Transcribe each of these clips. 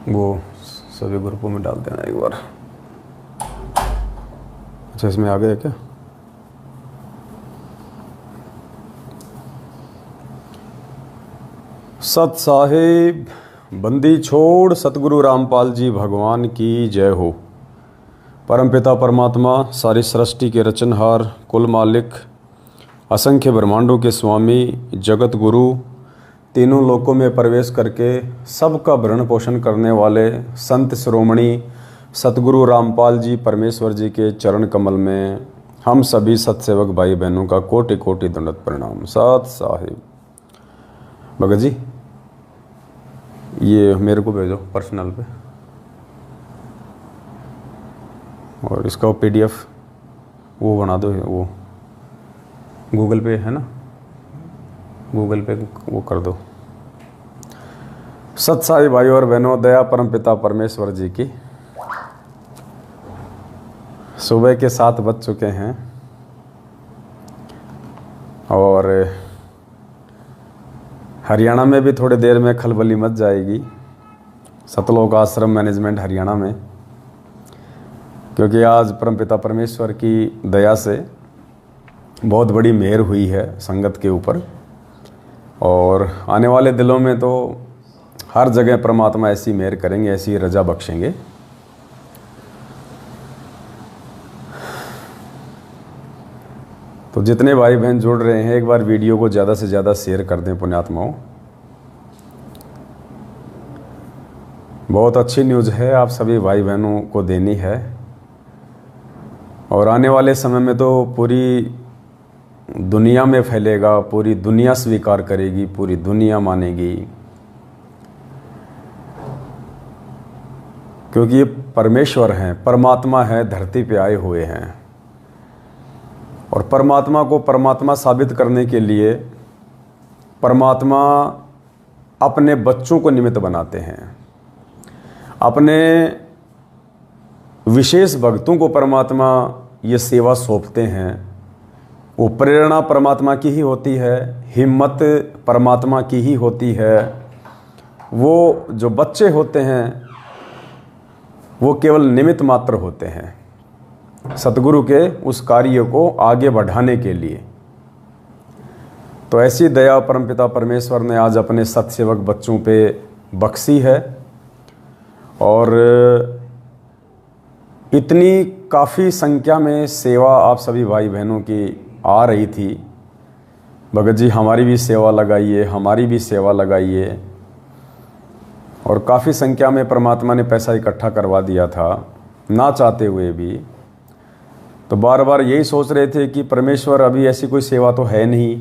वो सभी ग्रुपों में डाल देना एक बार। अच्छा, इसमें आ गया क्या? सत साहिब बंदी छोड़ सतगुरु रामपाल जी भगवान की जय हो। परमपिता परमात्मा सारी सृष्टि के रचनहार, कुल मालिक, असंख्य ब्रह्मांडों के स्वामी, जगत गुरु, तीनों लोकों में प्रवेश करके सबका भरण पोषण करने वाले संत शिरोमणि सतगुरु रामपाल जी परमेश्वर जी के चरण कमल में हम सभी सतसेवक भाई बहनों का कोटि कोटि दंडवत प्रणाम। सत साहिब। भगत जी, ये मेरे को भेजो पर्सनल पे, और इसका PDF वो बना दो, वो गूगल पे है ना, गूगल पे वो कर दो। सत साई भाई और बहनों, दया परमपिता परमेश्वर जी की। सुबह के 7 बज चुके हैं और हरियाणा में भी थोड़ी देर में खलबली मच जाएगी, सतलोक आश्रम मैनेजमेंट हरियाणा में, क्योंकि आज परमपिता परमेश्वर की दया से बहुत बड़ी मेहर हुई है संगत के ऊपर। और आने वाले दिनों में तो हर जगह परमात्मा ऐसी मेहर करेंगे, ऐसी रजा बख्शेंगे। तो जितने भाई बहन जुड़ रहे हैं, एक बार वीडियो को ज़्यादा से ज़्यादा शेयर कर दें पुण्यात्माओं। बहुत अच्छी न्यूज़ है, आप सभी भाई बहनों को देनी है। और आने वाले समय में तो पूरी दुनिया में फैलेगा, पूरी दुनिया स्वीकार करेगी, पूरी दुनिया मानेगी, क्योंकि ये परमेश्वर हैं, परमात्मा है, धरती पे आए हुए हैं। और परमात्मा को परमात्मा साबित करने के लिए परमात्मा अपने बच्चों को निमित्त बनाते हैं, अपने विशेष भक्तों को परमात्मा ये सेवा सौंपते हैं। वो प्रेरणा परमात्मा की ही होती है, हिम्मत परमात्मा की ही होती है। वो जो बच्चे होते हैं वो केवल निमित्त मात्र होते हैं सतगुरु के उस कार्य को आगे बढ़ाने के लिए। तो ऐसी दया परमपिता परमेश्वर ने आज अपने सतसेवक बच्चों पे बख्शी है। और इतनी काफ़ी संख्या में सेवा आप सभी भाई बहनों की आ रही थी। भगत जी, हमारी भी सेवा लगाइए, हमारी भी सेवा लगाइए। और काफ़ी संख्या में परमात्मा ने पैसा इकट्ठा करवा दिया था, ना चाहते हुए भी। तो बार बार यही सोच रहे थे कि परमेश्वर अभी ऐसी कोई सेवा तो है नहीं,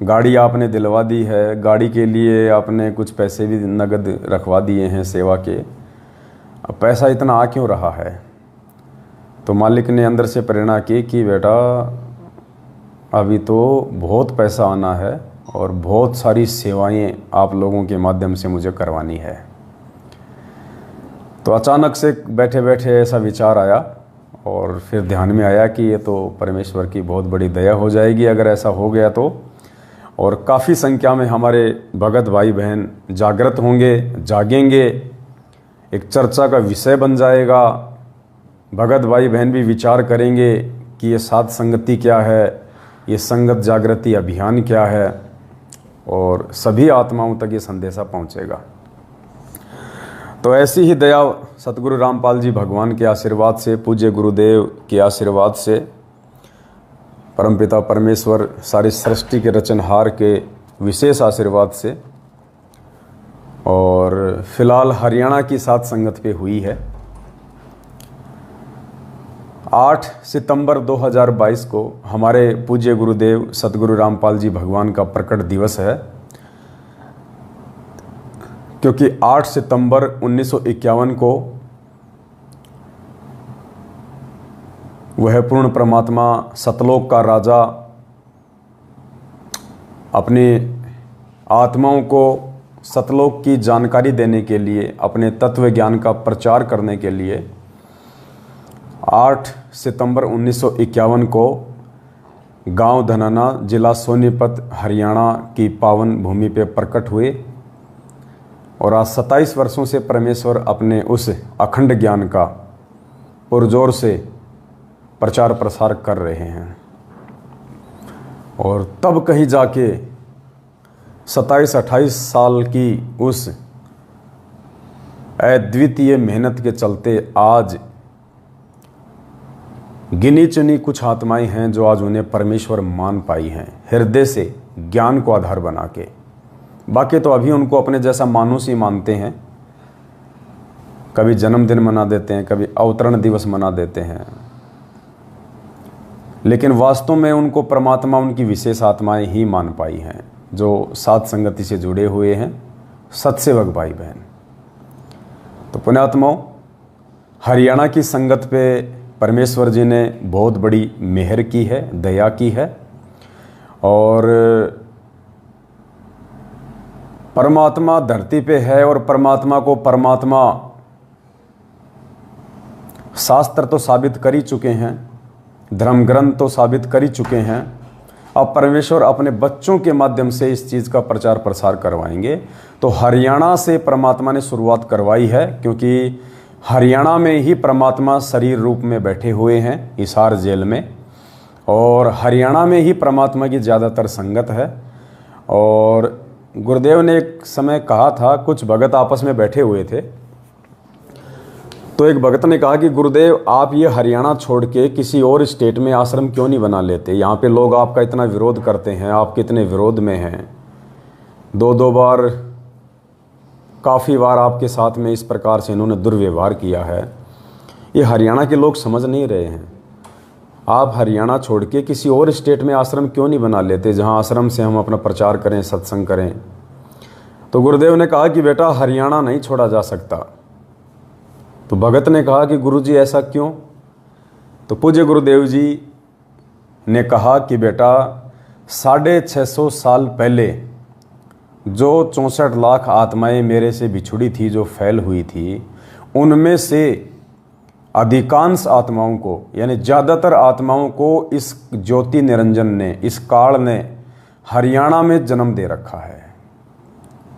गाड़ी आपने दिलवा दी है, गाड़ी के लिए आपने कुछ पैसे भी नगद रखवा दिए हैं सेवा के, अब पैसा इतना आ क्यों रहा है? तो मालिक ने अंदर से प्रेरणा की कि बेटा अभी तो बहुत पैसा आना है और बहुत सारी सेवाएं आप लोगों के माध्यम से मुझे करवानी है। तो अचानक से बैठे बैठे ऐसा विचार आया और फिर ध्यान में आया कि ये तो परमेश्वर की बहुत बड़ी दया हो जाएगी अगर ऐसा हो गया तो। और काफ़ी संख्या में हमारे भगत भाई बहन जागृत होंगे, जागेंगे, एक चर्चा का विषय बन जाएगा। भगत भाई बहन भी विचार करेंगे कि ये साध संगति क्या है, ये संगत जागृति अभियान क्या है, और सभी आत्माओं तक ये संदेशा पहुंचेगा। तो ऐसी ही दया सतगुरु रामपाल जी भगवान के आशीर्वाद से, पूज्य गुरुदेव के आशीर्वाद से, परमपिता परमेश्वर सारी सृष्टि के रचनहार के विशेष आशीर्वाद से, और फिलहाल हरियाणा की साथ संगत पे हुई है। 8 सितंबर 2022 को हमारे पूज्य गुरुदेव सतगुरु रामपाल जी भगवान का प्रकट दिवस है, क्योंकि 8 सितंबर 1951 को वह पूर्ण परमात्मा सतलोक का राजा अपनी आत्माओं को सतलोक की जानकारी देने के लिए, अपने तत्व ज्ञान का प्रचार करने के लिए 8 सितंबर 1951 को गांव धनाना, जिला सोनीपत, हरियाणा की पावन भूमि पे प्रकट हुए। और आज 27 वर्षों से परमेश्वर अपने उस अखंड ज्ञान का पुरजोर से प्रचार प्रसार कर रहे हैं। और तब कहीं जाके 27-28 साल की उस अद्वितीय मेहनत के चलते आज गिनी चुनी कुछ आत्माएं हैं जो आज उन्हें परमेश्वर मान पाई हैं, हृदय से ज्ञान को आधार बना के। बाकी तो अभी उनको अपने जैसा मानुष ही मानते हैं, कभी जन्मदिन मना देते हैं, कभी अवतरण दिवस मना देते हैं, लेकिन वास्तव में उनको परमात्मा उनकी विशेष आत्माएं ही मान पाई हैं, जो साध संगति से जुड़े हुए हैं, सत्सेवक भाई बहन। तो पुण्यात्माओं, हरियाणा की संगत पे परमेश्वर जी ने बहुत बड़ी मेहर की है, दया की है। और परमात्मा धरती पे है और परमात्मा को परमात्मा शास्त्र तो साबित कर ही चुके हैं, धर्म ग्रंथ तो साबित कर ही चुके हैं। अब परमेश्वर अपने बच्चों के माध्यम से इस चीज़ का प्रचार प्रसार करवाएंगे। तो हरियाणा से परमात्मा ने शुरुआत करवाई है, क्योंकि हरियाणा में ही परमात्मा शरीर रूप में बैठे हुए हैं हिसार जेल में, और हरियाणा में ही परमात्मा की ज़्यादातर संगत है। और गुरुदेव ने एक समय कहा था, कुछ भगत आपस में बैठे हुए थे, तो एक भगत ने कहा कि गुरुदेव आप ये हरियाणा छोड़ के किसी और स्टेट में आश्रम क्यों नहीं बना लेते, यहाँ पे लोग आपका इतना विरोध करते हैं, आप कितने विरोध में हैं, 2-2 बार काफ़ी बार आपके साथ में इस प्रकार से इन्होंने दुर्व्यवहार किया है, ये हरियाणा के लोग समझ नहीं रहे हैं। आप हरियाणा छोड़ के किसी और स्टेट में आश्रम क्यों नहीं बना लेते, जहाँ आश्रम से हम अपना प्रचार करें, सत्संग करें। तो गुरुदेव ने कहा कि बेटा हरियाणा नहीं छोड़ा जा सकता। तो भगत ने कहा कि गुरुजी ऐसा क्यों। तो पूज्य गुरुदेव जी ने कहा कि बेटा 650 साल पहले जो 64 लाख आत्माएं मेरे से बिछुड़ी थी, जो फैल हुई थी, उनमें से अधिकांश आत्माओं को, यानी ज़्यादातर आत्माओं को इस ज्योति निरंजन ने, इस काल ने हरियाणा में जन्म दे रखा है।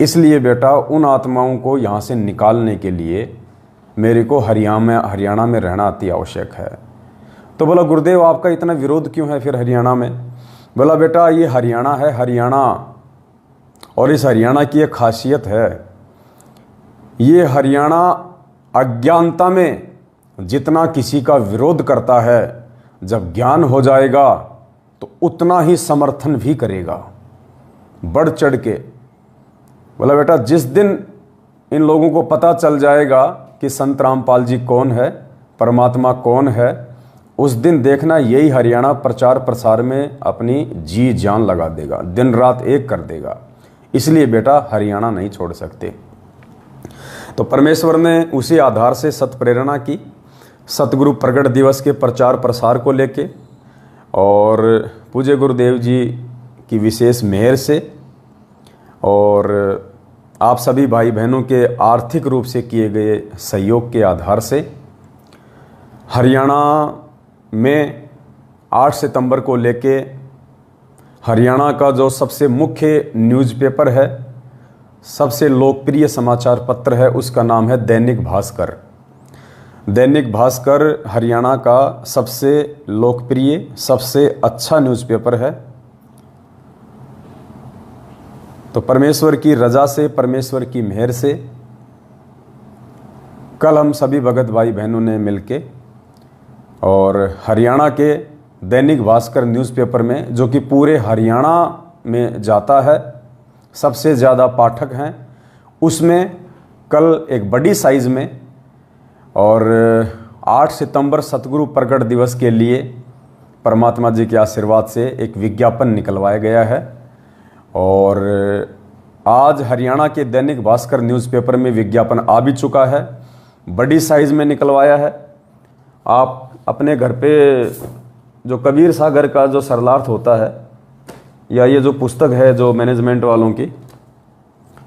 इसलिए बेटा उन आत्माओं को यहाँ से निकालने के लिए मेरे को हरियाणा में रहना अति आवश्यक है। तो बोला गुरुदेव आपका इतना विरोध क्यों है फिर हरियाणा में। बोला बेटा ये हरियाणा है, हरियाणा, और इस हरियाणा की एक खासियत है, ये हरियाणा अज्ञानता में जितना किसी का विरोध करता है, जब ज्ञान हो जाएगा तो उतना ही समर्थन भी करेगा, बढ़ चढ़ के। बोला बेटा जिस दिन इन लोगों को पता चल जाएगा कि संत रामपाल जी कौन है, परमात्मा कौन है, उस दिन देखना यही हरियाणा प्रचार प्रसार में अपनी जी जान लगा देगा, दिन रात एक कर देगा। इसलिए बेटा हरियाणा नहीं छोड़ सकते। तो परमेश्वर ने उसी आधार से सत प्रेरणा की, सतगुरु प्रगट दिवस के प्रचार प्रसार को लेके, और पूज्य गुरुदेव जी की विशेष मेहर से और आप सभी भाई बहनों के आर्थिक रूप से किए गए सहयोग के आधार से हरियाणा में 8 सितंबर को लेके हरियाणा का जो सबसे मुख्य न्यूज़पेपर है, सबसे लोकप्रिय समाचार पत्र है, उसका नाम है दैनिक भास्कर। दैनिक भास्कर हरियाणा का सबसे लोकप्रिय, सबसे अच्छा न्यूज़पेपर है। तो परमेश्वर की रजा से, परमेश्वर की मेहर से कल हम सभी भगत भाई बहनों ने मिलके और हरियाणा के दैनिक भास्कर न्यूज़पेपर में, जो कि पूरे हरियाणा में जाता है, सबसे ज़्यादा पाठक हैं, उसमें कल एक बड़ी साइज़ में और 8 सितंबर सतगुरु प्रगट दिवस के लिए परमात्मा जी के आशीर्वाद से एक विज्ञापन निकलवाया गया है। और आज हरियाणा के दैनिक भास्कर न्यूज़पेपर में विज्ञापन आ भी चुका है, बड़ी साइज़ में निकलवाया है। आप अपने घर पे जो कबीर सागर का जो सरलार्थ होता है, या ये जो पुस्तक है जो मैनेजमेंट वालों की,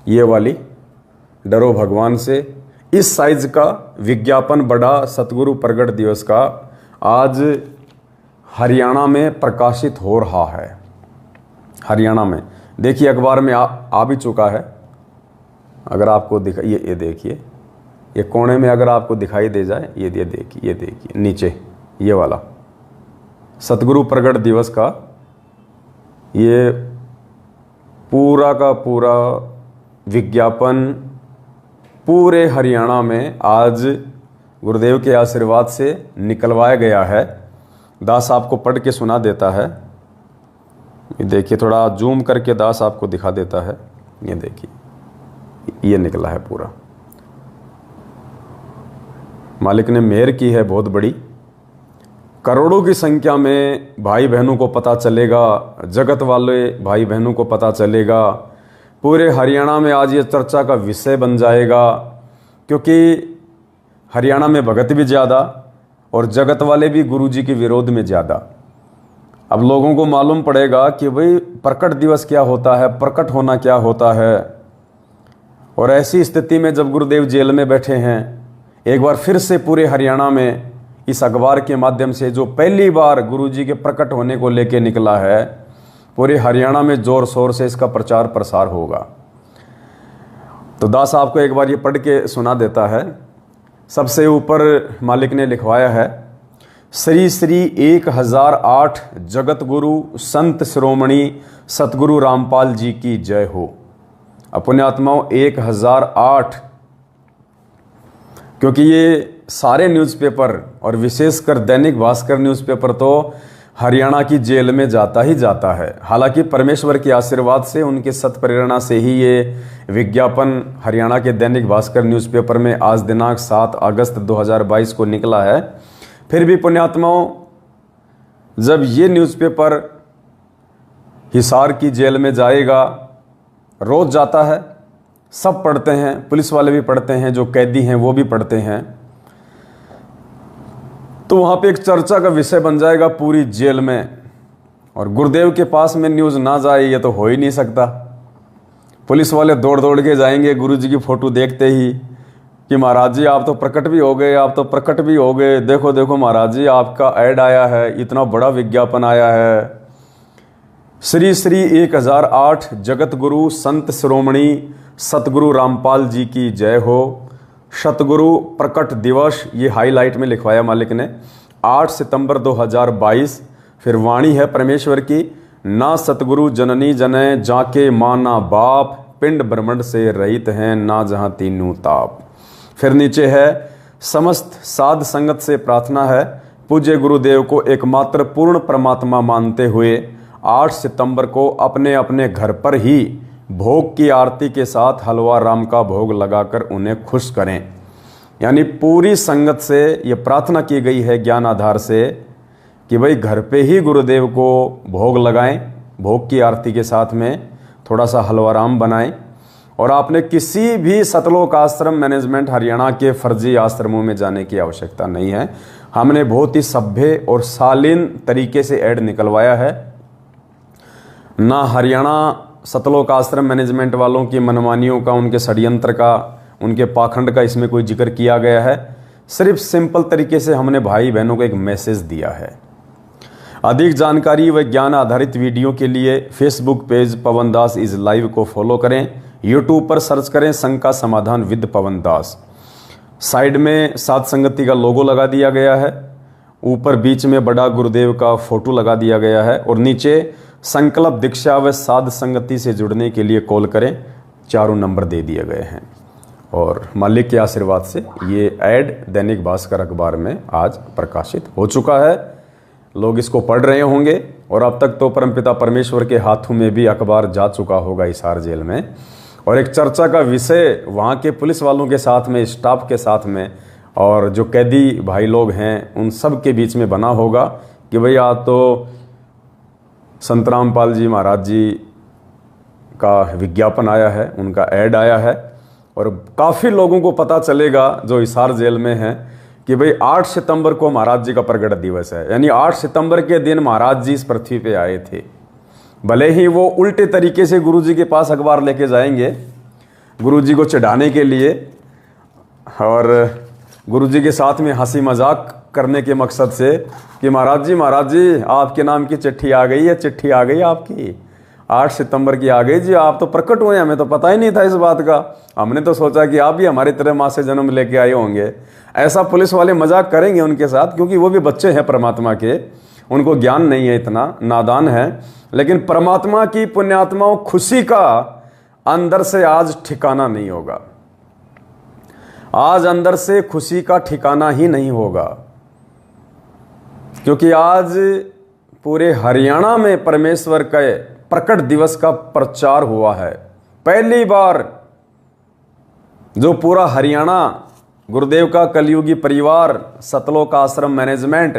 ये वाली डरो भगवान से, इस साइज का विज्ञापन बड़ा सतगुरु प्रगट दिवस का आज हरियाणा में प्रकाशित हो रहा है। हरियाणा में देखिए अखबार में आ भी चुका है। अगर आपको ये देखिए, ये कोने में अगर आपको दिखाई दे जाए, ये देखिए नीचे ये वाला सतगुरु प्रगट दिवस का ये पूरा का पूरा विज्ञापन पूरे हरियाणा में आज गुरुदेव के आशीर्वाद से निकलवाया गया है। दास आपको पढ़ के सुना देता है। ये देखिए, थोड़ा जूम करके दास आपको दिखा देता है। ये देखिए, ये निकला है पूरा। मालिक ने मेहर की है बहुत बड़ी। करोड़ों की संख्या में भाई बहनों को पता चलेगा, जगत वाले भाई बहनों को पता चलेगा। पूरे हरियाणा में आज ये चर्चा का विषय बन जाएगा, क्योंकि हरियाणा में भगत भी ज़्यादा और जगत वाले भी गुरुजी के विरोध में ज़्यादा। अब लोगों को मालूम पड़ेगा कि भाई प्रकट दिवस क्या होता है, प्रकट होना क्या होता है। और ऐसी स्थिति में जब गुरुदेव जेल में बैठे हैं, एक बार फिर से पूरे हरियाणा में इस अखबार के माध्यम से जो पहली बार गुरुजी के प्रकट होने को लेके निकला है, पूरे हरियाणा में जोर शोर से इसका प्रचार प्रसार होगा। तो दास आपको एक बार ये पढ़ के सुना देता है। सबसे ऊपर मालिक ने लिखवाया है, श्री श्री 1008 जगत गुरु संत शिरोमणि सतगुरु रामपाल जी की जय हो। पुण्यात्माओं 1008, क्योंकि ये सारे न्यूज़पेपर और विशेषकर दैनिक भास्कर न्यूज़पेपर तो हरियाणा की जेल में जाता ही जाता है। हालांकि परमेश्वर के आशीर्वाद से, उनके सत्प्रेरणा से ही ये विज्ञापन हरियाणा के दैनिक भास्कर न्यूज़पेपर में आज दिनांक 7 अगस्त 2022 को निकला है। फिर भी पुण्यात्माओं, जब ये न्यूज़पेपर हिसार की जेल में जाएगा, रोज जाता है, सब पढ़ते हैं, पुलिस वाले भी पढ़ते हैं, जो कैदी हैं वो भी पढ़ते हैं, तो वहाँ पे एक चर्चा का विषय बन जाएगा पूरी जेल में। और गुरुदेव के पास में न्यूज़ ना जाए ये तो हो ही नहीं सकता। पुलिस वाले दौड़ दौड़ के जाएंगे गुरुजी की फ़ोटो देखते ही कि महाराज जी आप तो प्रकट भी हो गए, आप तो प्रकट भी हो गए, देखो देखो महाराज जी आपका ऐड आया है, इतना बड़ा विज्ञापन आया है। श्री श्री 1008 जगत गुरु संत शिरोमणि सतगुरु रामपाल जी की जय हो। सतगुरु प्रकट दिवस, ये हाईलाइट में लिखवाया मालिक ने, 8 सितंबर 2022। फिर वाणी है परमेश्वर की, ना सतगुरु जननी जने जाके माना बाप, पिंड ब्रह्मंड से रहित हैं ना जहां तीनों ताप। फिर नीचे है, समस्त साध संगत से प्रार्थना है, पूज्य गुरुदेव को एकमात्र पूर्ण परमात्मा मानते हुए 8 सितंबर को अपने अपने घर पर ही भोग की आरती के साथ हलवा राम का भोग लगाकर उन्हें खुश करें। यानी पूरी संगत से ये प्रार्थना की गई है ज्ञान आधार से कि भाई घर पे ही गुरुदेव को भोग लगाएं, भोग की आरती के साथ में थोड़ा सा हलवा राम बनाएं। और आपने किसी भी सतलोक आश्रम मैनेजमेंट हरियाणा के फर्जी आश्रमों में जाने की आवश्यकता नहीं है। हमने बहुत ही सभ्य और शालीन तरीके से ऐड निकलवाया है। ना हरियाणा सतलोक आश्रम मैनेजमेंट वालों की मनमानियों का, उनके षड्यंत्र का, उनके पाखंड का इसमें कोई जिक्र किया गया है। सिर्फ सिंपल तरीके से हमने भाई बहनों को एक मैसेज दिया है। अधिक जानकारी व ज्ञान आधारित वीडियो के लिए Facebook page Pawan Das is live को फॉलो करें। यूट्यूब पर सर्च करें शंका समाधान विद पवन दास। साइड में साध संगति का लोगो लगा दिया गया है, ऊपर बीच में बड़ा गुरुदेव का फोटो लगा दिया गया है, और नीचे संकल्प दीक्षा व साध संगति से जुड़ने के लिए कॉल करें, चारों नंबर दे दिए गए हैं। और मालिक के आशीर्वाद से ये ऐड दैनिक भास्कर अखबार में आज प्रकाशित हो चुका है। लोग इसको पढ़ रहे होंगे, और अब तक तो परमपिता परमेश्वर के हाथों में भी अखबार जा चुका होगा हिसार जेल में। और एक चर्चा का विषय वहाँ के पुलिस वालों के साथ में, स्टाफ के साथ में, और जो कैदी भाई लोग हैं उन सब के बीच में बना होगा कि भाई आज तो संत रामपाल जी महाराज जी का विज्ञापन आया है, उनका ऐड आया है। और काफ़ी लोगों को पता चलेगा जो हिसार जेल में हैं कि भाई 8 सितंबर को महाराज जी का प्रगट दिवस है। यानी 8 सितंबर के दिन महाराज जी इस पृथ्वी पे आए थे। भले ही वो उल्टे तरीके से गुरुजी के पास अखबार लेके जाएंगे गुरुजी को चिढ़ाने के लिए, और गुरुजी के साथ में हंसी मजाक करने के मकसद से कि महाराज जी आपके नाम की चिट्ठी आ गई है, चिट्ठी आ गई आपकी, 8 सितंबर की आ गई जी, आप तो प्रकट हुए, हमें तो पता ही नहीं था इस बात का, हमने तो सोचा कि आप भी हमारी तरह माँ से जन्म लेके आए होंगे। ऐसा पुलिस वाले मजाक करेंगे उनके साथ, क्योंकि वो भी बच्चे हैं परमात्मा के, उनको ज्ञान नहीं है, इतना नादान है। लेकिन परमात्मा की पुण्यात्माओं, खुशी का अंदर से आज ठिकाना नहीं होगा, आज अंदर से खुशी का ठिकाना ही नहीं होगा, क्योंकि आज पूरे हरियाणा में परमेश्वर के प्रकट दिवस का प्रचार हुआ है। पहली बार जो पूरा हरियाणा, गुरुदेव का कलयुगी परिवार, सतलोक आश्रम मैनेजमेंट,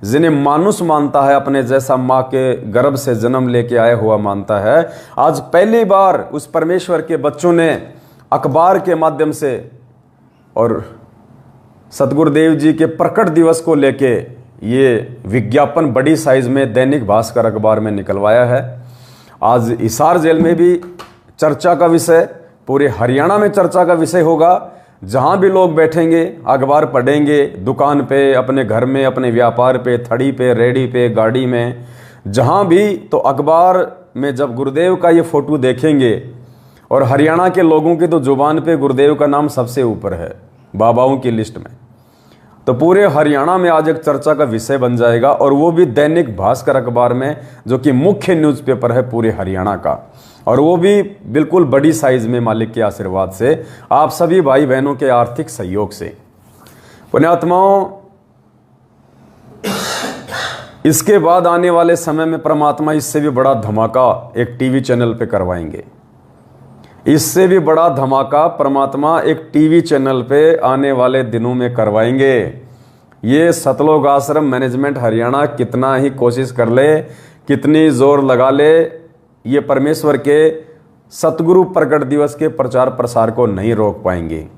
जिन्हें मानुष मानता है, अपने जैसा माँ के गर्भ से जन्म लेके आया हुआ मानता है, आज पहली बार उस परमेश्वर के बच्चों ने अखबार के माध्यम से और सतगुरुदेव जी के प्रकट दिवस को लेके ये विज्ञापन बड़ी साइज में दैनिक भास्कर अखबार में निकलवाया है। आज हिसार जेल में भी चर्चा का विषय, पूरे हरियाणा में चर्चा का विषय होगा। जहां भी लोग बैठेंगे, अखबार पढ़ेंगे, दुकान पे, अपने घर में, अपने व्यापार पे, थड़ी पे, रेडी पे, गाड़ी में, जहां भी, तो अखबार में जब गुरुदेव का ये फोटो देखेंगे, और हरियाणा के लोगों की तो जुबान पे गुरुदेव का नाम सबसे ऊपर है बाबाओं की लिस्ट में, तो पूरे हरियाणा में आज एक चर्चा का विषय बन जाएगा, और वो भी दैनिक भास्कर अखबार में, जो कि मुख्य न्यूज़पेपर है पूरे हरियाणा का, और वो भी बिल्कुल बड़ी साइज में, मालिक के आशीर्वाद से, आप सभी भाई बहनों के आर्थिक सहयोग से। पुण्यात्माओं, इसके बाद आने वाले समय में परमात्मा इससे भी बड़ा धमाका एक टीवी चैनल पे करवाएंगे, इससे भी बड़ा धमाका परमात्मा एक टीवी चैनल पे आने वाले दिनों में करवाएंगे। ये सतलोक आश्रम मैनेजमेंट हरियाणा कितना ही कोशिश कर ले, कितनी जोर लगा ले, ये परमेश्वर के सतगुरु प्रकट दिवस के प्रचार प्रसार को नहीं रोक पाएंगे।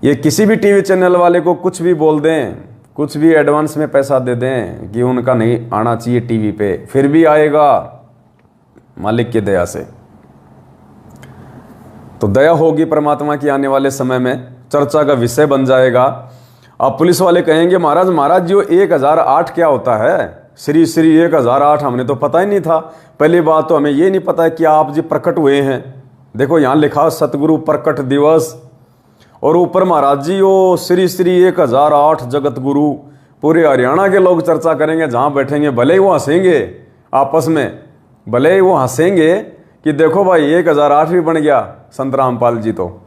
ये किसी भी टीवी चैनल वाले को कुछ भी बोल दें, कुछ भी एडवांस में पैसा दे दें कि उनका नहीं आना चाहिए टीवी पे, फिर भी आएगा मालिक की दया से। तो दया होगी परमात्मा की, आने वाले समय में चर्चा का विषय बन जाएगा। अब पुलिस वाले कहेंगे, महाराज जो 1008 क्या होता है, श्री श्री 1008, हमने तो पता ही नहीं था। पहली बात तो हमें ये नहीं पता है कि आप जी प्रकट हुए हैं। देखो यहाँ लिखा सतगुरु प्रकट दिवस, और ऊपर महाराज जी वो श्री श्री 1008 जगत गुरु। पूरे हरियाणा के लोग चर्चा करेंगे, जहाँ बैठेंगे, भले ही वो हंसेंगे आपस में, भले ही वो हंसेंगे कि देखो भाई 1008 भी बन गया संत रामपाल जी तो।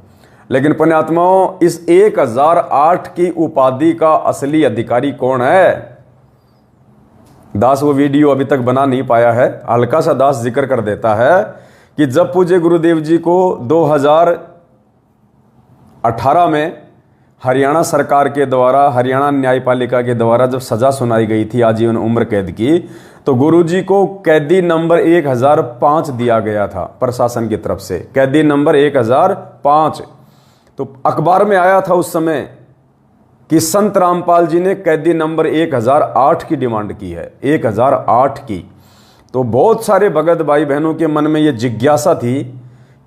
लेकिन पुण्यात्माओं, इस 1008 की उपाधि का असली अधिकारी कौन है? दास वो वीडियो अभी तक बना नहीं पाया है, हल्का सा दास जिक्र कर देता है कि जब पूज्य गुरुदेव जी को 2018 में हरियाणा सरकार के द्वारा, हरियाणा न्यायपालिका के द्वारा जब सजा सुनाई गई थी आजीवन उम्र कैद की, तो गुरुजी को कैदी नंबर 1005 दिया गया था प्रशासन की तरफ से, कैदी नंबर 1005। तो अखबार में आया था उस समय कि संत रामपाल जी ने कैदी नंबर 1008 की डिमांड की है, 1008 की। तो बहुत सारे भगत भाई बहनों के मन में यह जिज्ञासा थी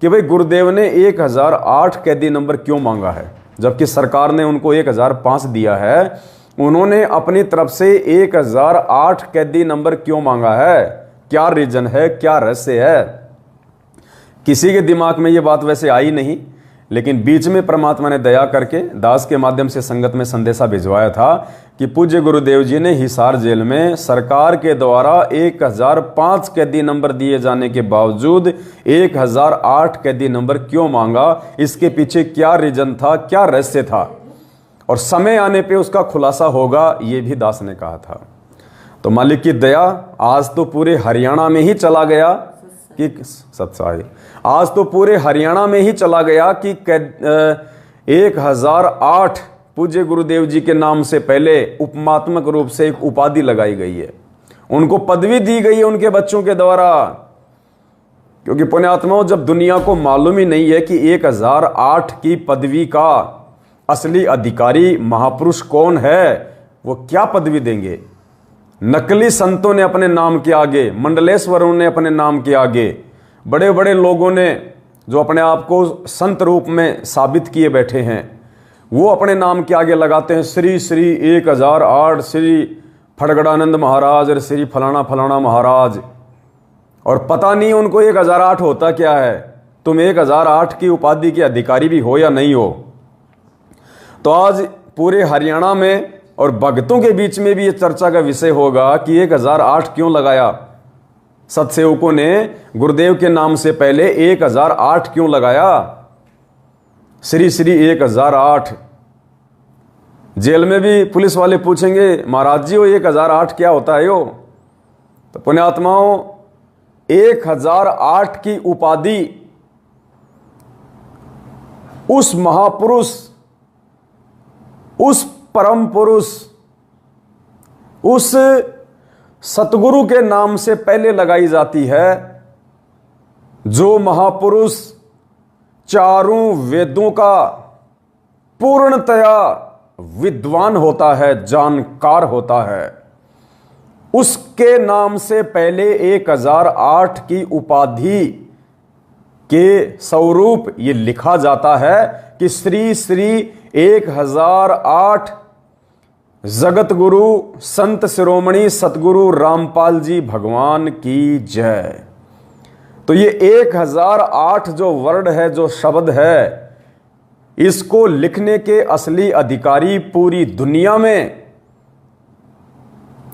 कि भाई गुरुदेव ने 1008 कैदी नंबर क्यों मांगा है, जबकि सरकार ने उनको 1005 दिया है। उन्होंने अपनी तरफ से 1008 कैदी नंबर क्यों मांगा है? क्या रीजन है, क्या रहस्य है? किसी के दिमाग में ये बात वैसे आई नहीं, लेकिन बीच में परमात्मा ने दया करके दास के माध्यम से संगत में संदेशा भिजवाया था कि पूज्य गुरुदेव जी ने हिसार जेल में सरकार के द्वारा 1005 कैदी नंबर दिए जाने के बावजूद 1008 कैदी नंबर क्यों मांगा, इसके पीछे क्या रीजन था, क्या रहस्य था, और समय आने पे उसका खुलासा होगा, ये भी दास ने कहा था। तो मालिक की दया, आज तो पूरे हरियाणा में ही चला गया कि सत्साई, आज तो पूरे हरियाणा में ही चला गया कि 1008 पूज्य गुरुदेव जी के नाम से पहले उपमात्मक रूप से एक उपाधि लगाई गई है, उनको पदवी दी गई है उनके बच्चों के द्वारा। क्योंकि पुण्यात्माओं, जब दुनिया को मालूम ही नहीं है कि 1008 की पदवी का असली अधिकारी महापुरुष कौन है, वो क्या पदवी देंगे? नकली संतों ने अपने नाम के आगे, मंडलेश्वरों ने अपने नाम के आगे, बड़े बड़े लोगों ने जो अपने आप को संत रूप में साबित किए बैठे हैं, वो अपने नाम के आगे लगाते हैं श्री श्री 1008 श्री फड़गड़ानंद महाराज और श्री फलाना फलाना महाराज। और पता नहीं उनको 1008 होता क्या है। तुम 1008 की उपाधि के अधिकारी भी हो या नहीं हो। तो आज पूरे हरियाणा में और भक्तों के बीच में भी ये चर्चा का विषय होगा कि 1008 क्यों लगाया। सतसेवकों ने गुरुदेव के नाम से पहले 1008 क्यों लगाया। श्री श्री 1008। जेल में भी पुलिस वाले पूछेंगे महाराज जी वो 1008 क्या होता है यो। तो पुण्यात्माओं 1008 की उपाधि उस महापुरुष, उस परम पुरुष, उस सतगुरु के नाम से पहले लगाई जाती है जो महापुरुष चारों वेदों का पूर्णतया विद्वान होता है, जानकार होता है। उसके नाम से पहले 1008 की उपाधि के स्वरूप ये लिखा जाता है कि श्री श्री 1008 जगत गुरु संत शिरोमणि सतगुरु रामपाल जी भगवान की जय। तो ये 1008 जो वर्ड है, जो शब्द है, इसको लिखने के असली अधिकारी पूरी दुनिया में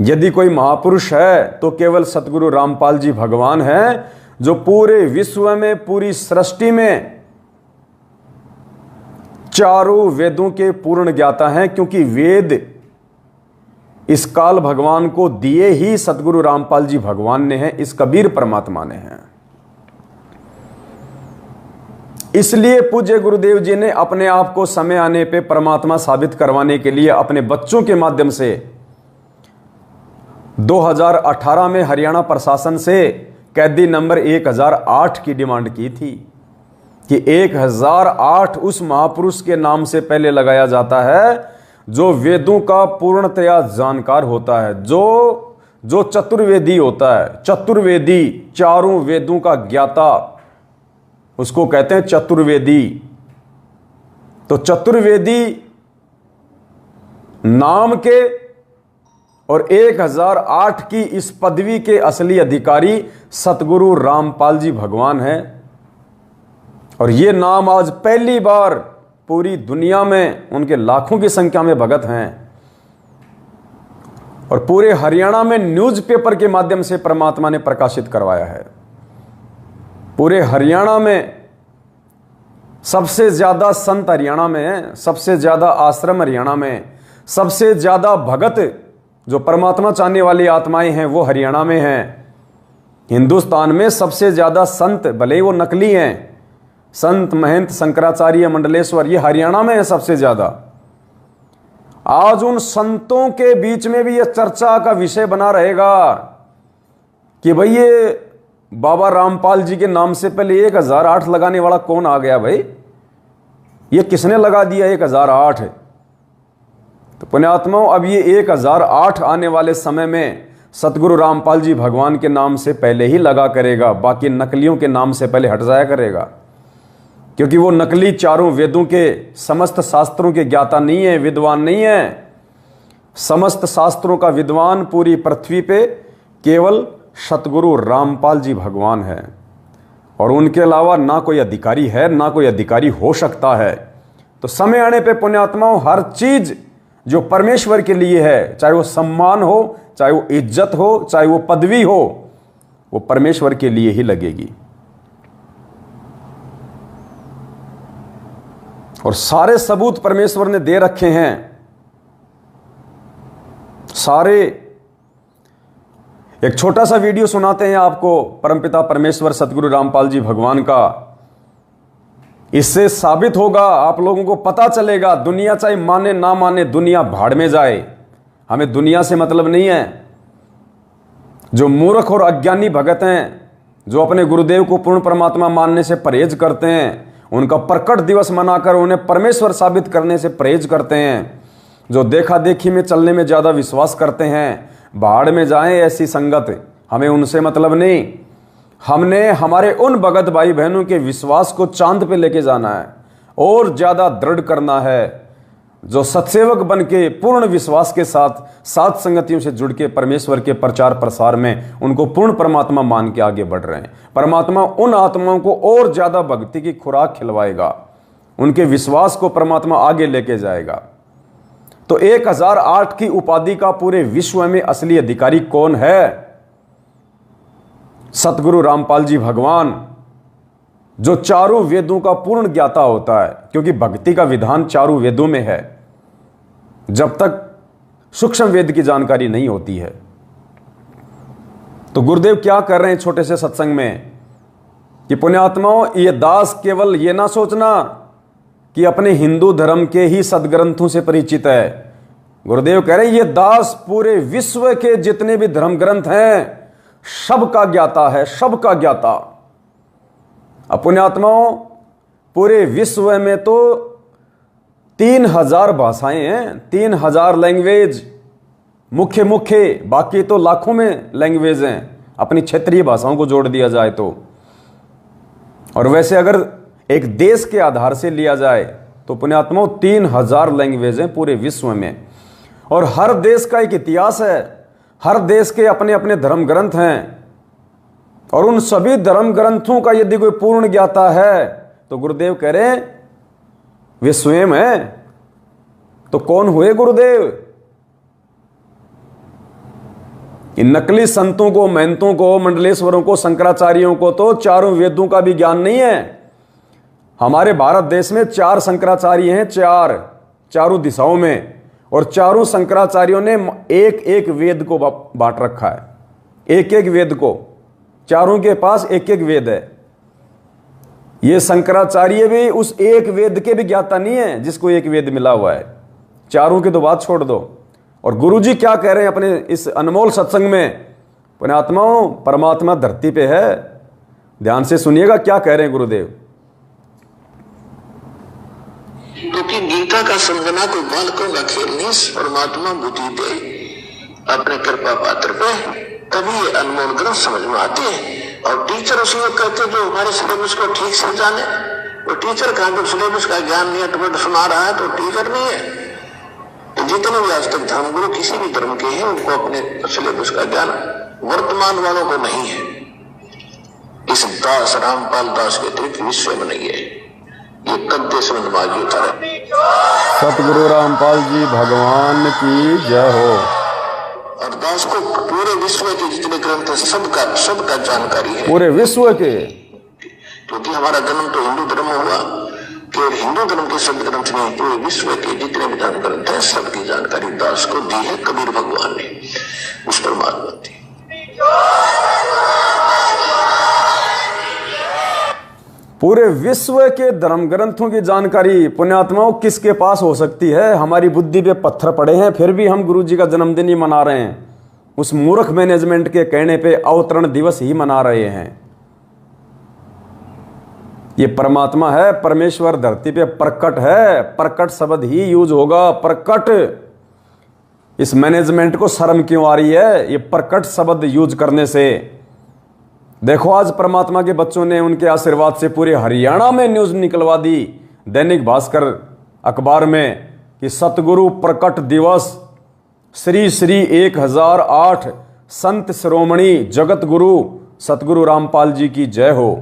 यदि कोई महापुरुष है तो केवल सतगुरु रामपाल जी भगवान हैं, जो पूरे विश्व में, पूरी सृष्टि में चारों वेदों के पूर्ण ज्ञाता हैं। क्योंकि वेद इस काल भगवान को दिए ही सतगुरु रामपाल जी भगवान ने हैं, इस कबीर परमात्मा ने हैं। इसलिए पूज्य गुरुदेव जी ने अपने आप को समय आने पे परमात्मा साबित करवाने के लिए अपने बच्चों के माध्यम से 2018 में हरियाणा प्रशासन से कैदी नंबर 1008 की डिमांड की थी कि 1008 उस महापुरुष के नाम से पहले लगाया जाता है जो वेदों का पूर्णतया जानकार होता है, जो चतुर्वेदी होता है। चतुर्वेदी, चारों वेदों का ज्ञाता, उसको कहते हैं चतुर्वेदी। तो चतुर्वेदी नाम के और 1008 की इस पदवी के असली अधिकारी सतगुरु रामपाल जी भगवान हैं। और ये नाम आज पहली बार पूरी दुनिया में, उनके लाखों की संख्या में भगत हैं, और पूरे हरियाणा में न्यूज़पेपर के माध्यम से परमात्मा ने प्रकाशित करवाया है। पूरे हरियाणा में सबसे ज्यादा संत हरियाणा में हैं, सबसे ज्यादा आश्रम हरियाणा में, सबसे ज्यादा भगत जो परमात्मा चाहने वाली आत्माएं हैं वो हरियाणा में हैं। हिंदुस्तान में सबसे ज्यादा संत, भले ही वो नकली हैं, संत महंत शंकराचार्य मंडलेश्वर, ये हरियाणा में है सबसे ज्यादा। आज उन संतों के बीच में भी यह चर्चा का विषय बना रहेगा कि भाई ये बाबा रामपाल जी के नाम से पहले 1008 लगाने वाला कौन आ गया भाई, ये किसने लगा दिया 1008। तो पुण्यात्माओं, अब ये 1008 आने वाले समय में सतगुरु रामपाल जी भगवान के नाम से पहले ही लगा करेगा, बाकी नकलियों के नाम से पहले हट जाया करेगा। क्योंकि वो नकली चारों वेदों के समस्त शास्त्रों के ज्ञाता नहीं है, विद्वान नहीं है। समस्त शास्त्रों का विद्वान पूरी पृथ्वी पे केवल सतगुरु रामपाल जी भगवान है, और उनके अलावा ना कोई अधिकारी है, ना कोई अधिकारी हो सकता है। तो समय आने पे पुण्यात्माओं, हर चीज जो परमेश्वर के लिए है, चाहे वो सम्मान हो, चाहे वो इज्जत हो, चाहे वो पदवी हो, वो परमेश्वर के लिए ही लगेगी। और सारे सबूत परमेश्वर ने दे रखे हैं, सारे। एक छोटा सा वीडियो सुनाते हैं आपको परमपिता परमेश्वर सतगुरु रामपाल जी भगवान का। इससे साबित होगा, आप लोगों को पता चलेगा। दुनिया चाहे माने ना माने, दुनिया भाड़ में जाए, हमें दुनिया से मतलब नहीं है। जो मूर्ख और अज्ञानी भगत हैं, जो अपने गुरुदेव को पूर्ण परमात्मा मानने से परहेज करते हैं, उनका प्रकट दिवस मनाकर उन्हें परमेश्वर साबित करने से परहेज करते हैं, जो देखा देखी में चलने में ज्यादा विश्वास करते हैं, भाड़ में जाएं ऐसी संगत, हमें उनसे मतलब नहीं। हमने हमारे उन भगत भाई बहनों के विश्वास को चांद पे लेके जाना है और ज्यादा दृढ़ करना है, जो सत्सेवक बन के पूर्ण विश्वास के साथ सात संगतियों से जुड़ के परमेश्वर के प्रचार प्रसार में उनको पूर्ण परमात्मा मान के आगे बढ़ रहे हैं, परमात्मा उन आत्माओं को और ज्यादा भक्ति की खुराक खिलवाएगा, उनके विश्वास को परमात्मा आगे लेके जाएगा। तो 1008 की उपाधि का पूरे विश्व में असली अधिकारी कौन है? सतगुरु रामपाल जी भगवान, जो चारों वेदों का पूर्ण ज्ञाता होता है, क्योंकि भक्ति का विधान चारों वेदों में है जब तक सूक्ष्म वेद की जानकारी नहीं होती है। तो गुरुदेव क्या कर रहे हैं छोटे से सत्संग में कि पुण्यात्माओं, ये दास केवल ये ना सोचना कि अपने हिंदू धर्म के ही सदग्रंथों से परिचित है। गुरुदेव कह रहे हैं ये दास पूरे विश्व के जितने भी धर्म ग्रंथ हैं सबका ज्ञाता है, सबका ज्ञाता। अब पुण्यात्माओं, पूरे विश्व में तो 3000 भाषाएं हैं, 3000 लैंग्वेज मुख्य, बाकी तो लाखों में लैंग्वेज हैं अपनी क्षेत्रीय भाषाओं को जोड़ दिया जाए तो। और वैसे अगर एक देश के आधार से लिया जाए तो पुण्यात्माओं 3000 लैंग्वेज हैं पूरे विश्व में, और हर देश का एक इतिहास है, हर देश के अपने अपने धर्म ग्रंथ हैं, और उन सभी धर्म ग्रंथों का यदि कोई पूर्ण ज्ञाता है तो गुरुदेव कह रहे हैं वे स्वयं हैं। तो कौन हुए गुरुदेव? इन नकली संतों को, महंतों को, मंडलेश्वरों को, शंकराचार्यों को तो चारों वेदों का भी ज्ञान नहीं है। हमारे भारत देश में 4 शंकराचार्य हैं, चारों दिशाओं में, और चारों शंकराचार्यों ने एक एक वेद को बांट रखा है, एक एक वेद को, चारों के पास एक एक वेद है। ये शंकराचार्य भी उस एक वेद के भी ज्ञाता नहीं है जिसको एक वेद मिला हुआ है, चारों की तो बात छोड़ दो। और गुरुजी क्या कह रहे हैं अपने इस अनमोल सत्संग में? पुण्यात्माओं, परमात्मा धरती पे है, ध्यान से सुनिएगा क्या कह रहे हैं गुरुदेव। क्योंकि गीता का समझना कोई बालकों का खेल नहीं, परमात्मा बुद्धि दे अपने कृपा पात्र पे, तभी ये अनमोल ग्रंथ समझ में आते हैं। और टीचर उसी को कहते जो हमारे सिलेबस को ठीक से जाने, वो टीचर कहाँ जब सिलेबस का ज्ञान नहीं है सुना रहा है तो टीचर नहीं है। तो जितने भी आज तक धर्मगुरु किसी भी धर्म के हैं उनको अपने सिलेबस का ज्ञान वर्तमान वालों को नहीं है। इस दास रामपाल दास के अतिरिक्त विश्व में नहीं है। ये कद्दे से नमाजी उतारा। सतगुरु रामपाल जी भगवान की जय हो। और दास को पूरे विश्व के जितने ग्रंथ है सबका जानकारी है, पूरे विश्व के। क्योंकि हमारा जन्म तो हिंदू धर्म में हुआ, केवल हिंदू धर्म के सब ग्रंथ नहीं, पूरे विश्व के जितने भी धर्म ग्रंथ है सबकी जानकारी दास को दी है कबीर भगवान ने, उस परमात्मा दी। पूरे विश्व के धर्म ग्रंथों की जानकारी पुण्यात्माओं किसके पास हो सकती है? हमारी बुद्धि पे पत्थर पड़े हैं फिर भी हम गुरु जी का जन्मदिन ही मना रहे हैं, उस मूर्ख मैनेजमेंट के कहने पे अवतरण दिवस ही मना रहे हैं। ये परमात्मा है, परमेश्वर धरती पे प्रकट है, प्रकट शब्द ही यूज होगा, प्रकट। इस मैनेजमेंट को शर्म क्यों आ रही है ये प्रकट शब्द यूज करने से? देखो आज परमात्मा के बच्चों ने उनके आशीर्वाद से पूरे हरियाणा में न्यूज निकलवा दी, दैनिक भास्कर अखबार में, कि सतगुरु प्रकट दिवस श्री श्री 1008 संत शिरोमणि जगत गुरु सतगुरु रामपाल जी की जय हो।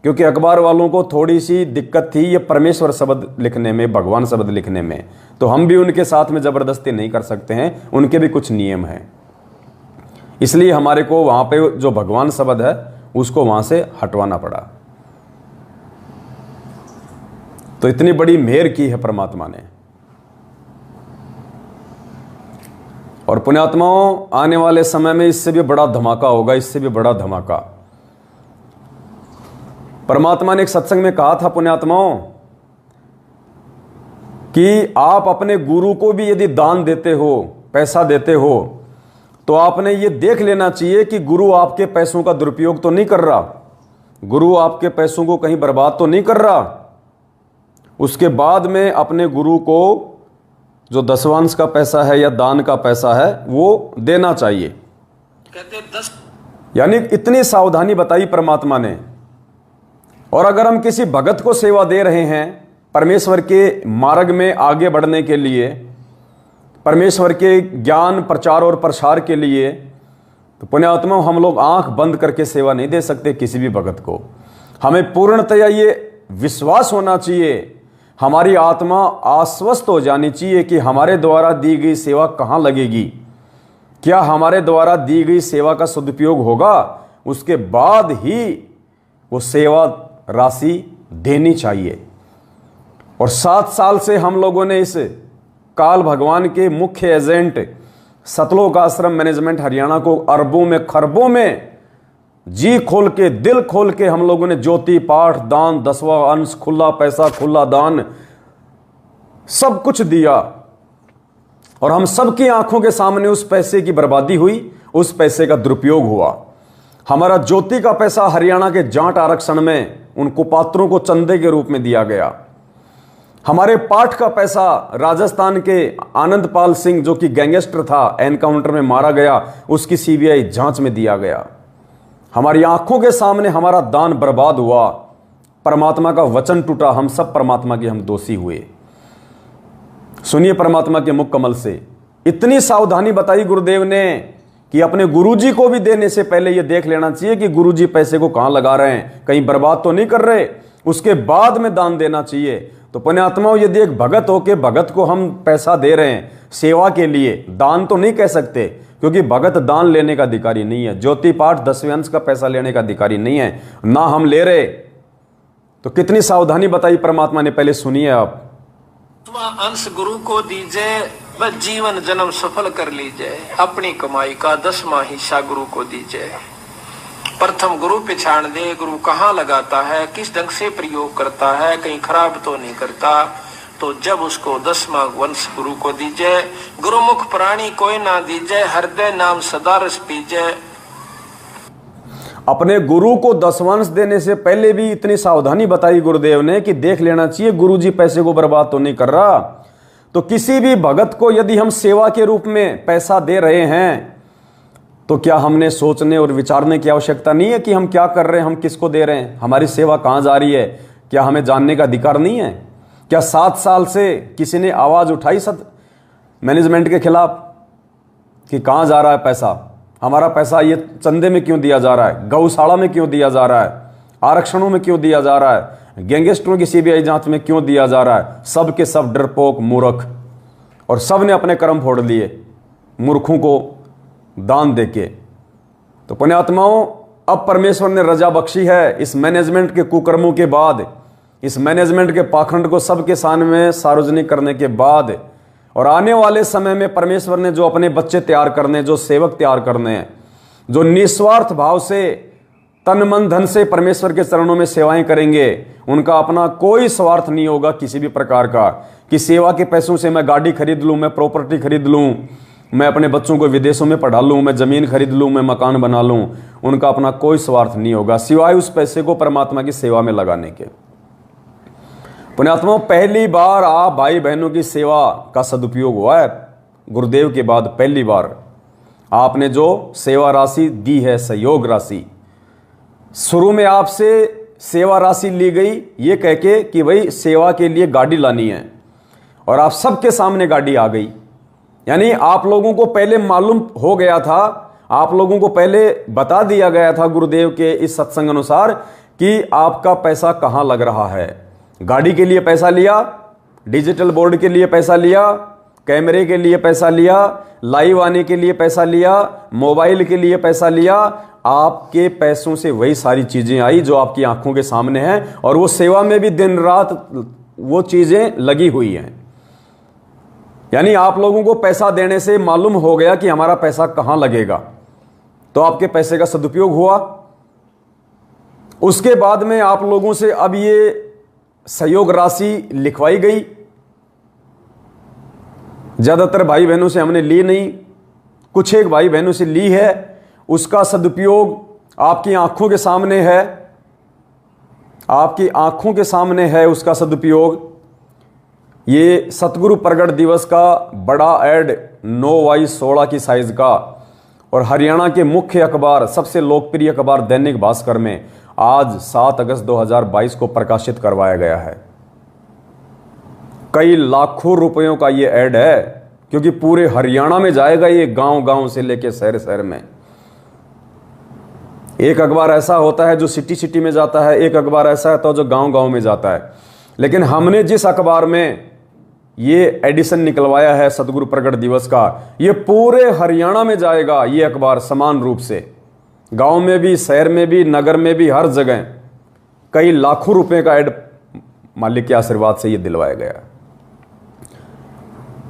क्योंकि अखबार वालों को थोड़ी सी दिक्कत थी ये परमेश्वर शब्द लिखने में, भगवान शब्द लिखने में, तो हम भी उनके साथ में जबरदस्ती नहीं कर सकते हैं, उनके भी कुछ नियम हैं। इसलिए हमारे को वहां पे जो भगवान शब्द है उसको वहां से हटवाना पड़ा। तो इतनी बड़ी मेहर की है परमात्मा ने। और पुण्यात्माओं आने वाले समय में इससे भी बड़ा धमाका होगा, इससे भी बड़ा धमाका। परमात्मा ने एक सत्संग में कहा था पुण्यात्माओं कि आप अपने गुरु को भी यदि दान देते हो, पैसा देते हो, तो आपने ये देख लेना चाहिए कि गुरु आपके पैसों का दुरुपयोग तो नहीं कर रहा, गुरु आपके पैसों को कहीं बर्बाद तो नहीं कर रहा। उसके बाद में अपने गुरु को जो दशवांश का पैसा है या दान का पैसा है वो देना चाहिए। यानी इतनी सावधानी बताई परमात्मा ने। और अगर हम किसी भगत को सेवा दे रहे हैं परमेश्वर के मार्ग में आगे बढ़ने के लिए, परमेश्वर के ज्ञान प्रचार और प्रसार के लिए, तो पुण्यात्मा हम लोग आंख बंद करके सेवा नहीं दे सकते किसी भी भगत को। हमें पूर्णतया ये विश्वास होना चाहिए, हमारी आत्मा आश्वस्त हो जानी चाहिए कि हमारे द्वारा दी गई सेवा कहाँ लगेगी, क्या हमारे द्वारा दी गई सेवा का सदुपयोग होगा, उसके बाद ही वो सेवा राशि देनी चाहिए। और 7 साल से हम लोगों ने इस काल भगवान के मुख्य एजेंट सतलोक आश्रम मैनेजमेंट हरियाणा को अरबों में खरबों में जी खोल के दिल खोल के हम लोगों ने ज्योति पाठ दान 10वां अंश खुला पैसा खुला दान सब कुछ दिया, और हम सबकी आंखों के सामने उस पैसे की बर्बादी हुई, उस पैसे का दुरुपयोग हुआ। हमारा ज्योति का पैसा हरियाणा के जाट आरक्षण में उन कुपात्रों को चंदे के रूप में दिया गया। हमारे पाठ का पैसा राजस्थान के आनंदपाल सिंह जो कि गैंगस्टर था, एनकाउंटर में मारा गया, उसकी सीबीआई जांच में दिया गया। हमारी आंखों के सामने हमारा दान बर्बाद हुआ, परमात्मा का वचन टूटा, हम सब परमात्मा के हम दोषी हुए। सुनिए परमात्मा के मुख कमल से इतनी सावधानी बताई गुरुदेव ने कि अपने गुरुजी को भी देने से पहले यह देख लेना चाहिए कि गुरुजी पैसे को कहां लगा रहे हैं, कहीं बर्बाद तो नहीं कर रहे, उसके बाद में दान देना चाहिए। तो पुण्यात्माओं, यदि एक भगत हो के भगत को हम पैसा दे रहे हैं सेवा के लिए, दान तो नहीं कह सकते क्योंकि भगत दान लेने का अधिकारी नहीं है, ज्योति पाठ 10वें अंश का पैसा लेने का अधिकारी नहीं है, ना हम ले रहे। तो कितनी सावधानी बताई परमात्मा ने, पहले सुनिए आप। अंश गुरु को दीजिए, बस जीवन जन्म सफल कर लीजिए, अपनी कमाई का 10वां हिस्सा गुरु को दीजिए। प्रथम गुरु पहचान दे, गुरु कहाँ लगाता है, किस ढंग से प्रयोग करता है, कहीं खराब तो नहीं करता। तो जब उसको 10वां वंश गुरु को दीजिए, गुरुमुख प्राणी कोई ना दीजिए, हृदय नाम सदा रस पीजिए। अपने गुरु को 10वां अंश देने से पहले भी इतनी सावधानी बताई गुरुदेव ने कि देख लेना चाहिए गुरुजी पैसे को बर्बाद तो नहीं कर रहा। तो किसी भी भगत को यदि हम सेवा के रूप में पैसा दे रहे हैं तो क्या हमने सोचने और विचारने की आवश्यकता नहीं है कि हम क्या कर रहे हैं, हम किसको दे रहे हैं, हमारी सेवा कहां जा रही है, क्या हमें जानने का अधिकार नहीं है? क्या 7 साल से किसी ने आवाज उठाई मैनेजमेंट के खिलाफ कि कहां जा रहा है पैसा, हमारा पैसा ये चंदे में क्यों दिया जा रहा है, गौशाला में क्यों दिया जा रहा है, आरक्षणों में क्यों दिया जा रहा है, गैंगस्टरों की सीबीआई जांच में क्यों दिया जा रहा है? सब के सब डरपोक मूर्ख, और सब ने अपने कर्म फोड़ लिए मूर्खों को दान देके। तो पुण्यात्माओं, अब परमेश्वर ने रजा बख्शी है इस मैनेजमेंट के कुकर्मों के बाद, इस मैनेजमेंट के पाखंड को सबके सामने सार्वजनिक करने के बाद, और आने वाले समय में परमेश्वर ने जो अपने बच्चे तैयार करने, जो सेवक तैयार करने हैं, जो निस्वार्थ भाव से तन मन धन से परमेश्वर के चरणों में सेवाएं करेंगे, उनका अपना कोई स्वार्थ नहीं होगा किसी भी प्रकार का कि सेवा के पैसों से मैं गाड़ी खरीद लूं, मैं प्रॉपर्टी खरीद लूं, मैं अपने बच्चों को विदेशों में पढ़ा लूं, मैं जमीन खरीद लूं, मैं मकान बना लूं। उनका अपना कोई स्वार्थ नहीं होगा सिवाय उस पैसे को परमात्मा की सेवा में लगाने के। पुण्यात्माओं, पहली बार आप भाई बहनों की सेवा का सदुपयोग हुआ है गुरुदेव के बाद, पहली बार आपने जो सेवा राशि दी है, सहयोग राशि, शुरू में आपसे सेवा राशि ली गई ये कह के कि भाई सेवा के लिए गाड़ी लानी है, और आप सबके सामने गाड़ी आ गई। यानी आप लोगों को पहले मालूम हो गया था, आप लोगों को पहले बता दिया गया था गुरुदेव के इस सत्संग अनुसार कि आपका पैसा कहां लग रहा है। गाड़ी के लिए पैसा लिया, डिजिटल बोर्ड के लिए पैसा लिया, कैमरे के लिए पैसा लिया, लाइव आने के लिए पैसा लिया, मोबाइल के लिए पैसा लिया। आपके पैसों से वही सारी चीजें आई जो आपकी आंखों के सामने हैं, और वो सेवा में भी दिन रात वो चीजें लगी हुई हैं। यानी आप लोगों को पैसा देने से मालूम हो गया कि हमारा पैसा कहां लगेगा, तो आपके पैसे का सदुपयोग हुआ। उसके बाद में आप लोगों से अब ये सहयोग राशि लिखवाई गई। ज्यादातर भाई बहनों से हमने ली नहीं, कुछ एक भाई बहनों से ली है। उसका सदुपयोग आपकी आंखों के सामने है, आपकी आंखों के सामने है उसका सदुपयोग। ये सतगुरु प्रगट दिवस का बड़ा ऐड 9x16 की साइज का, और हरियाणा के मुख्य अखबार, सबसे लोकप्रिय अखबार दैनिक भास्कर में आज 7 अगस्त 2022 को प्रकाशित करवाया गया है। कई लाखों रुपयों का ये ऐड है, क्योंकि पूरे हरियाणा में जाएगा ये, गांव गांव से लेके शहर शहर में। एक अखबार ऐसा होता है जो सिटी सिटी में जाता है, एक अखबार ऐसा है तो जो गांव गांव में जाता है। लेकिन हमने जिस अखबार में ये एडिशन निकलवाया है सतगुरु प्रकट दिवस का, ये पूरे हरियाणा में जाएगा ये अखबार समान रूप से, गांव में भी, शहर में भी, नगर में भी, हर जगह। कई लाखों रुपए का ऐड मालिक के आशीर्वाद से ये दिलवाया गया।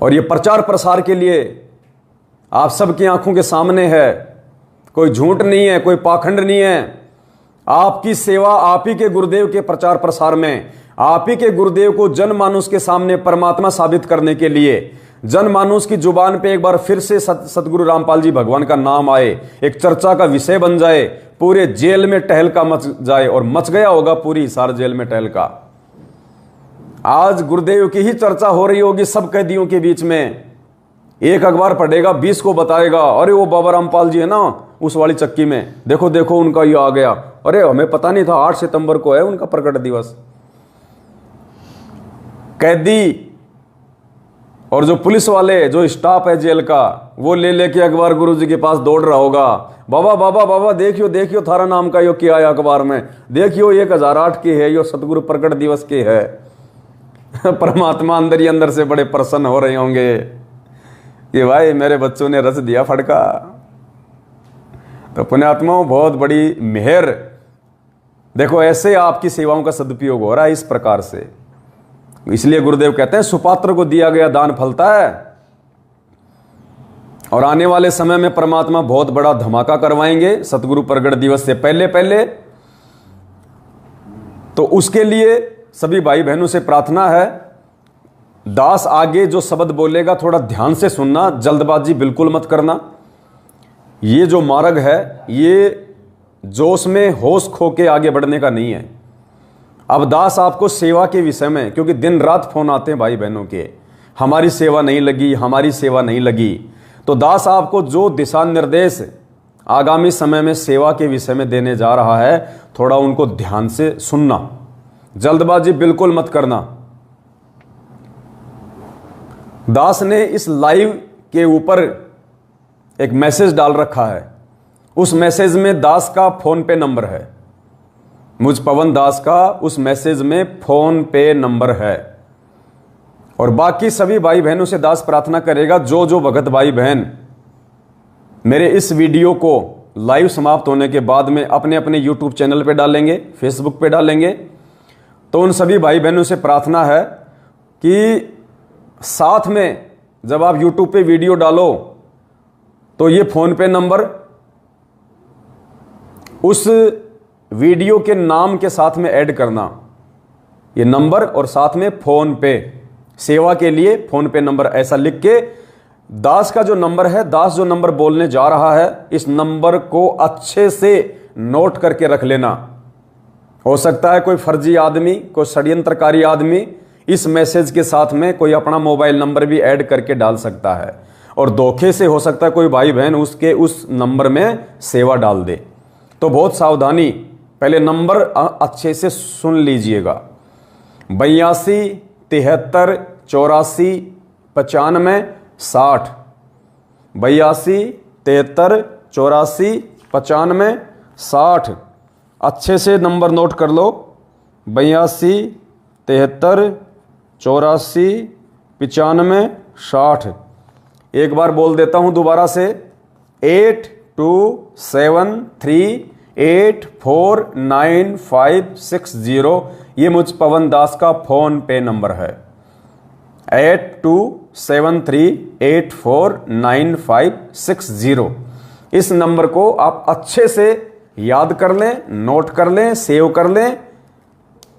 और ये प्रचार प्रसार के लिए आप सबकी आंखों के सामने है, कोई झूठ नहीं है, कोई पाखंड नहीं है। आपकी सेवा आप ही के गुरुदेव के प्रचार प्रसार में, आप ही के गुरुदेव को जनमानुष के सामने परमात्मा साबित करने के लिए, जनमानुष की जुबान पे एक बार फिर से सतगुरु रामपाल जी भगवान का नाम आए, एक चर्चा का विषय बन जाए, पूरे जेल में टहलका मच जाए, और मच गया होगा पूरी हिसार जेल में टहलका। आज गुरुदेव की ही चर्चा हो रही होगी सब कैदियों के बीच में। एक अखबार पढ़ेगा 20 को बताएगा, अरे वो बाबा रामपाल जी है ना उस वाली चक्की में, देखो देखो उनका ये आ गया, अरे हमें पता नहीं था 8 सितंबर को है उनका प्रकट दिवस। कैदी और जो पुलिस वाले, जो स्टाफ है जेल का, वो ले लेके अखबार गुरुजी के पास दौड़ रहा होगा, बाबा बाबा बाबा देखियो देखियो थारा नाम का यो क्या आया अखबार में, देखियो 1008 की है, यो सतगुरु प्रकट दिवस की है। परमात्मा अंदर ही अंदर से बड़े प्रसन्न हो रहे होंगे कि भाई मेरे बच्चों ने रच दिया फटका। तो पुण्यात्माओं, बहुत बड़ी मेहर। देखो ऐसे आपकी सेवाओं का सदुपयोग हो रहा है इस प्रकार से। इसलिए गुरुदेव कहते हैं सुपात्र को दिया गया दान फलता है। और आने वाले समय में परमात्मा बहुत बड़ा धमाका करवाएंगे सतगुरु प्रकट दिवस से पहले पहले। तो उसके लिए सभी भाई बहनों से प्रार्थना है, दास आगे जो शब्द बोलेगा थोड़ा ध्यान से सुनना, जल्दबाजी बिल्कुल मत करना। ये जो मार्ग है ये जोश में होश खो के आगे बढ़ने का नहीं है। अब दास आपको सेवा के विषय में, क्योंकि दिन रात फोन आते हैं भाई बहनों के, हमारी सेवा नहीं लगी, हमारी सेवा नहीं लगी, तो दास आपको जो दिशा निर्देश आगामी समय में सेवा के विषय में देने जा रहा है, थोड़ा उनको ध्यान से सुनना, जल्दबाजी बिल्कुल मत करना। दास ने इस लाइव के ऊपर एक मैसेज डाल रखा है, उस मैसेज में दास का फोन पे नंबर है, मुझ पवन दास का उस मैसेज में फोन पे नंबर है। और बाकी सभी भाई बहनों से दास प्रार्थना करेगा, जो जो भगत भाई बहन मेरे इस वीडियो को लाइव समाप्त होने के बाद में अपने अपने यूट्यूब चैनल पे डालेंगे, फेसबुक पे डालेंगे, तो उन सभी भाई बहनों से प्रार्थना है कि साथ में जब आप यूट्यूब पे वीडियो डालो तो ये फोन पे नंबर उस वीडियो के नाम के साथ में ऐड करना, ये नंबर और साथ में फोन पे, सेवा के लिए फोन पे नंबर ऐसा लिख के, दास का जो नंबर है, दास जो नंबर बोलने जा रहा है, इस नंबर को अच्छे से नोट करके रख लेना। हो सकता है कोई फर्जी आदमी, कोई षड्यंत्रकारी आदमी इस मैसेज के साथ में कोई अपना मोबाइल नंबर भी ऐड करके डाल सकता है, और धोखे से हो सकता है कोई भाई बहन उसके उस नंबर में सेवा डाल दे। तो बहुत सावधानी, पहले नंबर अच्छे से सुन लीजिएगा, 82 73 84 95 60, 82 73 84 95 60। अच्छे से नंबर नोट कर लो, 82 73 84 95 60। एक बार बोल देता हूं दोबारा से, 8273849560। ये मुझ पवन दास का फोन पे नंबर है, 8273849560। इस नंबर को आप अच्छे से याद कर लें, नोट कर लें, सेव कर लें।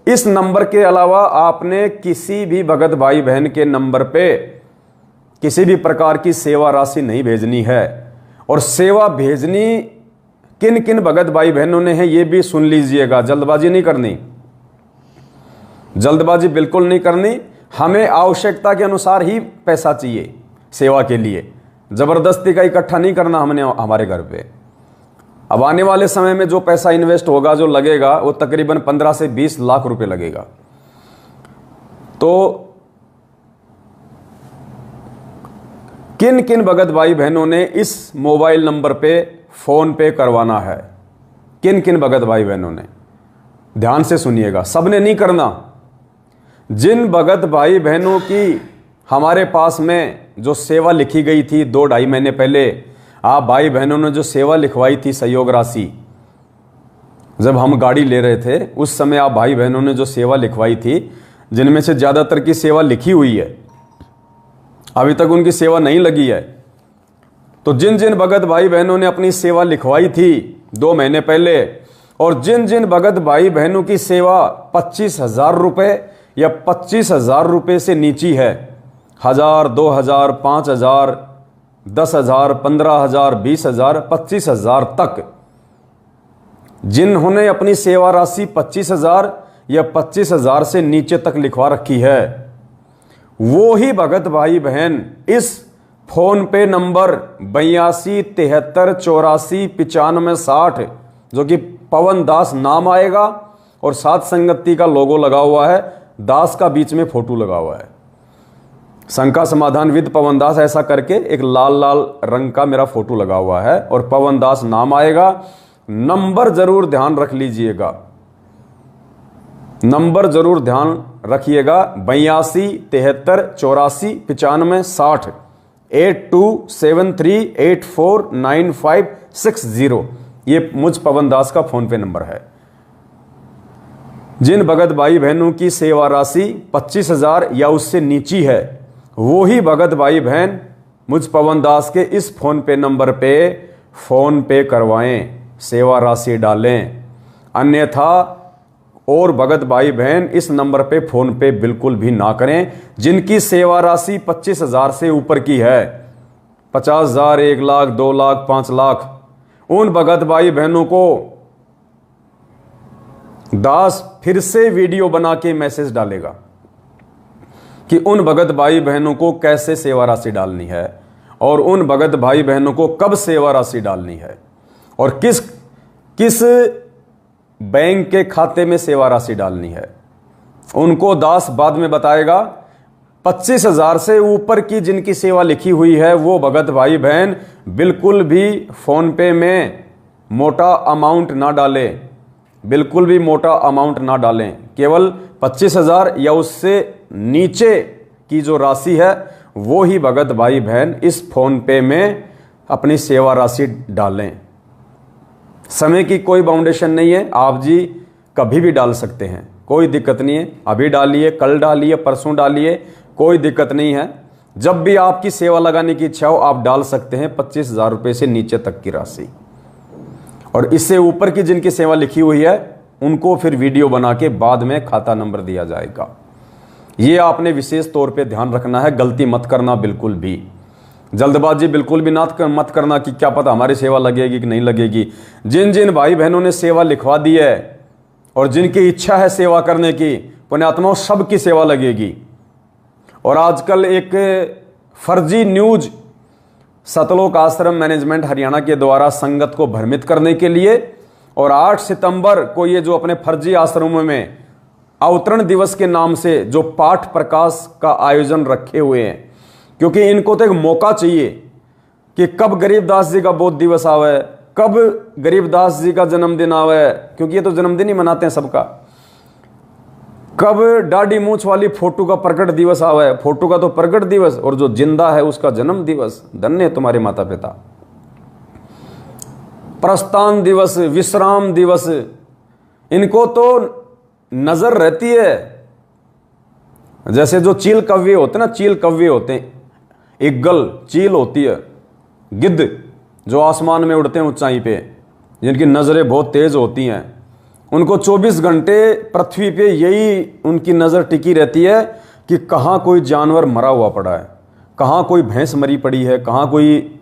इस नंबर के अलावा आपने किसी भी भगत भाई बहन के नंबर पे किसी भी प्रकार की सेवा राशि नहीं भेजनी है। और सेवा भेजनी किन किन भगत भाई बहनों ने है ये भी सुन लीजिएगा, जल्दबाजी नहीं करनी, जल्दबाजी बिल्कुल नहीं करनी। हमें आवश्यकता के अनुसार ही पैसा चाहिए सेवा के लिए, जबरदस्ती का इकट्ठा नहीं करना हमने हमारे घर पे। अब आने वाले समय में जो पैसा इन्वेस्ट होगा, जो लगेगा, वो तकरीबन 15 से 20 लाख रुपए लगेगा। तो किन किन भगत भाई बहनों ने इस मोबाइल नंबर पे फोन पे करवाना है? किन किन भगत भाई बहनों ने? ध्यान से सुनिएगा, सबने नहीं करना। जिन भगत भाई बहनों की हमारे पास में जो सेवा लिखी गई थी 2-2.5 महीने पहले, आप भाई बहनों ने जो सेवा लिखवाई थी सहयोग राशि, जब हम गाड़ी ले रहे थे उस समय आप भाई बहनों ने जो सेवा लिखवाई थी, जिनमें से ज़्यादातर की सेवा लिखी हुई है, अभी तक उनकी सेवा नहीं लगी है। तो जिन जिन भगत भाई बहनों ने अपनी सेवा लिखवाई थी 2 महीने पहले, और जिन जिन भगत भाई बहनों की सेवा 25,000 रुपये या 25,000 रुपये से नीची है, 1,000, 2,000, 5,000, 10,000, 15,000, 20,000, 25,000 तक, जिन्होंने अपनी सेवा राशि 25,000 या 25,000 से नीचे तक लिखवा रखी है, वो ही भगत भाई बहन इस फोन पे नंबर 82 73 84 95 60, जो कि पवन दास नाम आएगा और सात संगति का लोगो लगा हुआ है, दास का बीच में फोटो लगा हुआ है, शंका समाधान विद पवन दास ऐसा करके एक लाल लाल रंग का मेरा फोटो लगा हुआ है और पवन दास नाम आएगा। नंबर जरूर ध्यान रख लीजिएगा, नंबर जरूर ध्यान रखिएगा, 82 73 84 95 60 8273849560, ये मुझ पवन दास का फोन पे नंबर है। जिन भगत भाई बहनों की सेवा राशि 25,000 या उससे नीची है, वो ही भगत भाई बहन मुझ पवन दास के इस फोन पे नंबर पे फोन पे करवाएं, सेवा राशि डालें। अन्यथा और भगत भाई बहन इस नंबर पे फोन पे बिल्कुल भी ना करें। जिनकी सेवा राशि 25,000 से ऊपर की है, 50,000, 1 लाख, 2 लाख, 5 लाख, उन भगत भाई बहनों को दास फिर से वीडियो बना के मैसेज डालेगा कि उन भगत भाई बहनों को कैसे सेवा राशि डालनी है और उन भगत भाई बहनों को कब सेवा राशि डालनी है और किस किस बैंक के खाते में सेवा राशि डालनी है, उनको दास बाद में बताएगा। 25,000 से ऊपर की जिनकी सेवा लिखी हुई है, वो भगत भाई बहन बिल्कुल भी फोन पे में मोटा अमाउंट ना डालें, बिल्कुल भी मोटा अमाउंट ना डालें। केवल 25,000 या उससे नीचे की जो राशि है, वो ही भगत भाई बहन इस फोन पे में अपनी सेवा राशि डालें। समय की कोई बाउंडेशन नहीं है, आप जी कभी भी डाल सकते हैं, कोई दिक्कत नहीं है। अभी डालिए, कल डालिए, परसों डालिए, कोई दिक्कत नहीं है। जब भी आपकी सेवा लगाने की इच्छा हो आप डाल सकते हैं 25,000 रुपये से नीचे तक की राशि। और इससे ऊपर की जिनकी सेवा लिखी हुई है, उनको फिर वीडियो बना के बाद में खाता नंबर दिया जाएगा। ये आपने विशेष तौर पे ध्यान रखना है, गलती मत करना बिल्कुल भी। जल्दबाजी बिल्कुल भी मत करना कि क्या पता हमारी सेवा लगेगी कि नहीं लगेगी। जिन जिन भाई बहनों ने सेवा लिखवा दी है और जिनकी इच्छा है सेवा करने की, पुण्यात्माओं, सबकी सेवा लगेगी। और आजकल एक फर्जी न्यूज सतलोक आश्रम मैनेजमेंट हरियाणा के द्वारा संगत को भ्रमित करने के लिए और 8 सितंबर को ये जो अपने फर्जी आश्रमों में अवतरण दिवस के नाम से जो पाठ प्रकाश का आयोजन रखे हुए हैं, क्योंकि इनको तो एक मौका चाहिए कि कब गरीबदास जी का बोध दिवस आवे, कब गरीबदास जी का जन्मदिन आवे, क्योंकि ये तो जन्मदिन ही मनाते हैं सबका। कब दाढ़ी मूछ वाली फोटो का प्रकट दिवस आवे, फोटो का तो प्रकट दिवस, और जो जिंदा है उसका जन्म दिवस। धन्य है तुम्हारे माता पिता। प्रस्थान दिवस, विश्राम दिवस, इनको तो नजर रहती है। जैसे जो चील कव्वे होते हैं ना, चील कव्वे होते हैं, इगल चील होती है, गिद्ध जो आसमान में उड़ते हैं ऊंचाई पे, जिनकी नजरें बहुत तेज होती हैं, उनको 24 घंटे पृथ्वी पे यही उनकी नजर टिकी रहती है कि कहाँ कोई जानवर मरा हुआ पड़ा है, कहाँ कोई भैंस मरी पड़ी है, कहाँ कोई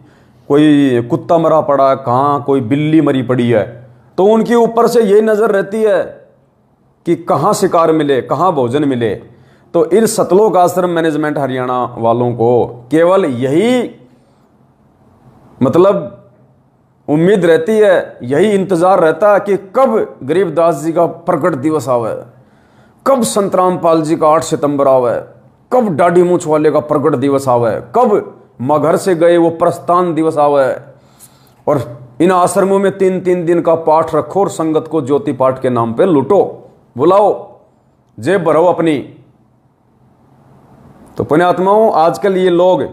कुत्ता मरा पड़ा है, कहाँ कोई बिल्ली मरी पड़ी है। तो उनके ऊपर से यही नजर रहती है कि कहाँ शिकार मिले, कहाँ भोजन मिले। तो इन सतलोक आश्रम मैनेजमेंट हरियाणा वालों को केवल यही मतलब उम्मीद रहती है, यही इंतजार रहता है कि कब गरीबदास जी का प्रकट दिवस आवे, कब संत रामपाल जी का 8 सितंबर आवे, कब दाढ़ी मूछ वाले का प्रकट दिवस आवे, कब मगर से गए वो प्रस्थान दिवस आवे, और इन आश्रमों में 3-3 दिन का पाठ रखो और संगत को ज्योति पाठ के नाम पे लूटो, बुलाओ, जेब भरो अपनी। तो पुण्यात्माओं, आजकल ये लोग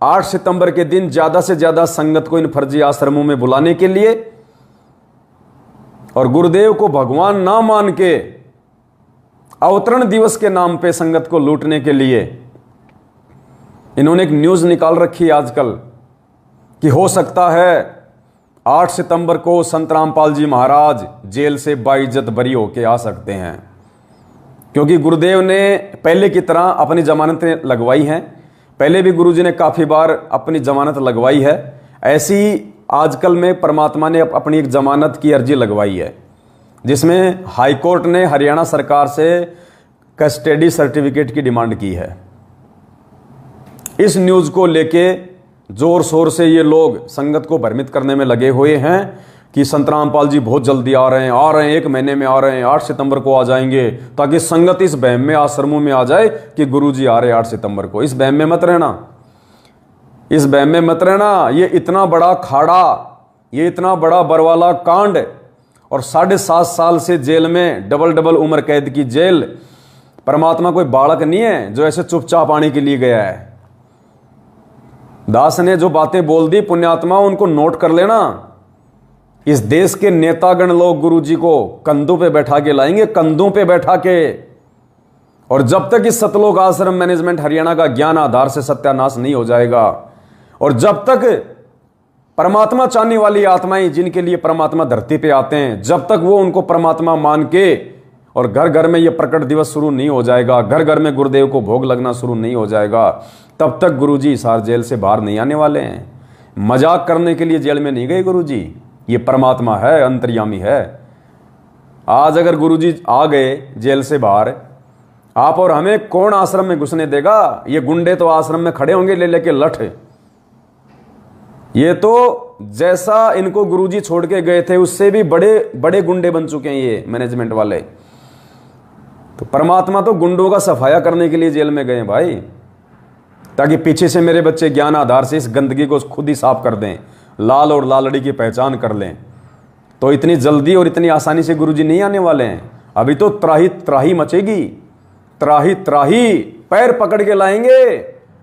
8 सितंबर के दिन ज्यादा से ज्यादा संगत को इन फर्जी आश्रमों में बुलाने के लिए और गुरुदेव को भगवान ना मान के अवतरण दिवस के नाम पे संगत को लूटने के लिए इन्होंने एक न्यूज निकाल रखी है आजकल कि हो सकता है 8 सितंबर को संत रामपाल जी महाराज जेल से बाइज्जत बरी होके आ सकते हैं, क्योंकि गुरुदेव ने पहले की तरह अपनी जमानतें लगवाई हैं। पहले भी गुरुजी ने काफी बार अपनी जमानत लगवाई है, ऐसी आजकल में परमात्मा ने अपनी एक जमानत की अर्जी लगवाई है, जिसमें हाईकोर्ट ने हरियाणा सरकार से कस्टडी सर्टिफिकेट की डिमांड की है। इस न्यूज को लेके जोर शोर से ये लोग संगत को भ्रमित करने में लगे हुए हैं कि संत रामपाल जी बहुत जल्दी आ रहे हैं, 1 महीने में आ रहे हैं, 8 सितंबर को आ जाएंगे, ताकि संगत इस बहम में आश्रमों में आ जाए कि गुरुजी आ रहे 8 सितंबर को। इस बहम में मत रहना, इस बहम में मत रहना। ये इतना बड़ा खाड़ा, ये इतना बड़ा बरवाला कांड और 7.5 साल से जेल में डबल उम्र कैद की जेल। परमात्मा कोई बालक नहीं है जो ऐसे चुपचाप आने के लिए गया है। दास ने जो बातें बोल दी पुण्यात्मा, उनको नोट कर लेना। इस देश के नेतागण लोग गुरुजी को कंधों पे बैठा के लाएंगे, कंधों पे बैठा के। और जब तक इस सतलोक आश्रम मैनेजमेंट हरियाणा का ज्ञान आधार से सत्यानाश नहीं हो जाएगा, और जब तक परमात्मा चाहने वाली आत्माएं जिनके लिए परमात्मा धरती पे आते हैं, जब तक वो उनको परमात्मा मान के और घर घर में ये प्रकट दिवस शुरू नहीं हो जाएगा, घर घर में गुरुदेव को भोग लगना शुरू नहीं हो जाएगा, तब तक गुरुजी हिसार जेल से बाहर नहीं आने वाले हैं। मजाक करने के लिए जेल में नहीं गए गुरुजी, ये परमात्मा है, अंतर्यामी है। आज अगर गुरुजी आ गए जेल से बाहर, आप और हमें कौन आश्रम में घुसने देगा? ये गुंडे तो आश्रम में खड़े होंगे ले लेके लठ। ये तो जैसा इनको गुरुजी छोड़ के गए थे उससे भी बड़े बड़े गुंडे बन चुके हैं ये मैनेजमेंट वाले। तो परमात्मा तो गुंडों का सफाया करने के लिए जेल में गए भाई, ताकि पीछे से मेरे बच्चे ज्ञान आधार से इस गंदगी को खुद ही साफ कर दें, लाल और लालड़ी की पहचान कर लें। तो इतनी जल्दी और इतनी आसानी से गुरुजी नहीं आने वाले हैं। अभी तो त्राही त्राही मचेगी, त्राही त्राही पैर पकड़ के लाएंगे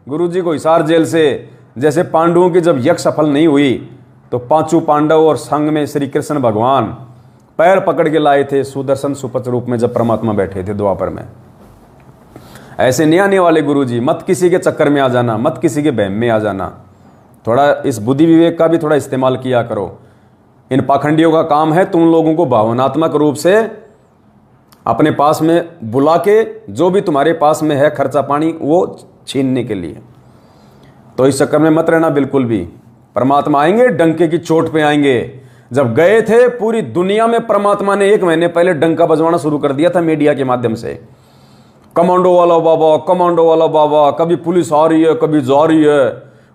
गुरुजी को हिसार जेल से। जैसे पांडवों की जब यज्ञ सफल नहीं हुई तो 5 पांडव और संग में श्री कृष्ण भगवान पैर पकड़ के लाए थे सुदर्शन सुपथ रूप में, जब परमात्मा बैठे थे द्वापर में। ऐसे नहीं आने वाले गुरुजी। मत किसी के चक्कर में आ जाना, मत किसी के बहम में आ जाना। थोड़ा इस बुद्धि विवेक का भी थोड़ा इस्तेमाल किया करो। इन पाखंडियों का काम है तुम लोगों को भावनात्मक रूप से अपने पास में बुला के जो भी तुम्हारे पास में है खर्चा पानी वो छीनने के लिए। तो इस चक्कर में मत रहना बिल्कुल भी। परमात्मा आएंगे, डंके की चोट पे आएंगे। जब गए थे पूरी दुनिया में परमात्मा ने 1 महीने पहले डंका बजवाना शुरू कर दिया था मीडिया के माध्यम से। कमांडो वाला बाबा, कमांडो वाला बाबा, कभी पुलिस आ रही है, कभी जा रही है।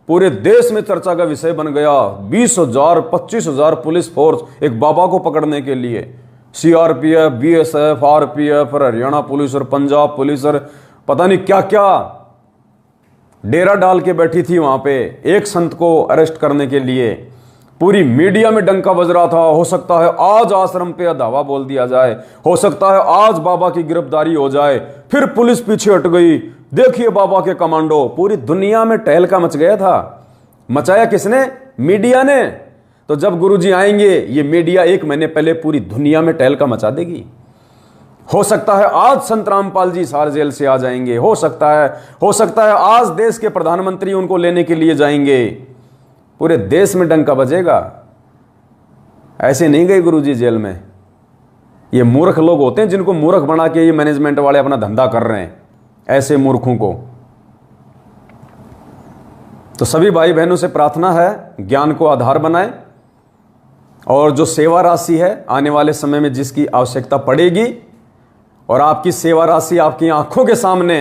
पूरे देश में चर्चा का विषय बन गया। 20,000 25,000 पुलिस फोर्स एक बाबा को पकड़ने के लिए। CRPF, BSF, RPF और हरियाणा पुलिस और पंजाब पुलिस और पता नहीं क्या क्या डेरा डाल के बैठी थी वहां पे एक संत को अरेस्ट करने के लिए। पूरी मीडिया में डंका बज रहा था। हो सकता है आज आश्रम पे धावा बोल दिया जाए, हो सकता है आज बाबा की गिरफ्तारी हो जाए। फिर पुलिस पीछे हट गई, देखिए बाबा के कमांडो। पूरी दुनिया में टहलका मच गया था। मचाया किसने? मीडिया ने। तो जब गुरुजी आएंगे ये मीडिया 1 महीने पहले पूरी दुनिया में टहलका मचा देगी। हो सकता है आज संत रामपाल जी हिसार जेल से आ जाएंगे, हो सकता है आज देश के प्रधानमंत्री उनको लेने के लिए जाएंगे। पूरे देश में डंका बजेगा। ऐसे नहीं गए गुरुजी जेल में। ये मूर्ख लोग होते हैं जिनको मूर्ख बना के ये मैनेजमेंट वाले अपना धंधा कर रहे हैं, ऐसे मूर्खों को। तो सभी भाई बहनों से प्रार्थना है ज्ञान को आधार बनाएं, और जो सेवा राशि है आने वाले समय में जिसकी आवश्यकता पड़ेगी, और आपकी सेवा राशि आपकी आंखों के सामने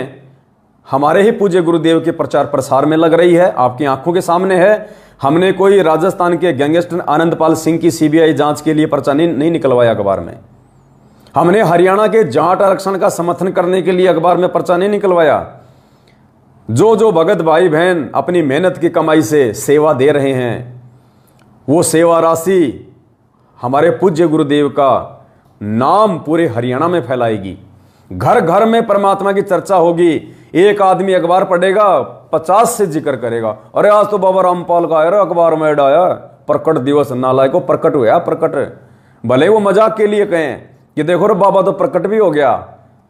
हमारे ही पूज्य गुरुदेव के प्रचार प्रसार में लग रही है, आपकी आंखों के सामने है। हमने कोई राजस्थान के गैंगस्टर आनंदपाल सिंह की CBI जांच के लिए पर्चा नहीं निकलवाया अखबार में। हमने हरियाणा के जाट आरक्षण का समर्थन करने के लिए अखबार में पर्चा नहीं निकलवाया। जो जो भगत भाई बहन अपनी मेहनत की कमाई से सेवा दे रहे हैं, वो सेवा राशि हमारे पूज्य गुरुदेव का नाम पूरे हरियाणा में फैलाएगी। घर घर में परमात्मा की चर्चा होगी। एक आदमी अखबार पढ़ेगा, 50 से जिक्र करेगा, अरे आज तो बाबा रामपाल का आया, अखबार में ऐड आया, प्रकट दिवस, नालायको प्रकट हुआ, प्रकट। भले वो मजाक के लिए कहें कि देखो रे बाबा तो प्रकट भी हो गया,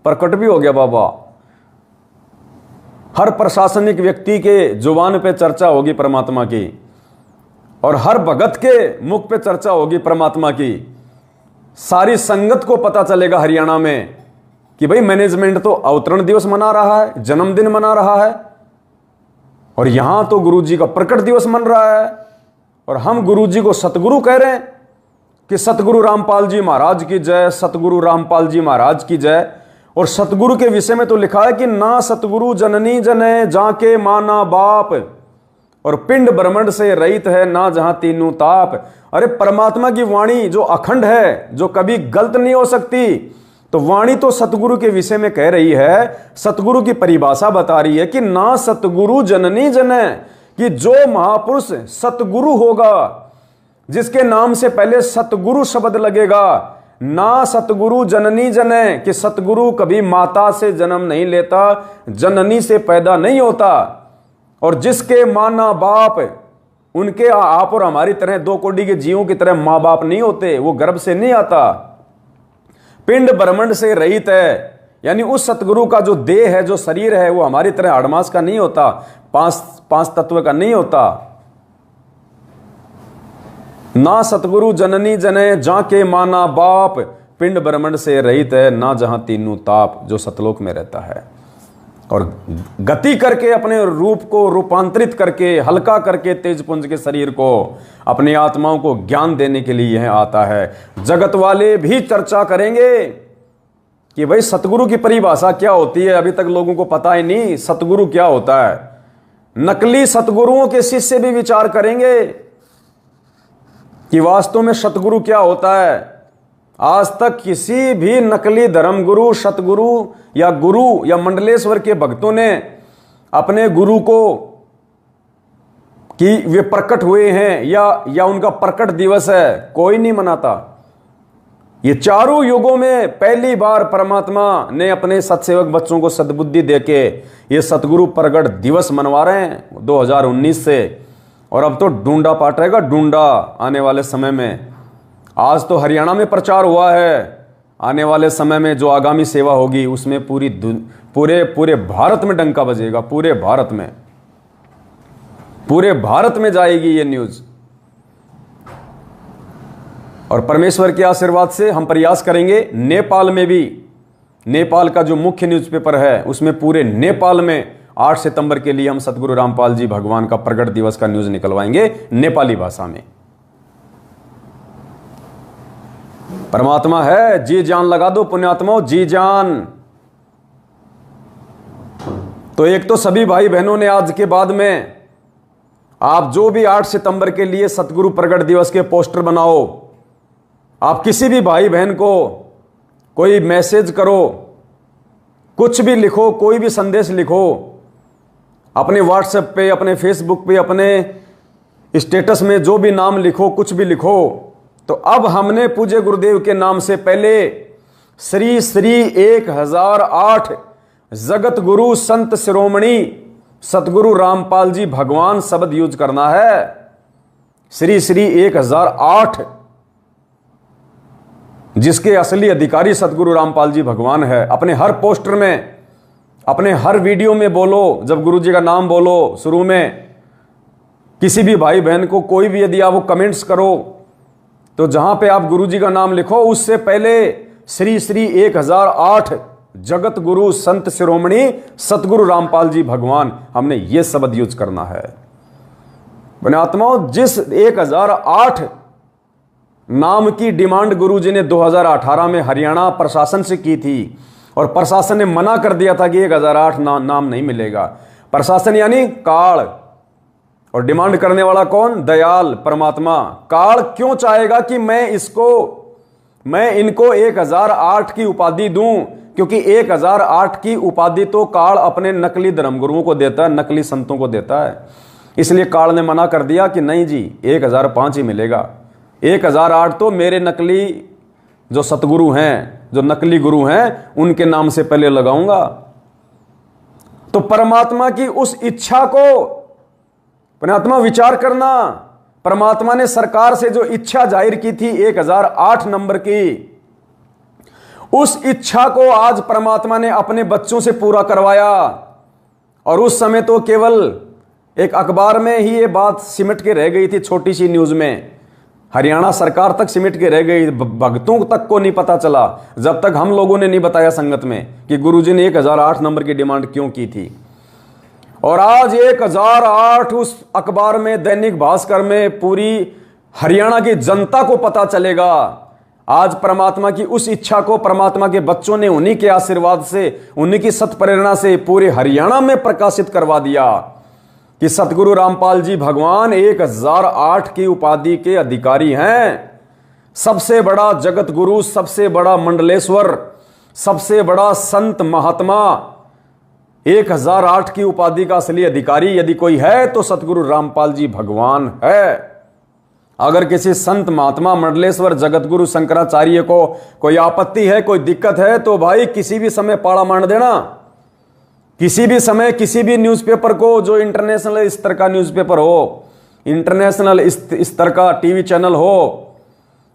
प्रकट भी हो गया बाबा। हर प्रशासनिक व्यक्ति के जुबान पे चर्चा होगी परमात्मा की, और हर भगत के मुख पे चर्चा होगी परमात्मा की। सारी संगत को पता चलेगा हरियाणा में कि भाई मैनेजमेंट तो अवतरण दिवस मना रहा है, जन्मदिन मना रहा है, और यहां तो गुरुजी का प्रकट दिवस मन रहा है, और हम गुरुजी को सतगुरु कह रहे हैं कि सतगुरु रामपाल जी महाराज की जय, सतगुरु रामपाल जी महाराज की जय। और सतगुरु के विषय में तो लिखा है कि ना सतगुरु जननी जने जाके माना बाप, और पिंड ब्रह्मंड से रहित है ना जहां तीनों ताप। अरे परमात्मा की वाणी जो अखंड है, जो कभी गलत नहीं हो सकती, तो वाणी तो सतगुरु के विषय में कह रही है। सतगुरु की परिभाषा बता रही है कि ना सतगुरु जननी जने, कि जो महापुरुष सतगुरु होगा, जिसके नाम से पहले सतगुरु शब्द लगेगा, ना सतगुरु जननी जने, कि सतगुरु कभी माता से जन्म नहीं लेता, जननी से पैदा नहीं होता, और जिसके माना बाप, उनके आप और हमारी तरह दो कोटि के जीवों की तरह मां बाप नहीं होते, वो गर्भ से नहीं आता। पिंड ब्रह्मंड से रहित है, यानी उस सतगुरु का जो देह है, जो शरीर है, वो हमारी तरह अड़मास का नहीं होता, पांच तत्व का नहीं होता। ना सतगुरु जननी जने जाके माना बाप, पिंड ब्रह्मंड से रहित है ना जहां तीनों ताप, जो सतलोक में रहता है। और गति करके अपने रूप को रूपांतरित करके, हल्का करके तेजपुंज के शरीर को, अपनी आत्माओं को ज्ञान देने के लिए यह आता है। जगत वाले भी चर्चा करेंगे कि भाई सतगुरु की परिभाषा क्या होती है। अभी तक लोगों को पता ही नहीं सतगुरु क्या होता है। नकली सतगुरुओं के शिष्य भी विचार करेंगे कि वास्तव में सतगुरु क्या होता है। आज तक किसी भी नकली धर्मगुरु, सतगुरु या गुरु या मंडलेश्वर के भक्तों ने अपने गुरु को कि वे प्रकट हुए हैं या उनका प्रकट दिवस है, कोई नहीं मनाता। ये चारों युगों में पहली बार परमात्मा ने अपने सत्सेवक बच्चों को सद्बुद्धि देके ये सतगुरु प्रकट दिवस मनवा रहे हैं 2019 से। और अब तो ढूंढा पाट रहेगा, ढूंढा आने वाले समय में। आज तो हरियाणा में प्रचार हुआ है, आने वाले समय में जो आगामी सेवा होगी उसमें पूरे भारत में डंका बजेगा, पूरे भारत में जाएगी ये न्यूज। और परमेश्वर के आशीर्वाद से हम प्रयास करेंगे नेपाल में भी, नेपाल का जो मुख्य न्यूज़पेपर है उसमें पूरे नेपाल में 8 सितंबर के लिए हम सतगुरु रामपाल जी भगवान का प्रकट दिवस का न्यूज निकलवाएंगे नेपाली भाषा में। परमात्मा है, जी जान लगा दो पुण्यात्माओं, जी जान। तो एक तो सभी भाई बहनों ने आज के बाद में आप जो भी 8 सितंबर के लिए सतगुरु प्रकट दिवस के पोस्टर बनाओ, आप किसी भी भाई बहन को कोई मैसेज करो, कुछ भी लिखो, कोई भी संदेश लिखो, अपने व्हाट्सएप पे, अपने फेसबुक पे, अपने स्टेटस में जो भी नाम लिखो, कुछ भी लिखो। तो अब हमने पूज्य गुरुदेव के नाम से पहले श्री श्री 1008 जगत गुरु संत शिरोमणि सतगुरु रामपाल जी भगवान शब्द यूज करना है। श्री श्री 1008, जिसके असली अधिकारी सतगुरु रामपाल जी भगवान है। अपने हर पोस्टर में, अपने हर वीडियो में बोलो, जब गुरु जी का नाम बोलो शुरू में, किसी भी भाई बहन को कोई भी यदि आप वो कमेंट्स करो तो जहां पे आप गुरु जी का नाम लिखो उससे पहले श्री श्री 1008 जगत गुरु संत शिरोमणि सतगुरु रामपाल जी भगवान, हमने ये शब्द यूज करना है। पुण्यात्माओं, जिस 1008 नाम की डिमांड गुरु जी ने 2018 में हरियाणा प्रशासन से की थी, और प्रशासन ने मना कर दिया था कि 1008 नाम नहीं मिलेगा। प्रशासन यानी काल, और डिमांड करने वाला कौन? दयाल परमात्मा। काल क्यों चाहेगा कि मैं इनको 1008 की उपाधि दूं क्योंकि 1008 की उपाधि तो काल अपने नकली धर्मगुरुओं को देता है, नकली संतों को देता है। इसलिए काल ने मना कर दिया कि नहीं जी 1005 ही मिलेगा। 1008 तो मेरे नकली जो सतगुरु हैं, जो नकली गुरु हैं, उनके नाम से पहले लगाऊंगा। तो परमात्मा की उस इच्छा को परमात्मा विचार करना, परमात्मा ने सरकार से जो इच्छा जाहिर की थी 1008 नंबर की, उस इच्छा को आज परमात्मा ने अपने बच्चों से पूरा करवाया। और उस समय तो केवल एक अखबार में ही ये बात सिमट के रह गई थी, छोटी सी न्यूज में, हरियाणा सरकार तक सिमट के रह गई, भक्तों तक को नहीं पता चला, जब तक हम लोगों ने नहीं बताया संगत में कि गुरुजी ने 1008 नंबर की डिमांड क्यों की थी। और आज 1008 उस अखबार में, दैनिक भास्कर में पूरी हरियाणा की जनता को पता चलेगा। आज परमात्मा की उस इच्छा को परमात्मा के बच्चों ने उन्हीं के आशीर्वाद से, उन्हीं की सत्प्रेरणा से पूरे हरियाणा में प्रकाशित करवा दिया कि सतगुरु रामपाल जी भगवान 1008 की उपाधि के अधिकारी हैं। सबसे बड़ा जगत गुरु, सबसे बड़ा मंडलेश्वर, सबसे बड़ा संत महात्मा, 1008 की उपाधि का असली अधिकारी यदि कोई है तो सतगुरु रामपाल जी भगवान है। अगर किसी संत महात्मा मंडलेश्वर जगतगुरु शंकराचार्य को कोई आपत्ति है, कोई दिक्कत है, तो भाई किसी भी समय पाड़ा मार देना। किसी भी समय किसी भी न्यूज़पेपर को, जो इंटरनेशनल स्तर का न्यूज़पेपर हो, इंटरनेशनल स्तर का टीवी चैनल हो,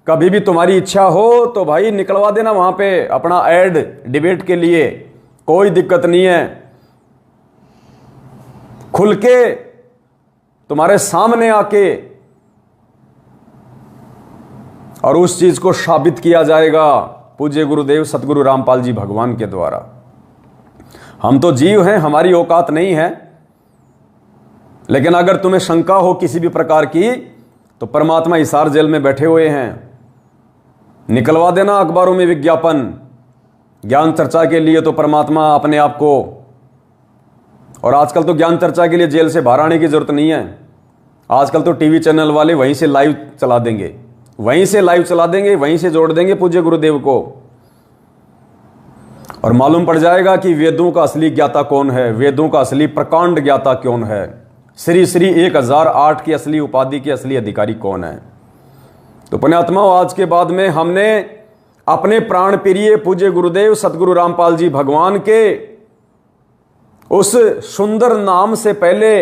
कभी भी तुम्हारी इच्छा हो तो भाई निकलवा देना वहां पे अपना एड डिबेट के लिए, कोई दिक्कत नहीं है। खुल के तुम्हारे सामने आके और उस चीज को साबित किया जाएगा पूज्य गुरुदेव सतगुरु रामपाल जी भगवान के द्वारा। हम तो जीव हैं, हमारी औकात नहीं है, लेकिन अगर तुम्हें शंका हो किसी भी प्रकार की तो परमात्मा हिसार जेल में बैठे हुए हैं, निकलवा देना अखबारों में विज्ञापन ज्ञान चर्चा के लिए। तो परमात्मा अपने आप को, और आजकल तो ज्ञान चर्चा के लिए जेल से बाहर आने की जरूरत नहीं है, आजकल तो टीवी चैनल वाले वहीं से लाइव चला देंगे, वहीं से लाइव चला देंगे, वहीं से जोड़ देंगे पूज्य गुरुदेव को, और मालूम पड़ जाएगा कि वेदों का असली ज्ञाता कौन है, वेदों का असली प्रकांड ज्ञाता कौन है, श्री श्री 1008 की असली उपाधि के असली अधिकारी कौन है। तो पुण्यात्मा, आज के बाद में हमने अपने प्राण प्रिय पूज्य गुरुदेव सतगुरु रामपाल जी भगवान के उस सुंदर नाम से पहले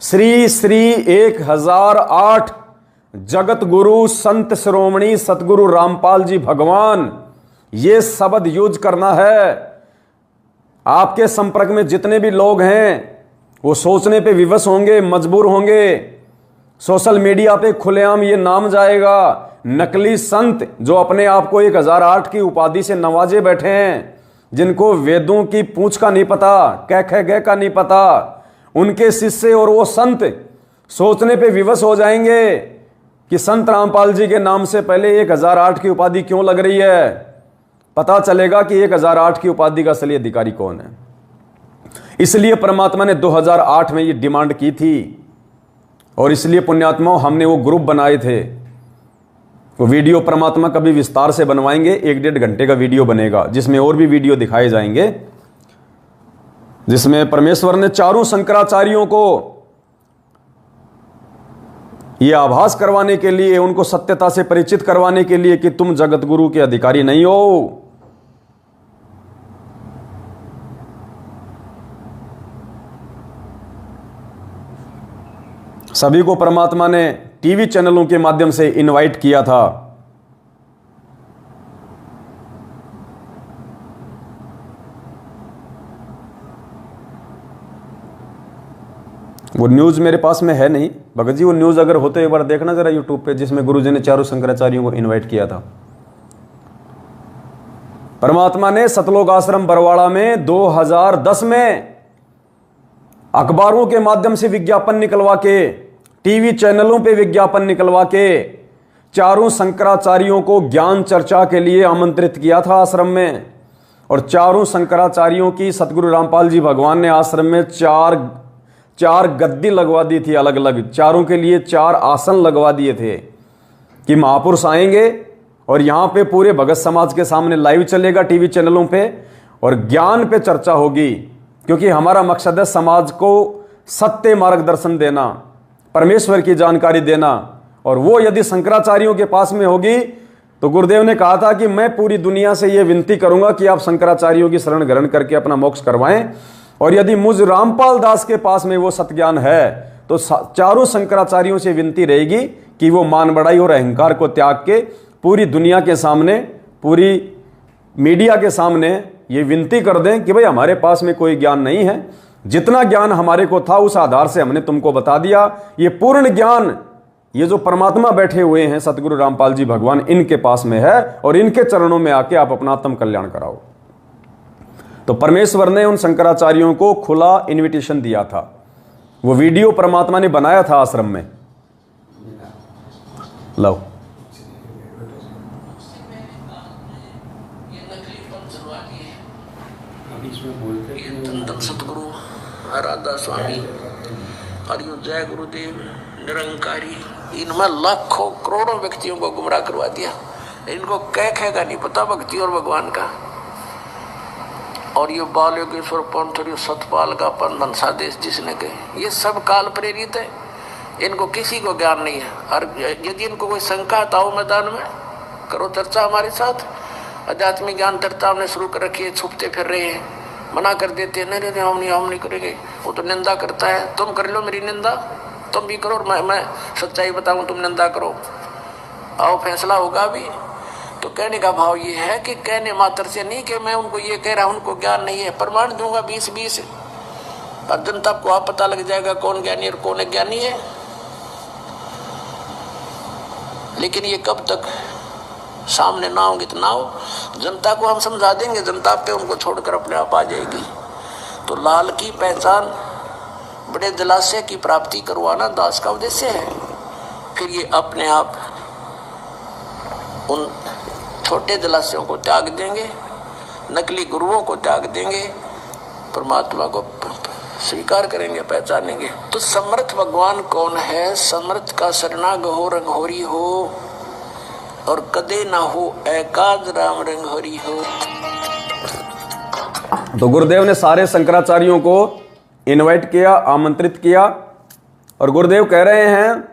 श्री श्री 1008 जगत गुरु संत श्रोमणी सतगुरु रामपाल जी भगवान, ये शब्द यूज करना है। आपके संपर्क में जितने भी लोग हैं वो सोचने पे विवश होंगे, मजबूर होंगे। सोशल मीडिया पे खुलेआम ये नाम जाएगा, नकली संत जो अपने आप को 1008 की उपाधि से नवाजे बैठे हैं, जिनको वेदों की पूंछ का नहीं पता, कै गै का नहीं पता, उनके शिष्य और वो संत सोचने पे विवश हो जाएंगे कि संत रामपाल जी के नाम से पहले 1008 की उपाधि क्यों लग रही है। पता चलेगा कि 1008 की उपाधि का असली अधिकारी कौन है। इसलिए परमात्मा ने 2008 में ये डिमांड की थी, और इसलिए पुण्यात्माओं हमने वो ग्रुप बनाए थे। वो वीडियो परमात्मा कभी विस्तार से बनवाएंगे, 1-1.5 घंटे का वीडियो बनेगा, जिसमें और भी वीडियो दिखाए जाएंगे, जिसमें परमेश्वर ने चारों शंकराचार्यों को यह आभास करवाने के लिए, उनको सत्यता से परिचित करवाने के लिए कि तुम जगत गुरु के अधिकारी नहीं हो। सभी को परमात्मा ने टीवी चैनलों के माध्यम से इनवाइट किया था। वो न्यूज़ मेरे पास में है नहीं भगत जी, वो न्यूज़ अगर होते एक बार देखना जरा यूट्यूब पे, जिसमें गुरुजी ने चारों शंकराचार्यों को इनवाइट किया था। परमात्मा ने सतलोक आश्रम बरवाड़ा में 2010 में अखबारों के माध्यम से विज्ञापन निकलवा के, टीवी चैनलों पे विज्ञापन निकलवा के चारों शंकराचार्यों को ज्ञान चर्चा के लिए आमंत्रित किया था आश्रम में। और चारों शंकराचार्यों की सतगुरु रामपाल जी भगवान ने आश्रम में चार गद्दी लगवा दी थी, अलग अलग चारों के लिए 4 आसन लगवा दिए थे कि महापुरुष आएंगे और यहाँ पे पूरे भगत समाज के सामने लाइव चलेगा टीवी चैनलों पे, और ज्ञान पे चर्चा होगी, क्योंकि हमारा मकसद है समाज को सत्य मार्गदर्शन देना, परमेश्वर की जानकारी देना। और वो यदि शंकराचार्यों के पास में होगी तो गुरुदेव ने कहा था कि मैं पूरी दुनिया से ये विनती करूंगा कि आप शंकराचार्यों की शरण ग्रहण करके अपना मोक्ष करवाएं। और यदि मुझ रामपाल दास के पास में वो सत्ज्ञान है तो चारों शंकराचार्यों से विनती रहेगी कि वो मान बढ़ाई और अहंकार को त्याग के पूरी दुनिया के सामने, पूरी मीडिया के सामने ये विनती कर दें कि भाई हमारे पास में कोई ज्ञान नहीं है, जितना ज्ञान हमारे को था उस आधार से हमने तुमको बता दिया। ये पूर्ण ज्ञान ये जो परमात्मा बैठे हुए हैं सतगुरु रामपाल जी भगवान, इनके पास में है, और इनके चरणों में आके आप अपना आत्म कल्याण कराओ। तो परमेश्वर ने उन शंकराचार्यों को खुला इनविटेशन दिया था। वो वीडियो परमात्मा ने बनाया था आश्रम में। लो सतगुरु राधा स्वामी हरिओम जय गुरुदेव निरंकारी, इनमें लाखों करोड़ों व्यक्तियों को गुमराह करवा दिया। इनको कह का नहीं पता भक्ति और भगवान का। और ये बाल योगेश्वर पंथ और ये सतपाल का पंथन सादेश जिसने कहे, ये सब काल प्रेरित है, इनको किसी को ज्ञान नहीं है। और यदि इनको कोई शंका आओ मैदान में करो चर्चा हमारे साथ। आध्यात्मिक ज्ञान चर्चा हमने शुरू कर रखी है, छुपते फिर रहे हैं, मना कर देते हैं, नहीं हम नहीं करेंगे, वो तो निंदा करता है। तुम कर लो मेरी निंदा, तुम भी करो, और मैं सच्चाई बताऊं, तुम निंदा करो, आओ फैसला होगा भी। तो कहने का भाव ये है कि कहने मात्र से नहीं कि मैं उनको ये कह रहा हूं उनको ज्ञान नहीं है, प्रमाण दूंगा 20-20, और जनता को आप पता लग जाएगा कौन ज्ञानी और कौन अज्ञानी है। लेकिन ये कब तक सामने ना होंगे तो ना हो, जनता को हम समझा देंगे, जनता पे उनको छोड़कर अपने आप आ जाएगी। तो लाल की पहचान बड़े दिलासे की प्राप्ति करवाना दास का उद्देश्य है। फिर ये अपने आप उन छोटे दिलासों को त्याग देंगे, नकली गुरुओं को त्याग देंगे, परमात्मा को स्वीकार करेंगे, पहचानेंगे। तो समर्थ भगवान कौन है? समर्थ का शरणागत हो रंगहोरी हो, और कदे ना हो एकाद राम रंगहोरी हो। तो गुरुदेव ने सारे शंकराचार्यों को इनवाइट किया, आमंत्रित किया, और गुरुदेव कह रहे हैं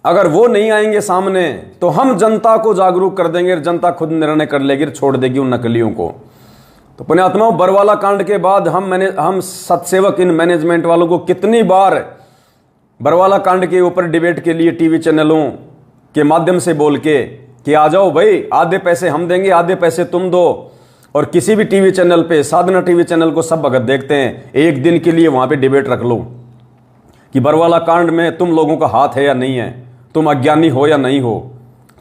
अगर वो नहीं आएंगे सामने तो हम जनता को जागरूक कर देंगे, जनता खुद निर्णय कर लेगी, छोड़ देगी उन नकलियों को। तो पुण्यात्माओं, बरवाला कांड के बाद हम सत्सेवक इन मैनेजमेंट वालों को कितनी बार बरवाला कांड के ऊपर डिबेट के लिए टीवी चैनलों के माध्यम से बोल के कि आ जाओ भाई, आधे पैसे हम देंगे, आधे पैसे तुम दो। और किसी भी टीवी चैनल पे, साधना टीवी चैनल को सब भगत देखते हैं, एक दिन के लिए वहां पे डिबेट रख लो कि बरवाला कांड में तुम लोगों का हाथ है या नहीं है, तुम अज्ञानी हो या नहीं हो,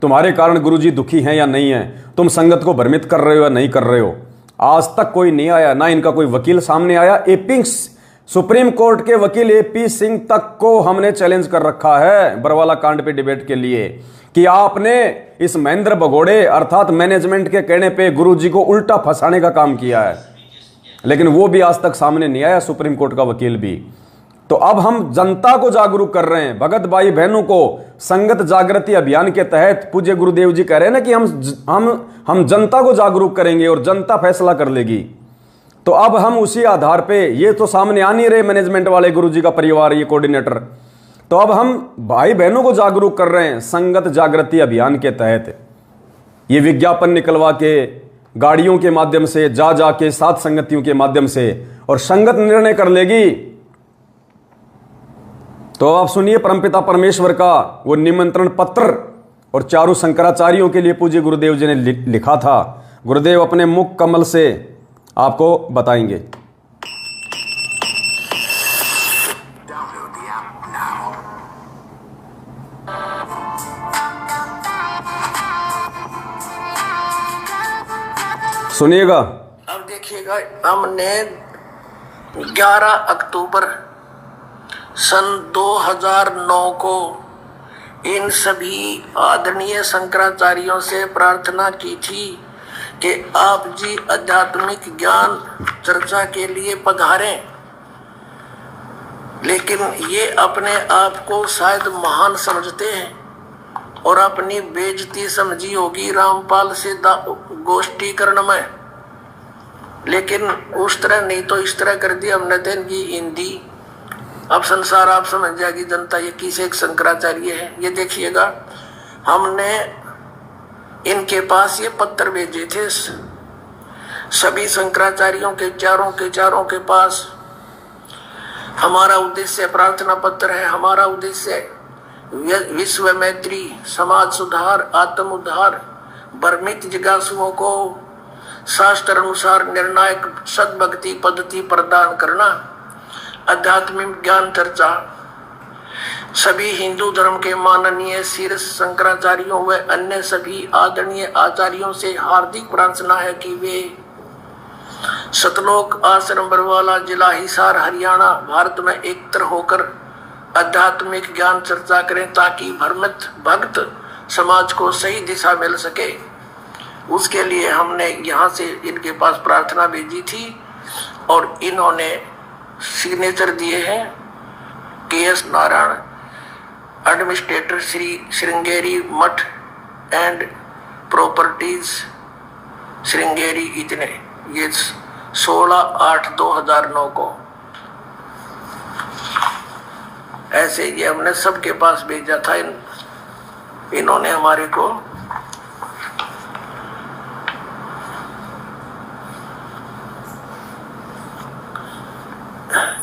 तुम्हारे कारण गुरुजी दुखी हैं या नहीं है, तुम संगत को भ्रमित कर रहे हो या नहीं कर रहे हो। आज तक कोई नहीं आया, ना इनका कोई वकील सामने आया। एपी सुप्रीम कोर्ट के वकील एपी सिंह तक को हमने चैलेंज कर रखा है बरवाला कांड पे डिबेट के लिए कि आपने इस महेंद्र भगोड़े अर्थात मैनेजमेंट के कहने पे गुरुजी को उल्टा फंसाने का काम किया है, लेकिन वो भी आज तक सामने नहीं आया, सुप्रीम कोर्ट का वकील भी। तो अब हम जनता को जागरूक कर रहे हैं, भगत भाई बहनों को संगत जागृति अभियान के तहत पूज्य गुरुदेव जी कह रहे हैं ना कि हम जनता को जागरूक करेंगे और जनता फैसला कर लेगी। तो अब हम उसी आधार पे, ये तो सामने आ नहीं रहे मैनेजमेंट वाले गुरुजी का परिवार, ये कोऑर्डिनेटर, तो अब हम भाई बहनों को जागरूक कर रहे हैं संगत जागृति अभियान के तहत। ये विज्ञापन निकलवा के, गाड़ियों के माध्यम से, जा जाके सात संगतियों के माध्यम से, और संगत निर्णय कर लेगी। तो आप सुनिए परमपिता परमेश्वर का वो निमंत्रण पत्र, और चारों शंकराचार्यों के लिए पूज्य गुरुदेव जी ने लिखा था। गुरुदेव अपने मुख कमल से आपको बताएंगे। सुनिएगा। अब देखिएगा, हमने 11 अक्टूबर सन 2009 को इन सभी आदरणीय शंकराचार्यों से प्रार्थना की थी कि आप जी आध्यात्मिक ज्ञान चर्चा के लिए पधारें, लेकिन ये अपने आप को शायद महान समझते हैं, और अपनी बेइज्जती समझी होगी रामपाल से गोष्ठीकरण में, लेकिन उस तरह नहीं तो इस तरह कर दिया हमने तो इनकी हिंदी। अब संसार आप समझ जाएगी जनता ये किसे एक शंकराचार्य है। ये देखिएगा, हमने इनके पास ये पत्र भेजे थे सभी शंकराचार्यों के चारों के पास। हमारा उद्देश्य प्रार्थना पत्र है, हमारा उद्देश्य विश्व मैत्री, समाज सुधार, आत्म उद्धार, भ्रमित जिज्ञासुओं को शास्त्र अनुसार निर्णायक सद्भक्ति पद्धति प्रदान करना, आध्यात्मिक ज्ञान चर्चा। सभी हिंदू धर्म के माननीय शीर्ष शंकराचार्यों व अन्य सभी आदरणीय आचार्यों से हार्दिक प्रार्थना है कि वे सतलोक आश्रम बरवाला, जिला हिसार, हरियाणा, भारत में एकत्र होकर आध्यात्मिक ज्ञान चर्चा करें ताकि भ्रमित भक्त समाज को सही दिशा मिल सके। उसके लिए हमने यहाँ से इनके पास प्रार्थना भेजी थी और इन्होंने सिग्नेचर दिए हैं। के.एस. नारायण, एडमिनिस्ट्रेटर, श्री श्रृंगेरी मठ एंड प्रॉपर्टीज श्रृंगेरी, इतने। ये 16/8/2009 को ऐसे ये हमने सबके पास भेजा था। इन्होंने हमारे को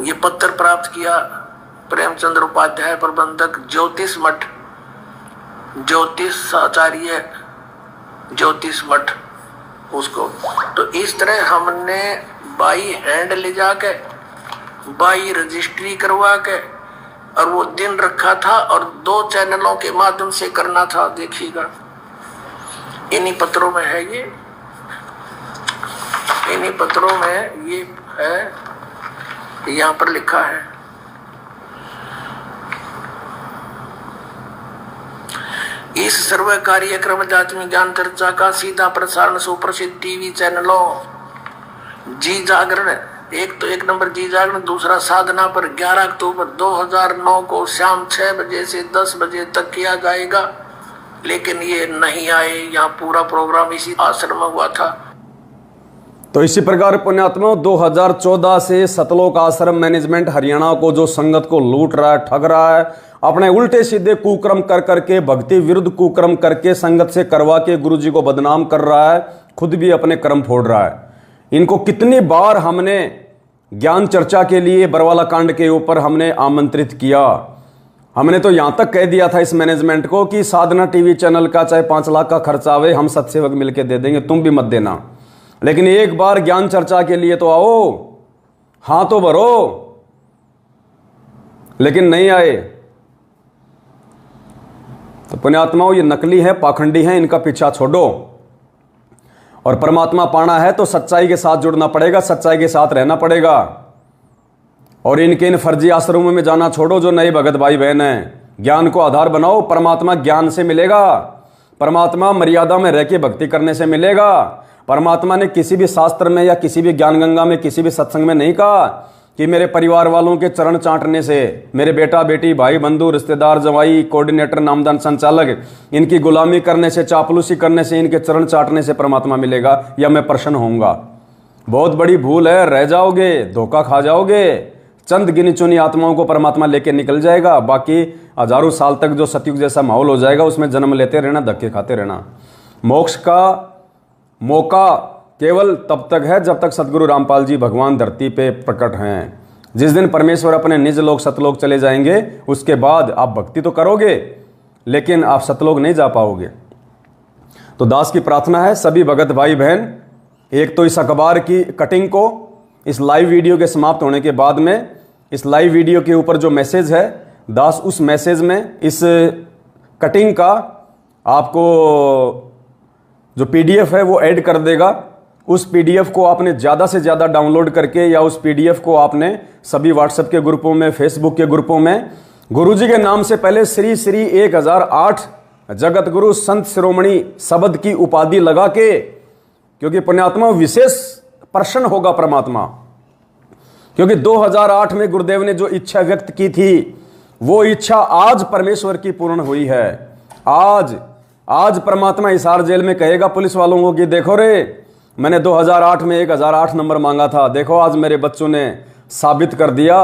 ये पत्र प्राप्त किया। प्रेमचंद्र उपाध्याय, प्रबंधक, ज्योतिष मठ, ज्योतिष आचार्य, ज्योतिष मठ उसको। तो इस तरह हमने बाई हैंड ले जाके, बाई रजिस्ट्री करवा के, और वो दिन रखा था और 2 चैनलों के माध्यम से करना था। देखिएगा इन्हीं पत्रों में है, ये इन्हीं पत्रों में ये है, यहाँ पर लिखा है। इस सर्व कार्यक्रम आध्यात्मिक ज्ञान चर्चा का सीधा प्रसारण सुप्रसिद्ध टीवी चैनलों जी जागरण, एक नंबर जी जागरण, दूसरा साधना पर 11 अक्टूबर 2009 को शाम 6 बजे से 10 बजे तक किया जाएगा। लेकिन ये नहीं आए, यहाँ पूरा प्रोग्राम इसी आश्रम में हुआ था। तो इसी प्रकार पुण्यात्मा 2014 से सतलोक आश्रम मैनेजमेंट हरियाणा को जो संगत को लूट रहा है, ठग रहा है, अपने उल्टे सीधे कुक्रम कर करके, भक्ति विरुद्ध कुक्रम करके संगत से करवा के गुरुजी को बदनाम कर रहा है, खुद भी अपने कर्म फोड़ रहा है। इनको कितनी बार हमने ज्ञान चर्चा के लिए बरवाला कांड के ऊपर हमने आमंत्रित किया। हमने तो यहां तक कह दिया था इस मैनेजमेंट को कि साधना टीवी चैनल का चाहे 5 लाख का खर्चा आवे, हम सत्सेवक मिलकर दे देंगे, तुम भी मत देना, लेकिन एक बार ज्ञान चर्चा के लिए तो आओ, हां तो भरो। लेकिन नहीं आए। तो पुण्यात्माओं, ये नकली है, पाखंडी है, इनका पीछा छोड़ो। और परमात्मा पाना है तो सच्चाई के साथ जुड़ना पड़ेगा, सच्चाई के साथ रहना पड़ेगा। और इनके इन फर्जी आश्रमों में जाना छोड़ो जो नए भगत भाई बहन हैं। ज्ञान को आधार बनाओ, परमात्मा ज्ञान से मिलेगा, परमात्मा मर्यादा में रह के भक्ति करने से मिलेगा। परमात्मा ने किसी भी शास्त्र में या किसी भी ज्ञान गंगा में, किसी भी सत्संग में नहीं कहा कि मेरे परिवार वालों के चरण चाटने से, मेरे बेटा बेटी, भाई बंधु, रिश्तेदार, जवाई, कोऑर्डिनेटर, नामदान, संचालक, इनकी गुलामी करने से, चापलूसी करने से, इनके चरण चाटने से परमात्मा मिलेगा या मैं प्रसन्न होऊंगा। बहुत बड़ी भूल है, रह जाओगे, धोखा खा जाओगे। चंद गिनी चुनी आत्माओं को परमात्मा लेके निकल जाएगा, बाकी हजारों साल तक जो सतयुग जैसा माहौल हो जाएगा उसमें जन्म लेते रहना, धक्के खाते रहना। मोक्ष का मौका केवल तब तक है जब तक सदगुरु रामपाल जी भगवान धरती पे प्रकट हैं। जिस दिन परमेश्वर अपने निज लोक सतलोक चले जाएंगे, उसके बाद आप भक्ति तो करोगे लेकिन आप सतलोक नहीं जा पाओगे। तो दास की प्रार्थना है सभी भगत भाई बहन, एक तो इस अखबार की कटिंग को इस लाइव वीडियो के समाप्त होने के बाद में, इस लाइव वीडियो के ऊपर जो मैसेज है, दास उस मैसेज में इस कटिंग का आपको जो पीडीएफ है वो ऐड कर देगा। उस पीडीएफ को आपने ज़्यादा से ज़्यादा डाउनलोड करके या उस पीडीएफ को आपने सभी व्हाट्सएप के ग्रुपों में, फेसबुक के ग्रुपों में गुरुजी के नाम से पहले श्री श्री 1008 जगत गुरु संत शिरोमणि शब्द की उपाधि लगा के, क्योंकि पुण्यात्मा विशेष प्रसन्न होगा परमात्मा। क्योंकि 2008 में गुरुदेव ने जो इच्छा व्यक्त की थी वो इच्छा आज परमेश्वर की पूर्ण हुई है। आज परमात्मा हिसार जेल में कहेगा पुलिस वालों को कि देखो रे, मैंने 2008 में 1008 नंबर मांगा था, देखो आज मेरे बच्चों ने साबित कर दिया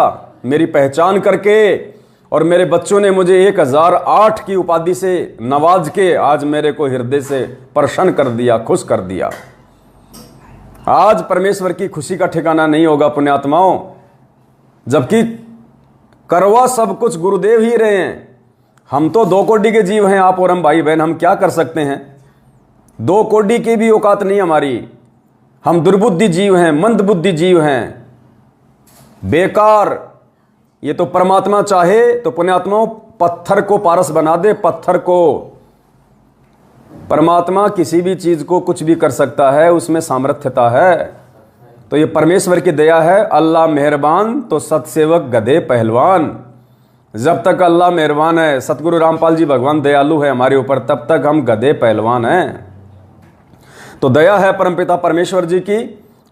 मेरी पहचान करके, और मेरे बच्चों ने मुझे 1008 की उपाधि से नवाज के आज मेरे को हृदय से प्रसन्न कर दिया, खुश कर दिया। आज परमेश्वर की खुशी का ठिकाना नहीं होगा पुण्यात्माओं, जबकि करवा सब कुछ गुरुदेव ही रहे हैं। हम तो 2 कोटि के जीव हैं, आप और हम भाई बहन, हम क्या कर सकते हैं? 2 कोटि की भी औकात नहीं हमारी। हम दुर्बुद्धि जीव हैं, मंदबुद्धि जीव हैं, बेकार। ये तो परमात्मा चाहे तो पुण्यात्माओं पत्थर को पारस बना दे, पत्थर को। परमात्मा किसी भी चीज को कुछ भी कर सकता है, उसमें सामर्थ्यता है। तो ये परमेश्वर की दया है। अल्लाह मेहरबान तो सतसेवक गधे पहलवान। जब तक अल्लाह मेहरबान है, सतगुरु रामपाल जी भगवान दयालु है हमारे ऊपर, तब तक हम गधे पहलवान हैं। तो दया है परमपिता परमेश्वर जी की।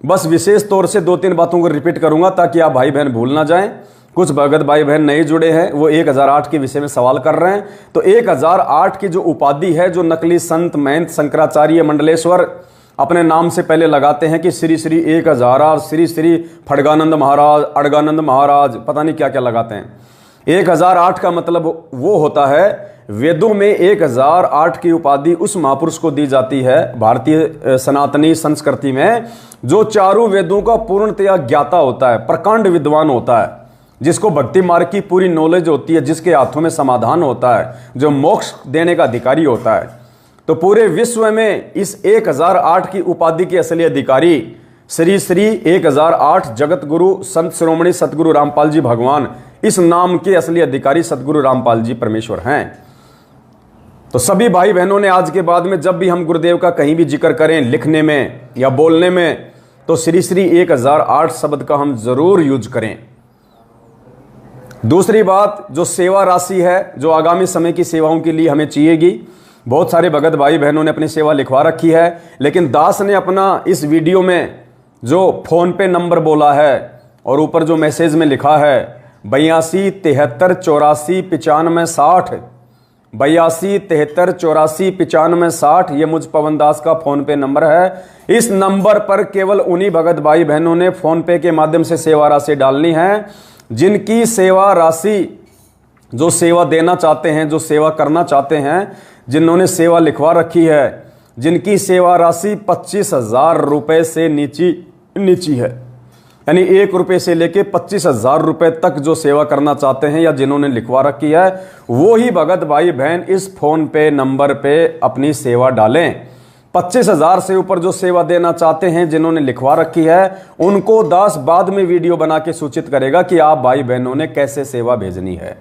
बस विशेष तौर से 2-3 बातों को रिपीट करूंगा ताकि आप भाई बहन भूल ना जाएं। कुछ भगत भाई बहन नए जुड़े हैं, वो 1008 के विषय में सवाल कर रहे हैं। तो 1008 की जो उपाधि है, जो नकली संत महंत शंकराचार्य मंडलेश्वर अपने नाम से पहले लगाते हैं कि श्री श्री 1008, श्री श्री फड़गानंद महाराज, अड़गानंद महाराज, पता नहीं क्या क्या लगाते हैं। 1008 का मतलब वो होता है, वेदों में 1008 की उपाधि उस महापुरुष को दी जाती है भारतीय सनातनी संस्कृति में, जो चारों वेदों का पूर्णतया ज्ञाता होता है, प्रकांड विद्वान होता है, जिसको भक्ति मार्ग की पूरी नॉलेज होती है, जिसके हाथों में समाधान होता है, जो मोक्ष देने का अधिकारी होता है। तो पूरे विश्व में इस 1008 की उपाधि के असली अधिकारी श्री श्री 1008 जगत गुरु संत शिरोमणि सतगुरु रामपाल जी भगवान, इस नाम के असली अधिकारी सतगुरु रामपाल जी परमेश्वर हैं। तो सभी भाई बहनों ने आज के बाद में जब भी हम गुरुदेव का कहीं भी जिक्र करें, लिखने में या बोलने में, तो श्री श्री 1008 शब्द का हम जरूर यूज करें। दूसरी बात, जो सेवा राशि है, जो आगामी समय की सेवाओं के लिए हमें चाहिएगी, बहुत सारे भगत भाई बहनों ने अपनी सेवा लिखवा रखी है, लेकिन दास ने अपना इस वीडियो में जो फोन पे नंबर बोला है और ऊपर जो मैसेज में लिखा है 82 73 84 95 60, 82 73 84 95 60, ये मुझ पवन दास का फोन पे नंबर है। इस नंबर पर केवल उन्हीं भगत भाई बहनों ने फोन पे के माध्यम से सेवा राशि डालनी है, जिनकी सेवा राशि, जो सेवा देना चाहते हैं, जो सेवा करना चाहते हैं, जिन्होंने सेवा लिखवा रखी है, जिनकी सेवा राशि 25,000 रुपए से नीची है, यानी 1 रुपये से लेके 25,000 रुपए तक जो सेवा करना चाहते हैं या जिन्होंने लिखवा रखी है, वो ही भगत भाई बहन इस फोन पे नंबर पे अपनी सेवा डालें। 25,000 से ऊपर जो सेवा देना चाहते हैं, जिन्होंने लिखवा रखी है, उनको दास बाद में वीडियो बना के सूचित करेगा कि आप भाई बहनों ने कैसे सेवा भेजनी है।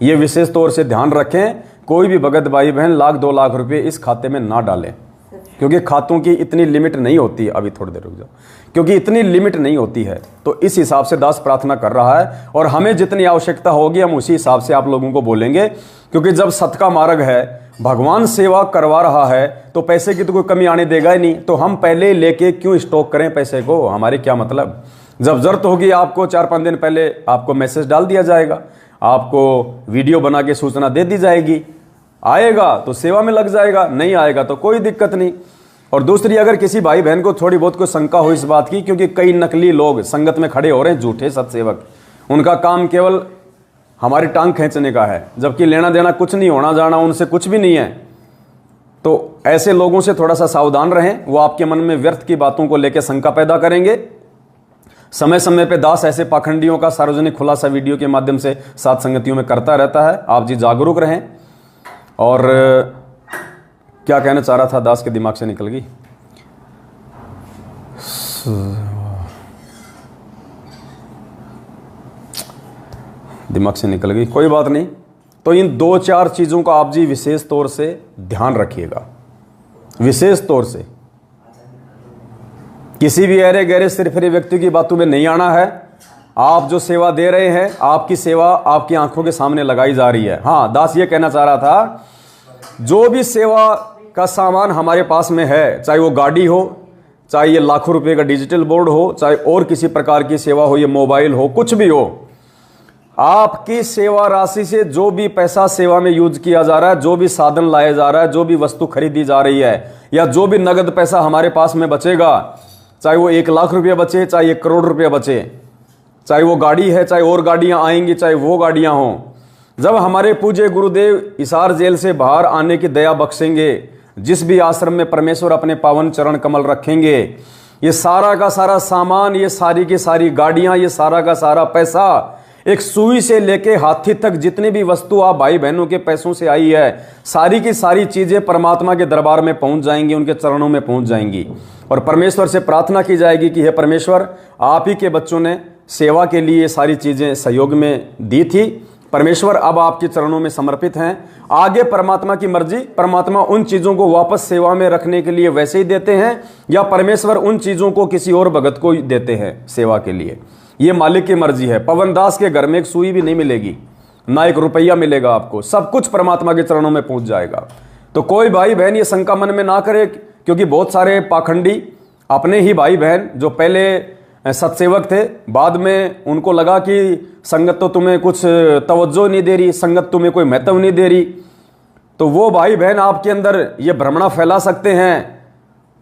ये विशेष तौर से ध्यान रखें, कोई भी भगत भाई बहन 1 लाख 2 लाख रुपए इस खाते में ना डालें, क्योंकि खातों की इतनी लिमिट नहीं होती। अभी थोड़ी देर रुक जाओ, क्योंकि इतनी लिमिट नहीं होती है। तो इस हिसाब से दास प्रार्थना कर रहा है, और हमें जितनी आवश्यकता होगी हम उसी हिसाब से आप लोगों को बोलेंगे, क्योंकि जब सत का मार्ग है, भगवान सेवा करवा रहा है, तो पैसे की तो कोई कमी आने देगा ही नहीं। तो हम पहले लेके क्यों स्टॉक करें पैसे को, हमारे क्या मतलब। जब जरूरत होगी आपको 4-5 दिन पहले आपको मैसेज डाल दिया जाएगा, आपको वीडियो बना के सूचना दे दी जाएगी, आएगा तो सेवा में लग जाएगा, नहीं आएगा तो कोई दिक्कत नहीं। और दूसरी, अगर किसी भाई बहन को थोड़ी बहुत कोई शंका हो इस बात की, क्योंकि कई नकली लोग संगत में खड़े हो रहे हैं, झूठे सत्सेवक, उनका काम केवल हमारी टांग खींचने का है, जबकि लेना देना कुछ नहीं, होना जाना उनसे कुछ भी नहीं है। तो ऐसे लोगों से थोड़ा सा सावधान रहें, वो आपके मन में व्यर्थ की बातों को लेकर शंका पैदा करेंगे। समय समय पे दास ऐसे पाखंडियों का सार्वजनिक खुलासा वीडियो के माध्यम से साथ संगतियों में करता रहता है। आप जी जागरूक रहें। और क्या कहना चाह रहा था, दास के दिमाग से निकल गई। दिमाग से निकल गई, कोई बात नहीं। तो इन 2-4 चीजों का आप जी विशेष तौर से ध्यान रखिएगा, विशेष तौर से। किसी भी अरे गहरे सिरफिरे व्यक्ति की बातों में नहीं आना है। आप जो सेवा दे रहे हैं, आपकी सेवा आपकी आंखों के सामने लगाई जा रही है। हाँ, दास ये कहना चाह रहा था, जो भी सेवा का सामान हमारे पास में है, चाहे वो गाड़ी हो, चाहे ये लाखों रुपए का डिजिटल बोर्ड हो, चाहे और किसी प्रकार की सेवा हो, ये मोबाइल हो, कुछ भी हो, आपकी सेवा राशि से जो भी पैसा सेवा में यूज किया जा रहा है, जो भी साधन लाया जा रहा है, जो भी वस्तु खरीदी जा रही है, या जो भी नगद पैसा हमारे पास में बचेगा, चाहे वो 1 लाख रुपया बचे, चाहे 1 करोड़ रुपया बचे, चाहे वो गाड़ी है, चाहे और गाड़ियां आएंगी, चाहे वो गाड़ियां हों, जब हमारे पूज्य गुरुदेव हिसार जेल से बाहर आने की दया बख्शेंगे, जिस भी आश्रम में परमेश्वर अपने पावन चरण कमल रखेंगे, ये सारा का सारा सामान, ये सारी की सारी गाड़ियां, ये सारा का सारा पैसा, एक सुई से लेके हाथी तक जितनी भी वस्तु आप भाई बहनों के पैसों से आई है, सारी की सारी चीजें परमात्मा के दरबार में पहुंच जाएंगी, उनके चरणों में पहुंच जाएंगी। और परमेश्वर से प्रार्थना की जाएगी कि हे परमेश्वर, आप ही के बच्चों ने सेवा के लिए सारी चीजें सहयोग में दी थी, परमेश्वर अब आपके चरणों में समर्पित हैं। आगे परमात्मा की मर्जी, परमात्मा उन चीजों को वापस सेवा में रखने के लिए वैसे ही देते हैं, या परमेश्वर उन चीजों को किसी और भगत को देते हैं सेवा के लिए, ये मालिक की मर्जी है। पवन दास के घर में एक सुई भी नहीं मिलेगी, ना 1 रुपया मिलेगा आपको, सब कुछ परमात्मा के चरणों में पहुंच जाएगा। तो कोई भाई बहन ये शंका मन में ना करे, क्योंकि बहुत सारे पाखंडी अपने ही भाई बहन जो पहले सत्सेवक थे, बाद में उनको लगा कि संगत तो तुम्हें कुछ तवज्जो नहीं दे रही, संगत तुम्हें कोई महत्व नहीं दे रही, तो वो भाई बहन आपके अंदर ये भ्रमणा फैला सकते हैं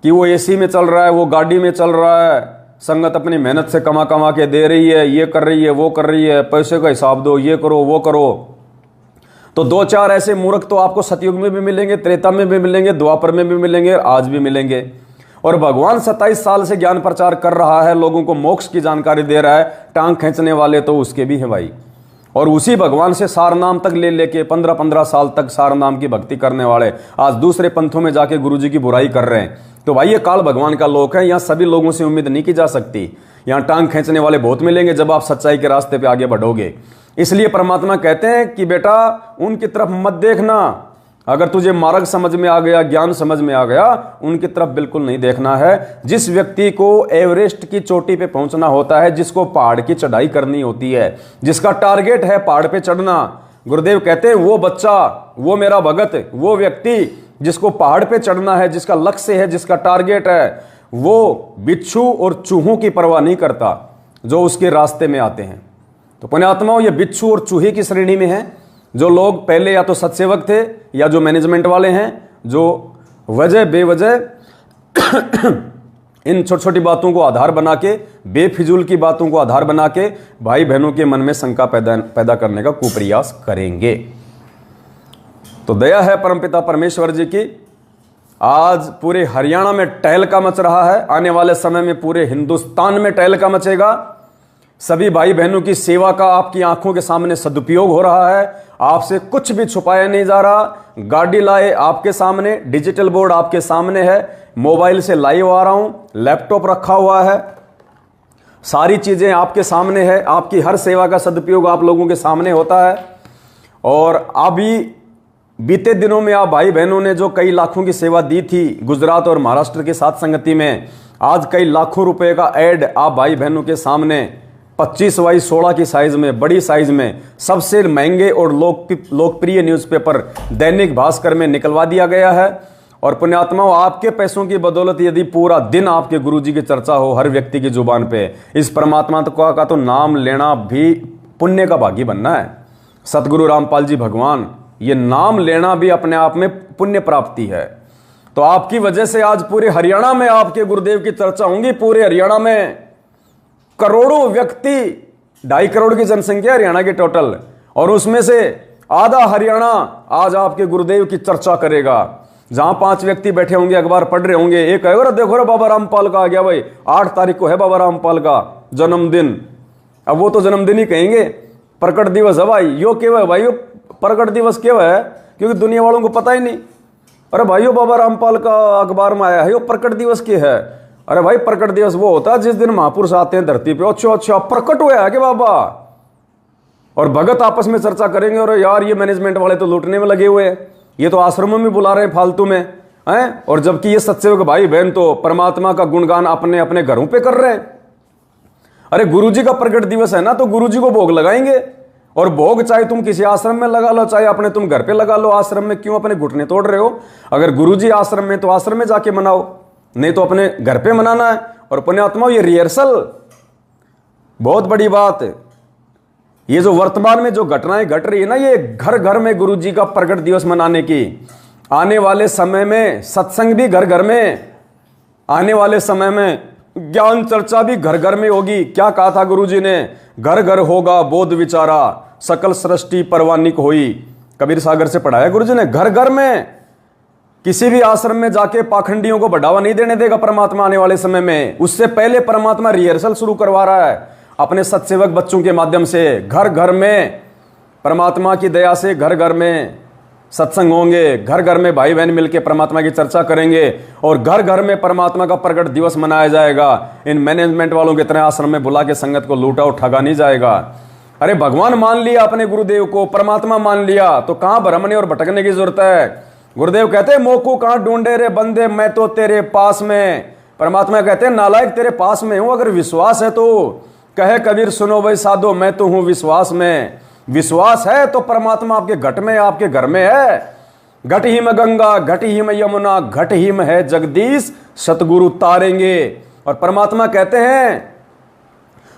कि वो एसी में चल रहा है, वो गाड़ी में चल रहा है, संगत अपनी मेहनत से कमा कमा के दे रही है, ये कर रही है, वो कर रही है, पैसे का हिसाब दो, ये करो, वो करो। तो 2-4 ऐसे मूर्ख तो आपको सतयुग में भी मिलेंगे, त्रेता में भी मिलेंगे, द्वापर में भी मिलेंगे, आज भी मिलेंगे। और भगवान 27 साल से ज्ञान प्रचार कर रहा है, लोगों को मोक्ष की जानकारी दे रहा है, टांग खींचने वाले तो उसके भी हैं भाई। और उसी भगवान से सार नाम तक ले लेके 15-15 साल तक सार नाम की भक्ति करने वाले आज दूसरे पंथों में जाके गुरुजी की बुराई कर रहे हैं। तो भाई ये काल भगवान का लोक है, यहाँ सभी लोगों से उम्मीद नहीं की जा सकती। यहाँ टांग खींचने वाले बहुत मिलेंगे जब आप सच्चाई के रास्ते पे आगे बढ़ोगे। इसलिए परमात्मा कहते हैं कि बेटा उनकी तरफ मत देखना, अगर तुझे मार्ग समझ में आ गया, ज्ञान समझ में आ गया, उनकी तरफ बिल्कुल नहीं देखना है। जिस व्यक्ति को एवरेस्ट की चोटी पे पहुंचना होता है, जिसको पहाड़ की चढ़ाई करनी होती है, जिसका टारगेट है पहाड़ पे चढ़ना, गुरुदेव कहते हैं वो बच्चा, वो मेरा भगत, वो व्यक्ति जिसको पहाड़ पे चढ़ना है, जिसका लक्ष्य है, जिसका टारगेट है, वो बिच्छू और चूहों की परवाह नहीं करता जो उसके रास्ते में आते हैं। तो पुण्यात्माओं, ये बिच्छू और चूहे की श्रेणी में है। जो लोग पहले या तो सत्सेवक थे या जो मैनेजमेंट वाले हैं, जो वजह बेवजह इन छोटी छोटी बातों को आधार बना के, बेफिजूल की बातों को आधार बना के भाई बहनों के मन में शंका पैदा करने का कुप्रयास करेंगे। तो दया है परमपिता परमेश्वर जी की, आज पूरे हरियाणा में टहलका मच रहा है, आने वाले समय में पूरे हिंदुस्तान में टहलका मचेगा। सभी भाई बहनों की सेवा का आपकी आंखों के सामने सदुपयोग हो रहा है, आपसे कुछ भी छुपाया नहीं जा रहा। गाड़ी लाए आपके सामने, डिजिटल बोर्ड आपके सामने है, मोबाइल से लाइव आ रहा हूं, लैपटॉप रखा हुआ है, सारी चीजें आपके सामने है। आपकी हर सेवा का सदुपयोग आप लोगों के सामने होता है। और अभी बीते दिनों में आप भाई बहनों ने जो कई लाखों की सेवा दी थी गुजरात और महाराष्ट्र के साथ संगति में, आज कई लाखों रुपए का एड आप भाई बहनों के सामने 25x16 की साइज में, बड़ी साइज में, सबसे महंगे और लोकप्रिय न्यूज़पेपर दैनिक भास्कर में निकलवा दिया गया है। और पुण्यात्माओं, आपके पैसों की बदौलत यदि पूरा दिन आपके गुरुजी की चर्चा हो हर व्यक्ति की जुबान पे, इस परमात्मा का तो नाम लेना भी पुण्य का भागी बनना है। सतगुरु रामपाल जी भगवान, ये नाम लेना भी अपने आप में पुण्य प्राप्ति है। तो आपकी वजह से आज पूरे हरियाणा में आपके गुरुदेव की चर्चा होंगी। पूरे हरियाणा में करोड़ों व्यक्ति, 2.5 करोड़ की जनसंख्या हरियाणा की टोटल, और उसमें से आधा हरियाणा आज आपके गुरुदेव की चर्चा करेगा। जहां 5 व्यक्ति बैठे होंगे, अखबार पढ़ रहे होंगे, एक कहेगा देखो रे बाबा रामपाल का आ गया भाई, 8 तारीख को है बाबा रामपाल का जन्मदिन। अब वो तो जन्मदिन ही कहेंगे, प्रकट दिवस है भाई। यो क्यों है भाई, यो प्रकट दिवस क्यों है? क्योंकि दुनिया वालों को पता ही नहीं। अरे भाइयों, बाबा रामपाल का अखबार में आया है, यो प्रकट दिवस क्या है? अरे भाई, प्रकट दिवस वो होता है जिस दिन महापुरुष आते हैं धरती पे। अच्छा प्रकट हुआ है कि बाबा? और भगत आपस में चर्चा करेंगे, और यार ये मैनेजमेंट वाले तो लूटने में लगे हुए हैं, ये तो आश्रमों में बुला रहे हैं फालतू में हैं। और जबकि ये सत्सेवक भाई बहन तो परमात्मा का गुणगान अपने अपने घरों पे कर रहे हैं। अरे गुरुजी का प्रकट दिवस है ना, तो गुरुजी को भोग लगाएंगे। और भोग चाहे तुम किसी आश्रम में लगा लो, चाहे अपने तुम घर पे लगा लो। आश्रम में क्यों अपने घुटने तोड़ रहे हो? अगर गुरुजी आश्रम में, तो आश्रम में जाके मनाओ, नहीं तो अपने घर पे मनाना है। और पुण्यात्माओं, ये रिहर्सल बहुत बड़ी बात है। ये जो वर्तमान में जो घटनाएं घट रही है ना, ये घर घर में गुरु जी का प्रकट दिवस मनाने की, आने वाले समय में सत्संग भी घर घर में, आने वाले समय में ज्ञान चर्चा भी घर घर में होगी। क्या कहा था गुरु जी ने? घर घर होगा बोध विचारा, सकल सृष्टि परवानिक होई। कबीर सागर से पढ़ाया गुरु जी ने। घर घर में, किसी भी आश्रम में जाके पाखंडियों को बढ़ावा नहीं देने देगा परमात्मा आने वाले समय में। उससे पहले परमात्मा रिहर्सल शुरू करवा रहा है अपने सत्सेवक बच्चों के माध्यम से। घर घर में परमात्मा की दया से घर घर में सत्संग होंगे, घर घर में भाई बहन मिलकर परमात्मा की चर्चा करेंगे और घर घर में परमात्मा का प्रकट दिवस मनाया जाएगा। इन मैनेजमेंट वालों की तरह आश्रम में बुला के संगत को लूटा और ठगा नहीं जाएगा। अरे भगवान मान लिया अपने गुरुदेव को, परमात्मा मान लिया, तो कहां भ्रमने और भटकने की जरूरत है। गुरुदेव कहते हैं मोको कहां ढूंढे रे बंदे, मैं तो तेरे पास में। परमात्मा कहते हैं नालायक तेरे पास में हूं, अगर विश्वास है तो कहे कबीर सुनो भाई साधो, मैं तो हूं विश्वास में। विश्वास है तो परमात्मा आपके घट में, आपके घर में है। घट ही में गंगा, घट ही में यमुना, घट ही में है जगदीश, सतगुरु तारेंगे। और परमात्मा कहते हैं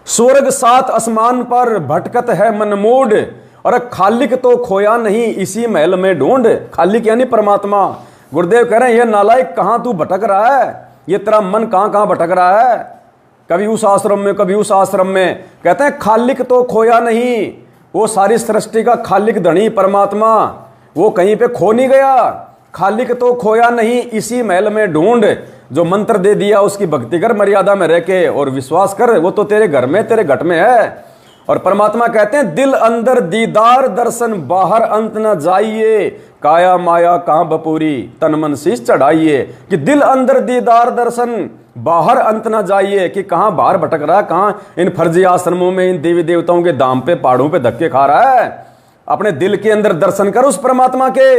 स्वर्ग सात आसमान पर भटकत है मनमूड, और खालिक तो खोया नहीं इसी महल में ढूंढ। खालिक यानी परमात्मा। गुरुदेव कह रहे हैं ये नालायक कहां तू भटक रहा है, ये तेरा मन कहां कहां भटक रहा है, कभी उस आश्रम में कभी उस आश्रम में। कहते हैं खालिक तो खोया नहीं, वो सारी सृष्टि का खालिक धनी परमात्मा, वो कहीं पे खो नहीं गया। खालिक तो खोया नहीं इसी महल में ढूंढ। जो मंत्र दे दिया उसकी भक्ति कर मर्यादा में रह के और विश्वास कर, वो तो तेरे घर में, तेरे घट में है। और परमात्मा कहते हैं दिल अंदर दीदार दर्शन, बाहर अंत न जाइए, काया माया कहां बपूरी, तन मन शीश चढ़ाइए। कि दिल अंदर दीदार दर्शन, बाहर अंत ना जाइए, कि कहां बाहर भटक रहा है, कहां इन फर्जी आश्रमों में इन देवी देवताओं के दाम पे पहाड़ों पे धक्के खा रहा है। अपने दिल के अंदर दर्शन कर उस परमात्मा के,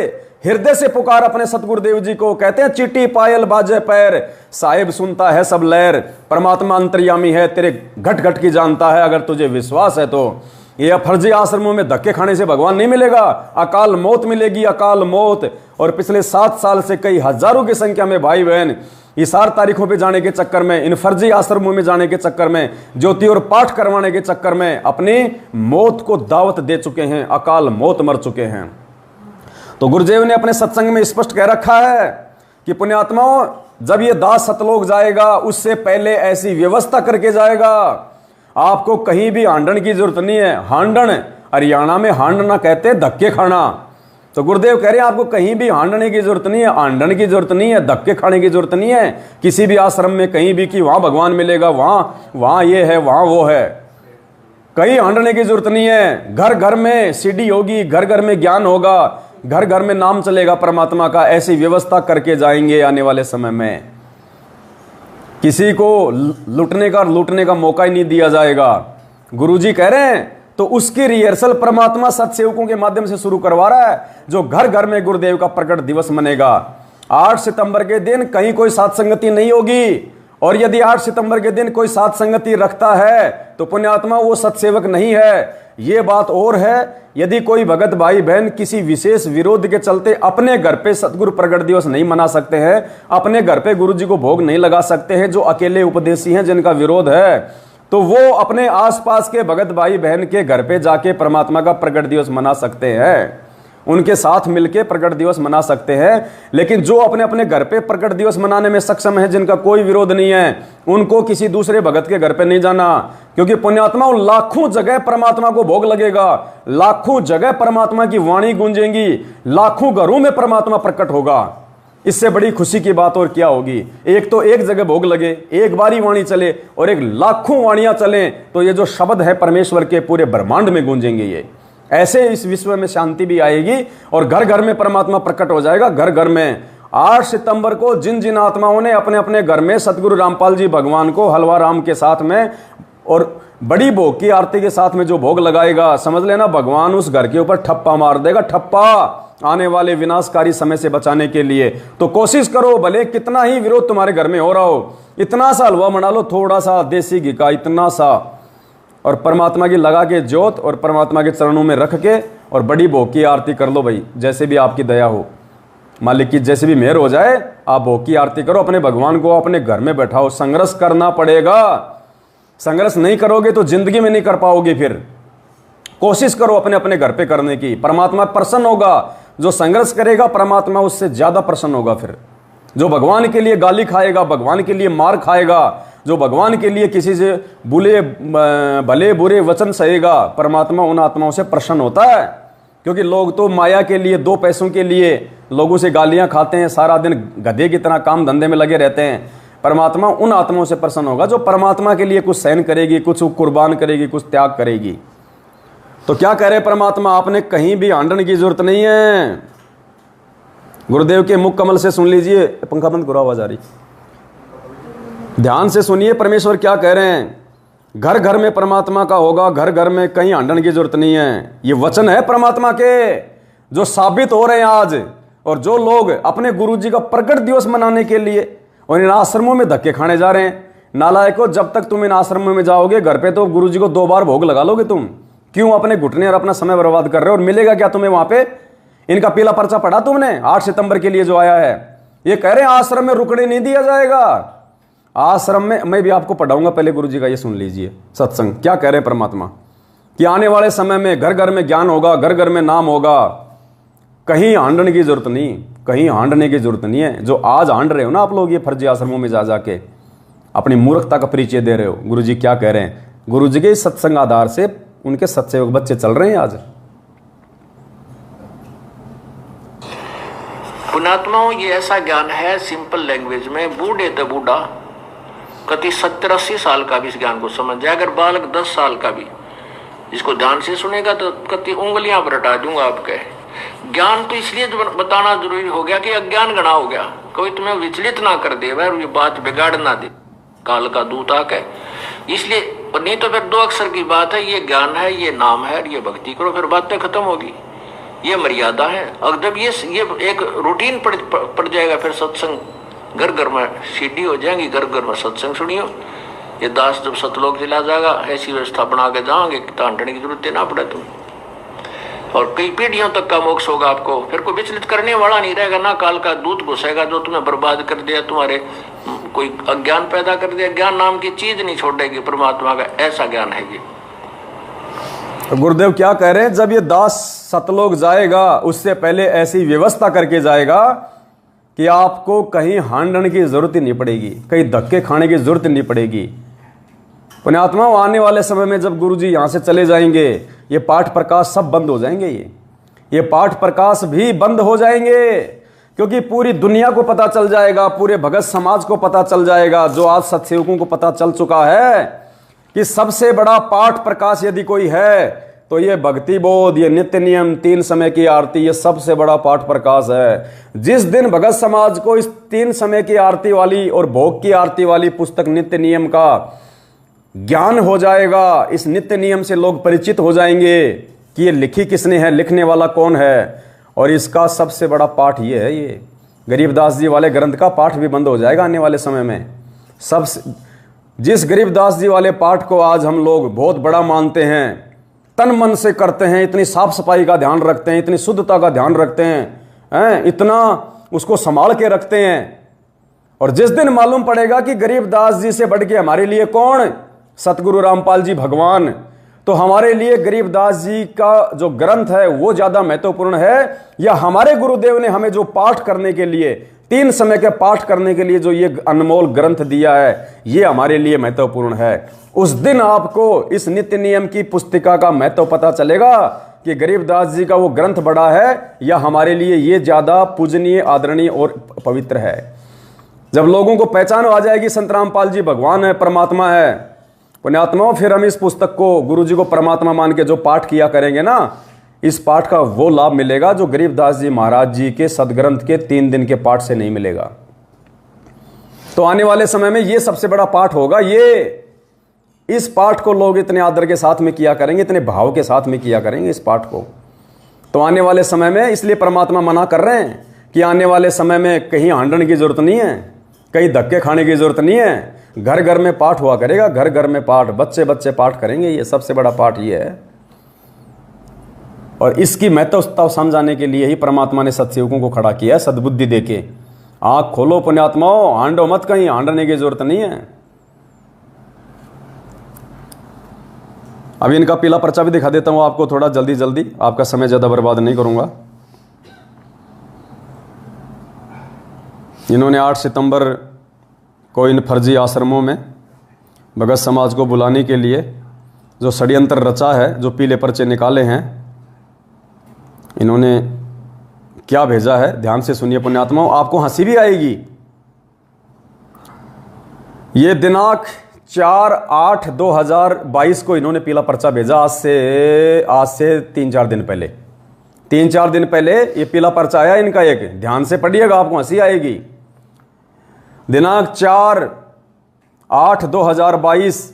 हृदय से पुकार अपने सतगुरुदेव जी को। कहते हैं चिट्टी पायल बाजे पैर, साहिब सुनता है सब लहर। परमात्मा अंतर्यामी है, तेरे घट घट की जानता है, अगर तुझे विश्वास है तो। ये फर्जी आश्रमों में धक्के खाने से भगवान नहीं मिलेगा, अकाल मौत मिलेगी, अकाल मौत। और पिछले 7 साल से कई हजारों की संख्या में भाई बहन इस 4 तारीखों पे जाने के चक्कर में, इन फर्जी आश्रमों में जाने के चक्कर में, ज्योति और पाठ करवाने के चक्कर में अपनी मौत को दावत दे चुके हैं, अकाल मौत मर चुके हैं। तो गुरुदेव ने अपने सत्संग में स्पष्ट कह रखा है कि पुण्यात्माओं, जब ये दास सतलोक जाएगा उससे पहले ऐसी व्यवस्था करके जाएगा, आपको कहीं भी हांडन की जरूरत नहीं है। हांडन, हरियाणा में हांडना कहते हैं धक्के खाना। तो गुरुदेव कह रहे हैं आपको कहीं भी हांडने की जरूरत नहीं है, हांडन की जरूरत नहीं है, धक्के खाने की जरूरत नहीं है किसी भी आश्रम में कहीं भी, कि वहां भगवान मिलेगा, वहां ये है, वहां वो है। कहीं हांडने की जरूरत नहीं है। घर घर में सीढ़ी होगी, घर घर में ज्ञान होगा, घर घर में नाम चलेगा परमात्मा का। ऐसी व्यवस्था करके जाएंगे आने वाले समय में। किसी को लूटने का मौका ही नहीं दिया जाएगा। गुरुजी कह रहे हैं तो उसकी रिहर्सल परमात्मा सत्सेवकों के माध्यम से शुरू करवा रहा है, जो घर घर में गुरुदेव का प्रकट दिवस मनेगा। 8 सितंबर के दिन कहीं कोई साथ संगति नहीं होगी, और यदि 8 सितंबर के दिन कोई साथ संगति रखता है तो पुण्यात्मा वो सत्सेवक नहीं है। ये बात और है, यदि कोई भगत भाई बहन किसी विशेष विरोध के चलते अपने घर पे सतगुरु प्रकट दिवस नहीं मना सकते हैं, अपने घर पे गुरु जी को भोग नहीं लगा सकते हैं, जो अकेले उपदेशी हैं जिनका विरोध है, तो वो अपने आसपास के भगत भाई बहन के घर पे जाके परमात्मा का प्रकट दिवस मना सकते हैं, उनके साथ मिलके प्रकट दिवस मना सकते हैं। लेकिन जो अपने अपने घर पे प्रकट दिवस मनाने में सक्षम है, जिनका कोई विरोध नहीं है, उनको किसी दूसरे भगत के घर पे नहीं जाना, क्योंकि पुण्यात्मा लाखों जगह परमात्मा को भोग लगेगा, लाखों जगह परमात्मा की वाणी गूंजेंगी, लाखों घरों में परमात्मा प्रकट होगा। इससे बड़ी खुशी की बात और क्या होगी। एक तो एक जगह भोग लगे, एक बारी वाणी चले, और एक लाखों वाणियां चले, तो ये जो शब्द है परमेश्वर के पूरे ब्रह्मांड में गूंजेंगे। ये ऐसे इस विश्व में शांति भी आएगी और घर घर में परमात्मा प्रकट हो जाएगा। घर घर में 8 सितंबर को जिन जिन आत्माओं ने अपने अपने घर में सतगुरु रामपाल जी भगवान को हलवा राम के साथ में और बड़ी भोग की आरती के साथ में जो भोग लगाएगा, समझ लेना भगवान उस घर के ऊपर ठप्पा मार देगा, ठप्पा, आने वाले विनाशकारी समय से बचाने के लिए। तो कोशिश करो, भले कितना ही विरोध तुम्हारे घर में हो रहा हो, इतना सा हलवा बना लो, थोड़ा सा देसी घी का, इतना सा, और परमात्मा की लगा के ज्योत और परमात्मा के चरणों में रख के और बड़ी भोग की आरती कर लो भाई। जैसे भी आपकी दया हो, मालिक की जैसे भी मेहर हो जाए, आप भोग की आरती करो, अपने भगवान को अपने घर में बैठाओ। संघर्ष करना पड़ेगा, संघर्ष नहीं करोगे तो जिंदगी में नहीं कर पाओगे। फिर कोशिश करो अपने अपने घर पे करने की, परमात्मा प्रसन्न होगा। जो संघर्ष करेगा परमात्मा उससे ज्यादा प्रसन्न होगा। फिर जो भगवान के लिए गाली खाएगा, भगवान के लिए मार खाएगा, जो भगवान के लिए किसी से भले बुरे वचन सहेगा, परमात्मा उन आत्माओं से प्रसन्न होता है। क्योंकि लोग तो माया के लिए, 2 पैसों के लिए लोगों से गालियां खाते हैं, सारा दिन गधे की तरह काम धंधे में लगे रहते हैं। परमात्मा उन आत्माओं से प्रसन्न होगा जो परमात्मा के लिए कुछ सहन करेगी, कुछ कुर्बान करेगी, कुछ त्याग करेगी। तो क्या कह रहे परमात्मा, आपने कहीं भी आंडन की जरूरत नहीं है। गुरुदेव के मुख कमल से सुन लीजिए, पंखा बंद करो, आवाज आ रही, ध्यान से सुनिए परमेश्वर क्या कह रहे हैं। घर घर में परमात्मा का होगा, घर घर में कहीं आंडन की जरूरत नहीं है। ये वचन है परमात्मा के जो साबित हो रहे हैं आज। और जो लोग अपने गुरु जी का प्रकट दिवस मनाने के लिए और इन आश्रमों में धक्के खाने जा रहे हैं, नालायकों, जब तक तुम इन आश्रमों में जाओगे घर पे तो गुरु जी को 2 बार भोग लगा लोगे तुम। क्यों अपने घुटने और अपना समय बर्बाद कर रहे हो? और मिलेगा क्या तुम्हें वहां पे? इनका पीला पर्चा पढ़ा तुमने 8 सितंबर के लिए जो आया है? ये कह रहे हैं आश्रम में रुकने नहीं दिया जाएगा। आश्रम में मैं भी आपको पढ़ाऊंगा, पहले गुरु जी का ये सुन लीजिए सत्संग। क्या कह रहे हैं परमात्मा कि आने वाले समय में घर घर में ज्ञान होगा, घर घर में नाम होगा, कहीं हांडने की जरूरत नहीं, कहीं हांडने की जरूरत नहीं है। जो आज हांड रहे हो ना आप लोग, ये फर्जी आश्रमों में जा जाके अपनी मूर्खता का परिचय दे रहे हो। गुरु जी क्या कह रहे हैं? गुरु जी के सत्संग आधार से उनके सत्सेवक बच्चे चल रहे हैं आज। पुणात्माओं, ये ऐसा ज्ञान है सिंपल लैंग्वेज में, बूढ़े तो बूढ़ा कति 70-80 साल का भी इस ज्ञान को समझ जाए। अगर बालक 10 साल का भी इसको ध्यान से सुनेगा तो कति उंगलियां पर हटा दूंगा आपके। ज्ञान तो इसलिए बताना जरूरी हो गया कि अज्ञान गणा हो गया, कोई तुम्हें विचलित ना कर दे और ये बात बिगाड़ ना दे काल का दूत आके। इसलिए नहीं तो फिर 2 अक्षर की बात है, ये ज्ञान है, ये नाम है, ये भक्ति करो, फिर बातें खत्म होगी। ये मर्यादा है। और जब ये एक रूटीन पड़ जाएगा, फिर सत्संग घर घर में सीढ़ी हो जाएंगी, घर घर में सत्संग सुनियो। ये दास जब सतलोक चला जाएगा, ऐसी व्यवस्था बना के जाओगे कि हांडने की जरूरत ना पड़े तुम, और कई पीढ़ियों तक का मोक्ष होगा आपको। फिर कोई विचलित करने वाला नहीं रहेगा, ना काल का दूत घुसेगा जो तुम्हें बर्बाद कर दिया, तुम्हारे कोई अज्ञान पैदा कर दिया। ज्ञान नाम की चीज नहीं छोड़ेगी परमात्मा का, ऐसा ज्ञान है ये। तो गुरुदेव क्या कह रहे हैं, जब ये दास सतलोक जाएगा उससे पहले ऐसी व्यवस्था करके जाएगा कि आपको कहीं हांडने की जरूरत ही नहीं पड़ेगी, कहीं धक्के खाने की जरूरत नहीं पड़ेगी। पुण्यात्मा, आने वाले समय में जब गुरु जी यहाँ से चले जाएंगे, ये पाठ प्रकाश सब बंद हो जाएंगे। ये पाठ प्रकाश भी बंद हो जाएंगे, क्योंकि पूरी दुनिया को पता चल जाएगा, पूरे भगत समाज को पता चल जाएगा, जो आज सत्सेवकों को पता चल चुका है कि सबसे बड़ा पाठ प्रकाश यदि कोई है तो ये भक्ति बोध, ये नित्य नियम, 3 समय की आरती, ये सबसे बड़ा पाठ प्रकाश है। जिस दिन भगत समाज को इस 3 समय की आरती वाली और भोग की आरती वाली पुस्तक नित्य नियम का ज्ञान हो जाएगा, इस नित्य नियम से लोग परिचित हो जाएंगे कि ये लिखी किसने है, लिखने वाला कौन है। और इसका सबसे बड़ा पाठ ये है, ये गरीबदास जी वाले ग्रंथ का पाठ भी बंद हो जाएगा आने वाले समय में। जिस गरीबदास जी वाले पाठ को आज हम लोग बहुत बड़ा मानते हैं, तन मन से करते हैं, इतनी साफ सफाई का ध्यान रखते हैं, इतनी शुद्धता का ध्यान रखते हैं, इतना उसको संभाल के रखते हैं, और जिस दिन मालूम पड़ेगा कि गरीबदास जी से बढ़ के हमारे लिए कौन, सतगुरु रामपाल जी भगवान, तो हमारे लिए गरीबदास जी का जो ग्रंथ है वो ज्यादा महत्वपूर्ण है, या हमारे गुरुदेव ने हमें जो पाठ करने के लिए, 3 समय के पाठ करने के लिए जो ये अनमोल ग्रंथ दिया है, ये हमारे लिए महत्वपूर्ण है। उस दिन आपको इस नित्य नियम की पुस्तिका का महत्व पता चलेगा कि गरीबदास जी का वो ग्रंथ बड़ा है या हमारे लिए ये ज्यादा पूजनीय, आदरणीय और पवित्र है। जब लोगों को पहचान आ जाएगी संत रामपाल जी भगवान है, परमात्मा है, पुण्यात्माओं, फिर हम इस पुस्तक को, गुरु जी को परमात्मा मान के जो पाठ किया करेंगे ना, इस पाठ का वो लाभ मिलेगा जो गरीबदास जी महाराज जी के सदग्रंथ के 3 दिन के पाठ से नहीं मिलेगा। तो आने वाले समय में ये सबसे बड़ा पाठ होगा। ये इस पाठ को लोग इतने आदर के साथ में किया करेंगे, इतने भाव के साथ में किया करेंगे इस पाठ को। तो आने वाले समय में, इसलिए परमात्मा मना कर रहे हैं कि आने वाले समय में कहीं हांडने की जरूरत नहीं है, कहीं धक्के खाने की जरूरत नहीं है। घर घर में पाठ हुआ करेगा, घर घर में पाठ, बच्चे बच्चे पाठ करेंगे। ये सबसे बड़ा पाठ ये है, और इसकी महत्वता समझाने के लिए ही परमात्मा ने सत्सेवकों को खड़ा किया है, सद्बुद्धि देके। आंख खोलो पुण्यात्माओं, हांडो मत, कहीं हांडने की जरूरत नहीं है। अभी इनका पीला पर्चा भी दिखा देता हूँ आपको थोड़ा जल्दी जल्दी, आपका समय ज़्यादा बर्बाद नहीं करूँगा। इन्होंने 8 सितंबर को इन फर्जी आश्रमों में भगत समाज को बुलाने के लिए जो षड्यंत्र रचा है, जो पीले पर्चे निकाले हैं, इन्होंने क्या भेजा है ध्यान से सुनिए पुण्यात्माओं, आपको हंसी भी आएगी। ये दिनांक 4/8/2022 को इन्होंने पीला पर्चा भेजा, आज से 3-4 दिन पहले, 3-4 दिन पहले ये पीला पर्चा आया इनका। एक ध्यान से पढ़िएगा, आपको हंसी आएगी। दिनांक 4/8/2022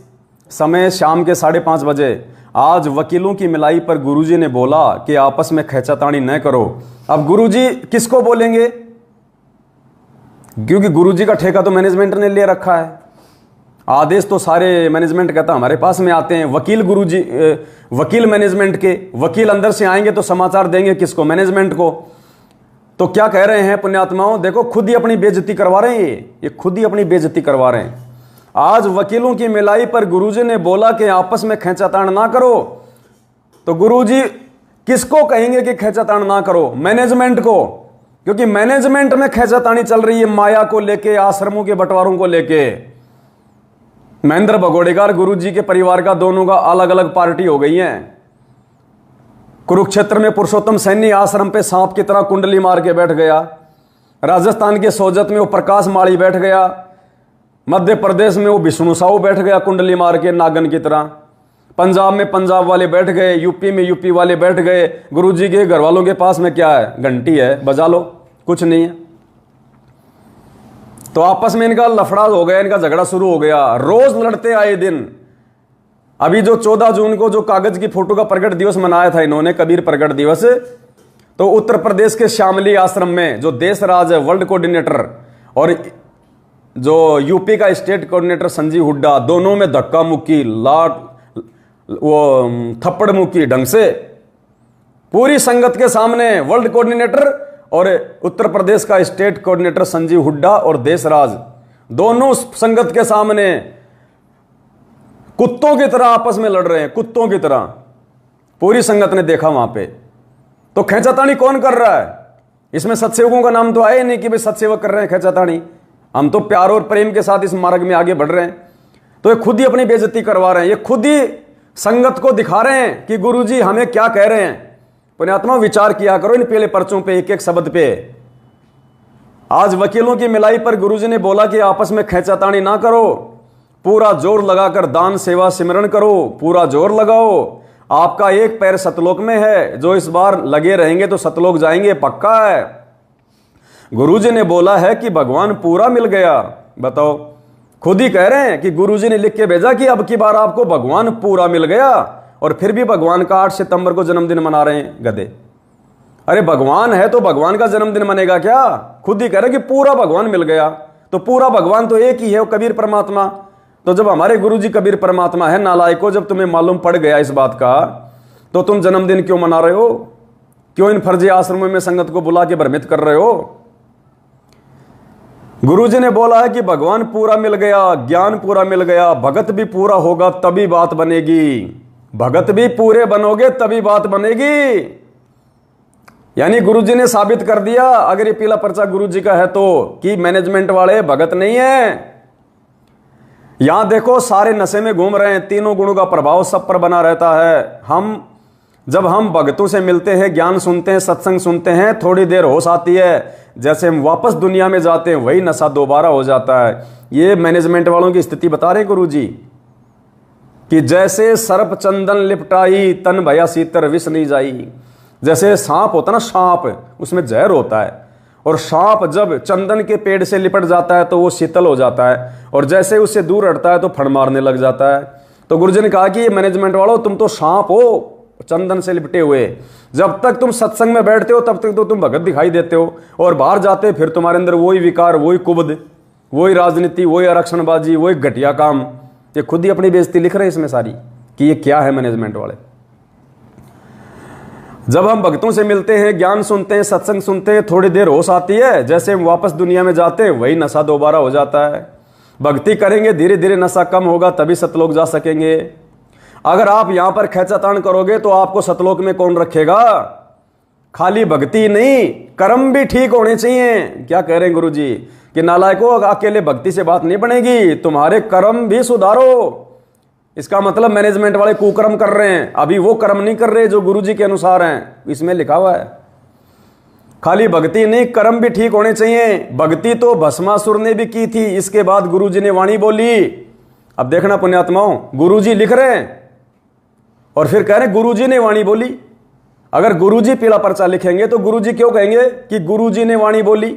समय शाम के 5:30 बजे, आज वकीलों की मिलाई पर गुरुजी ने बोला कि आपस में खींचातानी न करो। अब गुरुजी किसको बोलेंगे, क्योंकि गुरुजी का ठेका तो मैनेजमेंट ने ले रखा है। आदेश तो सारे मैनेजमेंट कहता हमारे पास में आते हैं। वकील गुरुजी, वकील मैनेजमेंट के, वकील अंदर से आएंगे तो समाचार देंगे किसको, मैनेजमेंट को। तो क्या कह रहे हैं पुण्यात्माओं, देखो खुद ही अपनी बेइज्जती करवा रहे हैं, ये खुद ही अपनी बेइज्जती करवा रहे हैं। आज वकीलों की मिलाई पर गुरुजी ने बोला कि आपस में खींचातान ना करो। तो गुरुजी किसको कहेंगे कि खींचातान ना करो, मैनेजमेंट को, क्योंकि मैनेजमेंट में खींचातानी चल रही है माया को लेके, आश्रमों के बंटवारों को लेके। महेंद्र भगोड़ेकर गुरुजी के परिवार का, दोनों का अलग अलग पार्टी हो गई है। कुरुक्षेत्र में पुरुषोत्तम सैनी आश्रम पे सांप की तरह कुंडली मार के बैठ गया। राजस्थान के सोजत में वो प्रकाश माली बैठ गया। मध्य प्रदेश में वो विष्णु साहू बैठ गया कुंडली मार के नागन की तरह। पंजाब में पंजाब वाले बैठ गए, यूपी में यूपी वाले बैठ गए। गुरुजी के घर वालों के पास में क्या है, घंटी है, बजा लो, कुछ नहीं है। तो आपस में इनका लफड़ा हो गया, इनका झगड़ा शुरू हो गया, रोज लड़ते आए दिन। अभी जो 14 जून को जो कागज की फोटो का प्रकट दिवस मनाया था इन्होंने, कबीर प्रकट दिवस, तो उत्तर प्रदेश के शामली आश्रम में जो देशराज वर्ल्ड कोऑर्डिनेटर और जो यूपी का स्टेट कोऑर्डिनेटर संजीव हुड्डा, दोनों में धक्का मुक्की, थप्पड़ मुक्की ढंग से पूरी संगत के सामने। वर्ल्ड कोऑर्डिनेटर और उत्तर प्रदेश का स्टेट कोऑर्डिनेटर संजीव हुड्डा और देशराज, दोनों संगत के सामने कुत्तों की तरह आपस में लड़ रहे हैं, कुत्तों की तरह। पूरी संगत ने देखा वहां पे। तो खींचातानी कौन कर रहा है, इसमें सत्सेवकों का नाम तो आया नहीं कि भाई सत्सेवक कर रहे हैं खींचातानी। हम तो प्यार और प्रेम के साथ इस मार्ग में आगे बढ़ रहे हैं। तो ये खुद ही अपनी बेइज्जती करवा रहे हैं, ये खुद ही संगत को दिखा रहे हैं कि गुरुजी हमें क्या कह रहे हैं। पुण्यात्मा विचार किया करो इन पीले पर्चों पे, एक एक शब्द पे। आज वकीलों की मिलाई पर गुरुजी ने बोला कि आपस में खींचातानी ना करो, पूरा जोर लगाकर दान सेवा सिमरण करो, पूरा जोर लगाओ। आपका एक पैर सतलोक में है, जो इस बार लगे रहेंगे तो सतलोक जाएंगे, पक्का है। गुरुजी ने बोला है कि भगवान पूरा मिल गया। बताओ, खुद ही कह रहे हैं कि गुरुजी ने लिख के भेजा कि अब की बार आपको भगवान पूरा मिल गया, और फिर भी भगवान का 8 सितंबर को जन्मदिन मना रहे हैं गधे। अरे भगवान है तो भगवान का जन्मदिन मनेगा क्या? खुद ही कह रहे कि पूरा भगवान मिल गया। तो पूरा भगवान तो एक ही है, वो कबीर परमात्मा। तो जब हमारे गुरुजी कबीर परमात्मा है, नालायको, जब तुम्हें मालूम पड़ गया इस बात का, तो तुम जन्मदिन क्यों मना रहे हो? क्यों इन फर्जी आश्रमों में संगत को बुला के भ्रमित कर रहे हो? गुरुजी ने बोला है कि भगवान पूरा मिल गया, ज्ञान पूरा मिल गया, भगत भी पूरा होगा तभी बात बनेगी। भगत भी पूरे बनोगे तभी बात बनेगी। यानी गुरुजी ने साबित कर दिया, अगर ये पीला पर्चा गुरुजी का है तो, कि मैनेजमेंट वाले भगत नहीं है। यहां देखो सारे नशे में घूम रहे हैं, तीनों गुणों का प्रभाव सब पर बना रहता है। जब हम भगतों से मिलते हैं, ज्ञान सुनते हैं, सत्संग सुनते हैं, थोड़ी देर होश आती है, जैसे हम वापस दुनिया में जाते हैं वही नशा दोबारा हो जाता है। ये मैनेजमेंट वालों की स्थिति बता रहे गुरुजी कि जैसे सर्प चंदन लिपटाई, तन भया सीतर विष नहीं जाई। जैसे सांप होता ना, सांप, उसमें जहर होता है, और सांप जब चंदन के पेड़ से लिपट जाता है तो वो शीतल हो जाता है, और जैसे उससे दूर हटता है तो फड़ मारने लग जाता है। तो गुरुजी ने कहा कि ये मैनेजमेंट वालों, तुम तो सांप हो चंदन से लिपटे हुए। जब तक तुम सत्संग में बैठते हो तब तक तो तुम भगत दिखाई देते हो, और बाहर जाते फिर तुम्हारे अंदर वही विकार, वही कुबद, वही राजनीति, वही आरक्षणबाजी, वही घटिया काम। ये खुद ही अपनी बेइज्जती लिख रहे हैं इसमें सारी कि ये क्या है मैनेजमेंट वाले। जब हम भक्तों से मिलते हैं, ज्ञान सुनते हैं, सत्संग सुनते हैं, थोड़ी देर होश आती है, जैसे हम वापस दुनिया में जाते हैं वही नशा दोबारा हो जाता है। भक्ति करेंगे, धीरे धीरे नशा कम होगा, तभी सतलोक जा सकेंगे। अगर आप यहां पर खेचातान करोगे तो आपको सतलोक में कौन रखेगा? खाली भक्ति नहीं, कर्म भी ठीक होने चाहिए। क्या कह रहे हैं गुरु जी कि नालायकों, अकेले भक्ति से बात नहीं बनेगी, तुम्हारे कर्म भी सुधारो। इसका मतलब मैनेजमेंट वाले कुकर्म कर रहे हैं, अभी वो कर्म नहीं कर रहे जो गुरु जी के अनुसार हैं, इसमें लिखा हुआ है। खाली भक्ति नहीं, कर्म भी ठीक होने चाहिए। भक्ति तो भस्मासुर ने भी की थी, इसके बाद गुरु जी ने वाणी बोली। अब देखना पुण्यात्माओं, गुरु जी लिख रहे हैं और फिर कह रहे हैं गुरु जी ने वाणी बोली। अगर गुरु जी पीला पर्चा लिखेंगे तो गुरु जी क्यों कहेंगे कि गुरु जी ने वाणी बोली?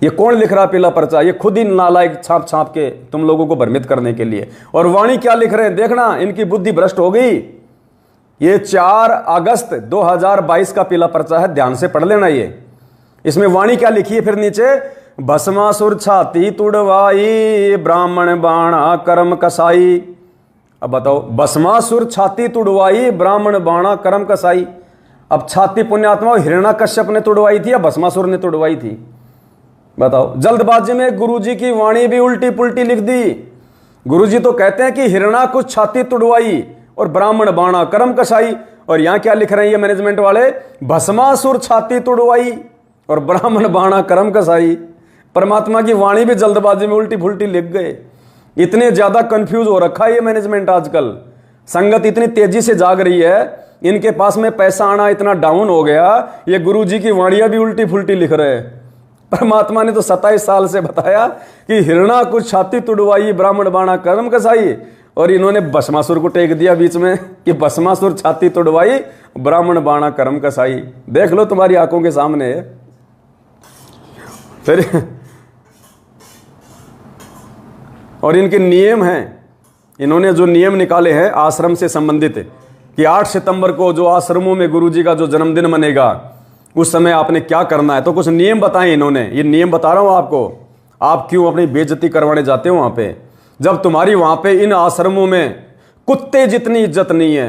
ये कौन लिख रहा पीला पर्चा? ये खुद ही नालायक छाप छाप के तुम लोगों को भ्रमित करने के लिए। और वाणी क्या लिख रहे हैं देखना, इनकी बुद्धि भ्रष्ट हो गई। ये 4 अगस्त 2022 का पीला पर्चा है, ध्यान से पढ़ लेना। ये इसमें वाणी क्या लिखी है फिर नीचे, भस्मासुर छाती तुड़वाई, ब्राह्मण बाणा कर्म कसाई। अब बताओ, भस्मासुर छाती तुड़वाई, ब्राह्मण बाणा कर्म कसाई। अब छाती पुण्यात्मा हिरण्याकश्यप ने तुड़वाई थी या भस्मासुर ने तुड़वाई थी? बताओ। जल्दबाजी में गुरुजी की वाणी भी उल्टी पुल्टी लिख दी। गुरुजी तो कहते हैं कि हिरण्याकुश छाती तुड़वाई और ब्राह्मण बाणा कर्म कसाई, और यहां क्या लिख रहे हैं ये मैनेजमेंट वाले, भस्मासुर छाती तुड़वाई और ब्राह्मण बाणा कर्म कसाई। परमात्मा की वाणी भी जल्दबाजी में उल्टी फुल्टी लिख गए। इतने ज्यादा कंफ्यूज हो रखा है ये मैनेजमेंट आजकल। संगत इतनी तेजी से जाग रही है, इनके पास में पैसा आना इतना डाउन हो गया, ये गुरुजी की वाणियां भी उल्टी फुल्टी लिख रहे हैं। परमात्मा ने तो 27 साल से बताया कि हिरण्याकुश छाती तुड़वाई, ब्राह्मण बाणा कर्म कसाई, और इन्होंने भस्मासुर को टेक दिया बीच में कि भस्मासुर छाती तुड़वाई, ब्राह्मण बाणा कर्म कसाई। देख लो तुम्हारी आंखों के सामने। फिर और इनके नियम हैं, इन्होंने जो नियम निकाले हैं आश्रम से संबंधित कि 8 सितंबर को जो आश्रमों में गुरुजी का जो जन्मदिन मनेगा उस समय आपने क्या करना है, तो कुछ नियम बताए इन्होंने। ये नियम बता रहा हूं आपको। आप क्यों अपनी बेइज्जती करवाने जाते हो वहां पे, जब तुम्हारी वहां पे इन आश्रमों में कुत्ते जितनी इज्जत नहीं है,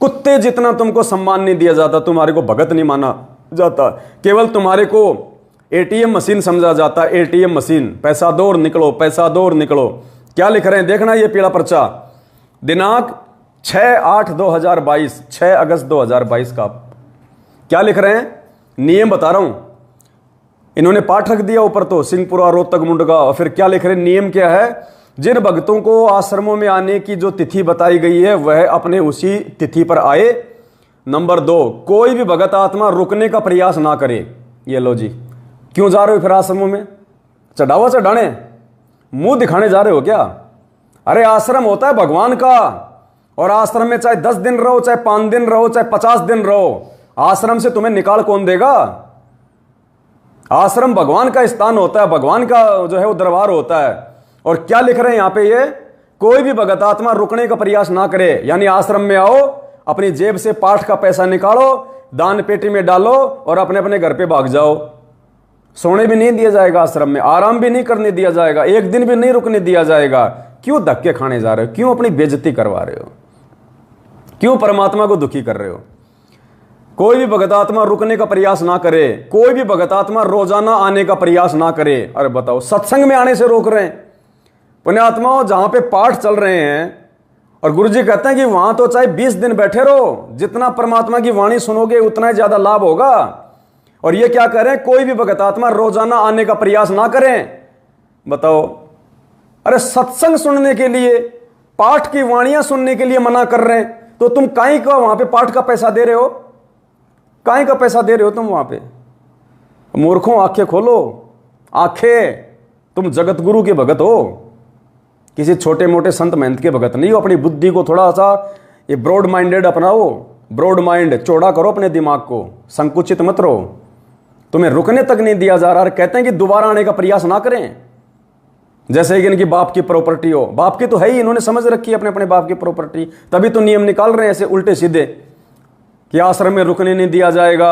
कुत्ते जितना तुमको सम्मान नहीं दिया जाता, तुम्हारे को भगत नहीं माना जाता, केवल तुम्हारे को एटीएम मशीन समझा जाता। एटीएम मशीन, पैसा दो और निकलो, पैसा दो और निकलो। क्या लिख रहे हैं देखना ये पीला पर्चा, दिनांक 6/8/2022, 6 अगस्त 2022 का। क्या लिख रहे हैं, नियम बता रहा हूं। इन्होंने पाठ रख दिया ऊपर तो, सिंहपुरा रोहतक मुंडका। और फिर क्या लिख रहे हैं, नियम क्या है, जिन भक्तों को आश्रमों में आने की जो तिथि बताई गई है वह अपने उसी तिथि पर आए। नंबर 2, कोई भी भगत आत्मा रुकने का प्रयास ना करे। ये लो जी, क्यों जा रहे हो फिर आश्रमों में? चढ़ावा चढ़ाने, मुंह दिखाने जा रहे हो क्या? अरे आश्रम होता है भगवान का, और आश्रम में चाहे 10 दिन रहो, चाहे 5 दिन रहो, चाहे 50 दिन रहो, आश्रम से तुम्हें निकाल कौन देगा? आश्रम भगवान का स्थान होता है, भगवान का जो है वो दरबार होता है। और क्या लिख रहे हैं यहां पे, ये कोई भी भगत आत्मा रुकने का प्रयास ना करे। यानी आश्रम में आओ, अपनी जेब से पाठ का पैसा निकालो, दान पेटी में डालो और अपने अपने घर पे भाग जाओ। सोने भी नहीं दिया जाएगा आश्रम में, आराम भी नहीं करने दिया जाएगा, एक दिन भी नहीं रुकने दिया जाएगा। क्यों धक्के खाने जा रहे हो? क्यों अपनी बेइज्जती करवा रहे हो? क्यों परमात्मा को दुखी कर रहे हो? कोई भी भगत आत्मा रुकने का प्रयास ना करे, कोई भी भगत आत्मा रोजाना आने का प्रयास ना करे। अरे बताओ, सत्संग में आने से रोक रहे हैं। पुण्यात्माओं, जहां पे पाठ चल रहे हैं और गुरुजी कहते हैं कि वहां तो चाहे 20 दिन बैठे रहो, जितना परमात्मा की वाणी सुनोगे उतना ही ज्यादा लाभ होगा। और ये क्या कह रहे हैं, कोई भी भगत आत्मा रोजाना आने का प्रयास ना करें। बताओ, अरे सत्संग सुनने के लिए, पाठ की वाणियां सुनने के लिए मना कर रहे हैं, तो तुम काहे का वहां पे पाठ का पैसा दे रहे हो? काहे का पैसा दे रहे हो तुम वहां पे? मूर्खों, आंखें खोलो, आंखें। तुम जगत गुरु के भगत हो, किसी छोटे मोटे संत महंत के भगत नहीं हो। अपनी बुद्धि को थोड़ा सा ये ब्रॉड माइंडेड अपनाओ, ब्रॉड माइंड, चौड़ा करो अपने दिमाग को, संकुचित मत रहो। तुम्हें रुकने तक नहीं दिया जा रहा। कहते हैं कि दोबारा आने का प्रयास ना करें, जैसे कि इनकी बाप की प्रॉपर्टी हो। बाप की तो है ही, इन्होंने समझ रखी है अपने अपने बाप की प्रॉपर्टी, तभी तो नियम निकाल रहे हैं ऐसे उल्टे सीधे कि आश्रम में रुकने नहीं दिया जाएगा,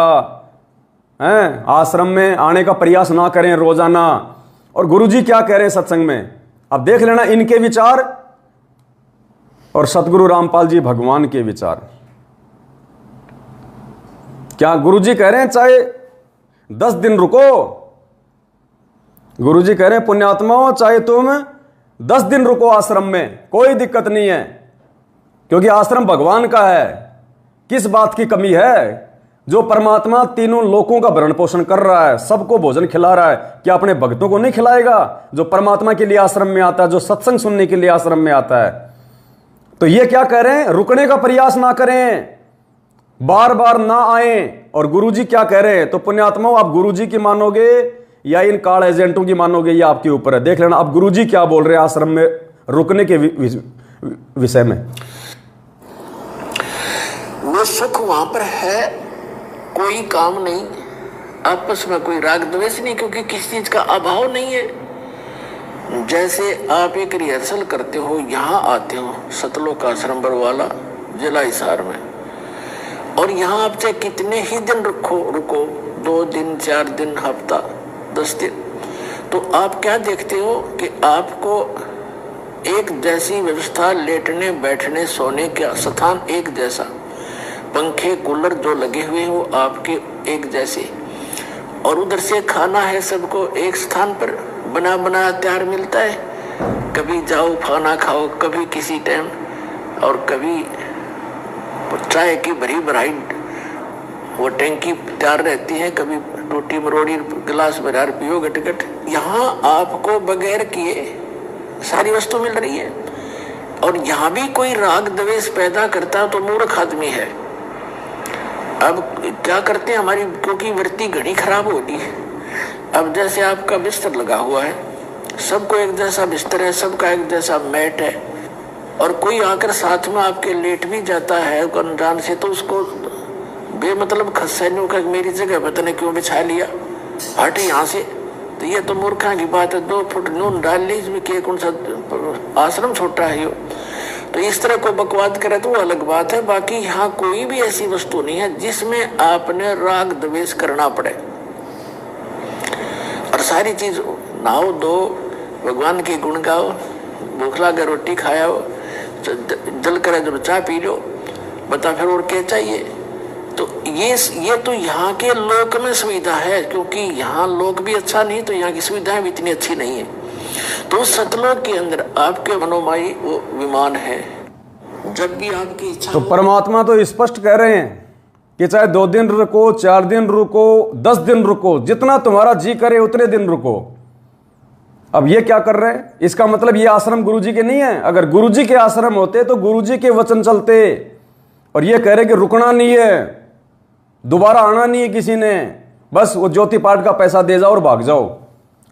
हैं, आश्रम में आने का प्रयास ना करें रोजाना। और गुरुजी क्या कह रहे हैं सत्संग में, अब देख लेना इनके विचार और सतगुरु रामपाल जी भगवान के विचार। क्या गुरुजी कह रहे हैं चाहे 10 दिन रुको, गुरुजी कह रहे हैं पुण्यात्माओं चाहे तुम 10 दिन रुको आश्रम में, कोई दिक्कत नहीं है। क्योंकि आश्रम भगवान का है। किस बात की कमी है? जो परमात्मा तीनों लोकों का भरण पोषण कर रहा है, सबको भोजन खिला रहा है, क्या अपने भक्तों को नहीं खिलाएगा? जो परमात्मा के लिए आश्रम में आता है, जो सत्संग सुनने के लिए आश्रम में आता है। तो ये क्या कह रहे हैं? रुकने का प्रयास ना करें, बार बार ना आए। और गुरुजी क्या कह रहे हैं? तो पुण्यात्माओं, आप गुरुजी की मानोगे या इन कार्ड एजेंटों की मानोगे, ये आपके ऊपर है। देख लेना अब गुरुजी क्या बोल रहे हैं आश्रम में रुकने के विषय में। वो सुख वहां पर है, कोई काम नहीं, आपस में कोई राग द्वेष नहीं, क्योंकि किसी चीज का अभाव नहीं है। जैसे आप एक रिहर्सल करते हो, यहाँ आते हो सतलोक आश्रम बरवाला जिला हिसार में, और यहाँ आप चाहे कितने ही दिन रुको 2 दिन 4 दिन हफ्ता 10 दिन, तो आप क्या देखते हो कि आपको एक जैसी व्यवस्था, लेटने बैठने सोने का स्थान एक जैसा, पंखे कूलर जो लगे हुए हो आपके एक जैसे, और उधर से खाना है सबको एक स्थान पर बना बनाया तैयार मिलता है। कभी जाओ खाना खाओ, कभी किसी टाइम, और कभी चाय की भरी भराई वो टैंकी तैयार रहती है, कभी टूटी मरोड़ी गिलास भर पियो गटगट। यहाँ आपको बगैर किए सारी वस्तु मिल रही है, और यहाँ भी कोई राग द्वेष पैदा करता तो मूर्ख आदमी है। अब क्या करते हैं, हमारी क्योंकि वृत्ति घड़ी खराब होती है। अब जैसे आपका बिस्तर लगा हुआ है, सबको एक जैसा बिस्तर है, सबका एक जैसा मैट है, और कोई आकर साथ में आपके लेट भी जाता है अनजान से, तो उसको बेमतलब खस्सैनियों का मेरी जगह पता नहीं क्यों बिछा लिया, हट यहाँ से, तो ये तो मूर्खा की बात है। 2 फुट नून डाल ली, इसमें के कौन सा आश्रम छोटा है यो। तो इस तरह को बकवाद करे तो वो अलग बात है। बाकी यहाँ कोई भी ऐसी वस्तु नहीं है जिसमें आपने राग द्वेष करना पड़े, और सारी चीज नहाओ दो, भगवान के गुण गाओ, भूख लगे रोटी खाओ, जल करे जो चाय पी लो, बता फिर और क्या चाहिए। तो ये तो यहाँ के लोक में सुविधा है, क्योंकि यहाँ लोक भी अच्छा नहीं, तो यहाँ की सुविधाएं भी इतनी अच्छी नहीं है। तो सतलोक के अंदर आपके मनोमाई वो विमान है, जब भी आपकी इच्छा। तो परमात्मा तो स्पष्ट कह रहे हैं कि चाहे 2 दिन रुको, 4 दिन रुको, 10 दिन रुको, जितना तुम्हारा जी करे उतने दिन रुको। अब ये क्या कर रहे हैं? इसका मतलब ये आश्रम गुरुजी के नहीं है। अगर गुरुजी के आश्रम होते तो गुरुजी के वचन चलते, और ये कह रहे कि रुकना नहीं है, दोबारा आना नहीं है किसी ने, बस वो ज्योति पाठ का पैसा दे जाओ और भाग जाओ।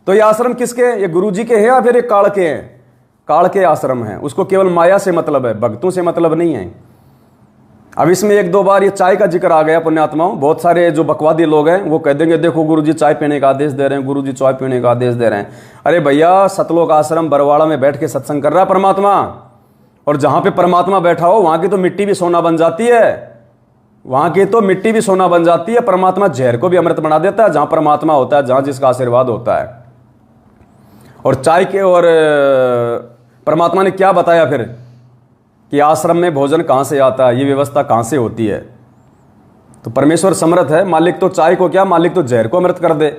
तो ये आश्रम किसके हैं? ये गुरुजी के हैं या फिर ये काल के हैं? काल के आश्रम हैं। उसको केवल माया से मतलब है, भक्तों से मतलब नहीं है। अब इसमें 1-2 बार ये चाय का जिक्र आ गया पुण्यात्माओं। बहुत सारे जो बकवादी लोग हैं वो कह देंगे देखो गुरुजी चाय पीने का आदेश दे रहे हैं, गुरुजी चाय पीने का आदेश दे रहे हैं। अरे भैया, सतलोक आश्रम बरवाड़ा में बैठ के सत्संग कर रहा है परमात्मा, और जहां पे परमात्मा बैठा हो वहां की तो मिट्टी भी सोना बन जाती है, वहां की तो मिट्टी भी सोना बन जाती है। परमात्मा जहर को भी अमृत बना देता है जहां परमात्मा होता है, जहां जिसका आशीर्वाद होता है। और चाय के, और परमात्मा ने क्या बताया फिर कि आश्रम में भोजन कहां से आता है, ये व्यवस्था कहां से होती है। तो परमेश्वर समर्थ है, मालिक तो चाय को क्या, मालिक तो जहर को अमृत कर दे।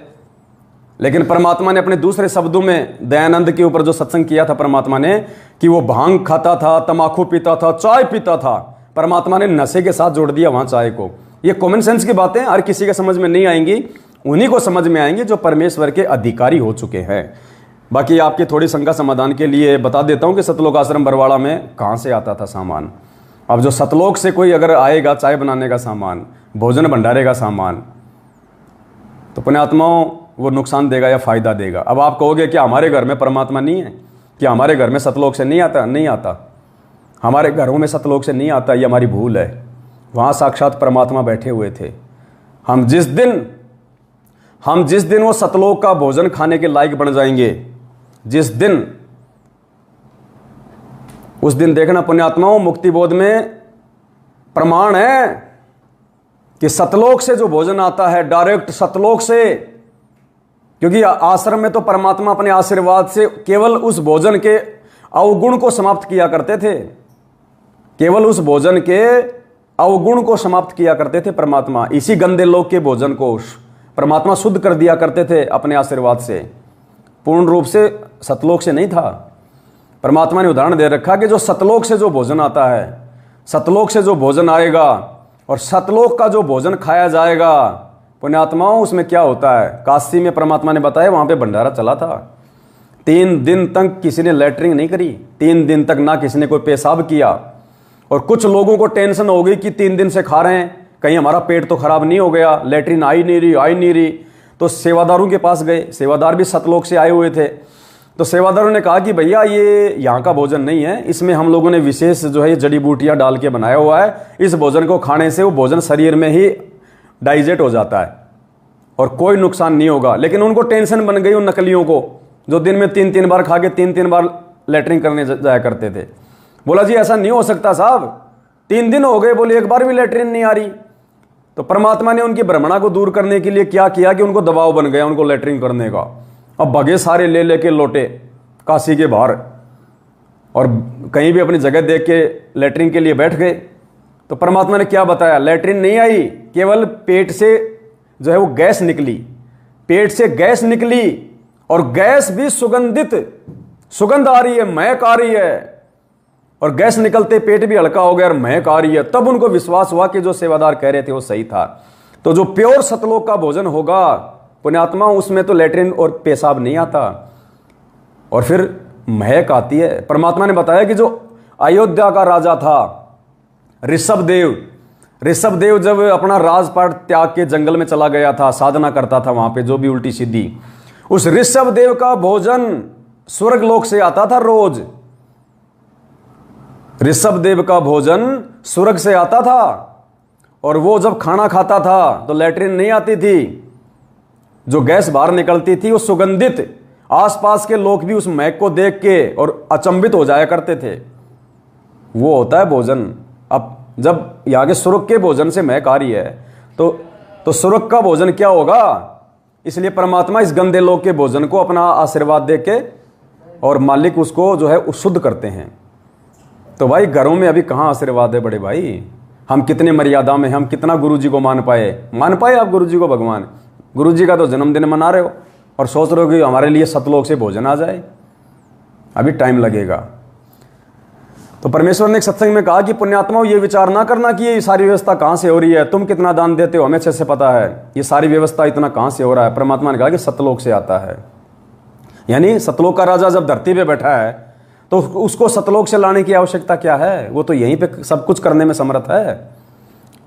लेकिन परमात्मा ने अपने दूसरे शब्दों में दयानंद के ऊपर जो सत्संग किया था परमात्मा ने, कि वो भांग खाता था, तमाकू पीता था, चाय पीता था, परमात्मा ने नशे के साथ जोड़ दिया वहां चाय को। ये कॉमन सेंस की बातें हर किसी के समझ में नहीं आएंगी, उन्हीं को समझ में आएंगी जो परमेश्वर के अधिकारी हो चुके हैं। बाकी आपकी थोड़ी शंका समाधान के लिए बता देता हूं कि सतलोक आश्रम बरवाड़ा में कहां से आता था सामान। अब जो सतलोक से कोई अगर आएगा चाय बनाने का सामान, भोजन भंडारे का सामान, तो पुण्यात्माओं वो नुकसान देगा या फायदा देगा। अब आप कहोगे कि हमारे घर में परमात्मा नहीं है, कि हमारे घर में सतलोक से नहीं आता? नहीं आता, हमारे घरों में सतलोक से नहीं आता, ये हमारी भूल है। वहाँ साक्षात परमात्मा बैठे हुए थे। हम जिस दिन वो सतलोक का भोजन खाने के लायक बन जाएंगे, जिस दिन, उस दिन देखना पुण्यात्माओं, मुक्ति बोध में प्रमाण है कि सतलोक से जो भोजन आता है, डायरेक्ट सतलोक से, क्योंकि आश्रम में तो परमात्मा अपने आशीर्वाद से केवल उस भोजन के अवगुण को समाप्त किया करते थे, केवल उस भोजन के अवगुण को समाप्त किया करते थे परमात्मा। इसी गंदे लोक के भोजन को परमात्मा शुद्ध कर दिया करते थे अपने आशीर्वाद से, पूर्ण रूप से सतलोक से नहीं था। परमात्मा ने उदाहरण दे रखा कि जो सतलोक से जो भोजन आता है, सतलोक से जो भोजन आएगा और सतलोक का जो भोजन खाया जाएगा पुण्यात्माओं, उसमें क्या होता है। काशी में परमात्मा ने बताया, वहां पे भंडारा चला था। 3 दिन तक किसी ने लैट्रिन नहीं करी, 3 दिन तक ना किसी ने कोई पेशाब किया। और कुछ लोगों को टेंशन हो गई कि 3 दिन से खा रहे हैं, कहीं हमारा पेट तो खराब नहीं हो गया, लैट्रिन आई नहीं रही। तो सेवादारों के पास गए, सेवादार भी सतलोक से आए हुए थे। तो सेवादारों ने कहा कि भैया ये यहाँ का भोजन नहीं है, इसमें हम लोगों ने विशेष जो है ये जड़ी बूटियाँ डाल के बनाया हुआ है, इस भोजन को खाने से वो भोजन शरीर में ही डाइजेस्ट हो जाता है और कोई नुकसान नहीं होगा। लेकिन उनको टेंशन बन गई उन नकलियों को, जो दिन में 3-3 बार खा के 3-3 बार लैट्रिन करने जाया करते थे। बोला जी ऐसा नहीं हो सकता साहब, 3 दिन हो गए, बोले एक बार भी लैट्रिन नहीं आ रही। तो परमात्मा ने उनकी भ्रमणा को दूर करने के लिए क्या किया कि उनको दबाव बन गया उनको लैट्रिन करने का। अब भगे सारे ले लेके लौटे काशी के बाहर और कहीं भी अपनी जगह देख के लैट्रिन के लिए बैठ गए। तो परमात्मा ने क्या बताया, लैट्रिन नहीं आई, केवल पेट से जो है वो गैस निकली, पेट से गैस निकली और गैस भी सुगंधित, सुगंध आ रही है, महक आ रही है। और गैस निकलते पेट भी हल्का हो गया और महक आ रही है। तब उनको विश्वास हुआ कि जो सेवादार कह रहे थे वो सही था। तो जो प्योर सतलोक का भोजन होगा पुण्यात्मा, उसमें तो लैट्रिन और पेशाब नहीं आता और फिर महक आती है। परमात्मा ने बताया कि जो अयोध्या का राजा था ऋषभदेव जब अपना राजपाट त्याग के जंगल में चला गया था, साधना करता था वहां पे जो भी उल्टी सीधी, उस ऋषभदेव का भोजन स्वर्ग लोक से आता था रोज। ऋषभदेव का भोजन स्वर्ग से आता था और वो जब खाना खाता था तो लैट्रिन नहीं आती थी, जो गैस बाहर निकलती थी वो सुगंधित, आसपास के लोग भी उस महक को देख के और अचंभित हो जाया करते थे। वो होता है भोजन। अब जब यहाँ के स्वर्ग के भोजन से महक आ रही है तो स्वर्ग का भोजन क्या होगा। इसलिए परमात्मा इस गंदे लोग के भोजन को अपना आशीर्वाद दे के और मालिक उसको जो है शुद्ध करते हैं। तो भाई घरों में अभी कहाँ आशीर्वाद है बड़े भाई, हम कितने मर्यादा में, हम कितना गुरु जी को मान पाए आप गुरु जी को भगवान। गुरु जी का तो जन्मदिन मना रहे हो और सोच रहे हो कि हमारे लिए सतलोक से भोजन आ जाए, अभी टाइम लगेगा। तो परमेश्वर ने एक सत्संग में कहा कि पुण्यात्माओं ये विचार ना करना कि ये सारी व्यवस्था कहाँ से हो रही है, तुम कितना दान देते हो हमें अच्छे से पता है, ये सारी व्यवस्था इतना कहाँ से हो रहा है। परमात्मा ने कहा कि सतलोक से आता है। यानी सतलोक का राजा जब धरती पे बैठा है तो उसको सतलोक से लाने की आवश्यकता क्या है, वो तो यहीं पे सब कुछ करने में समर्थ है।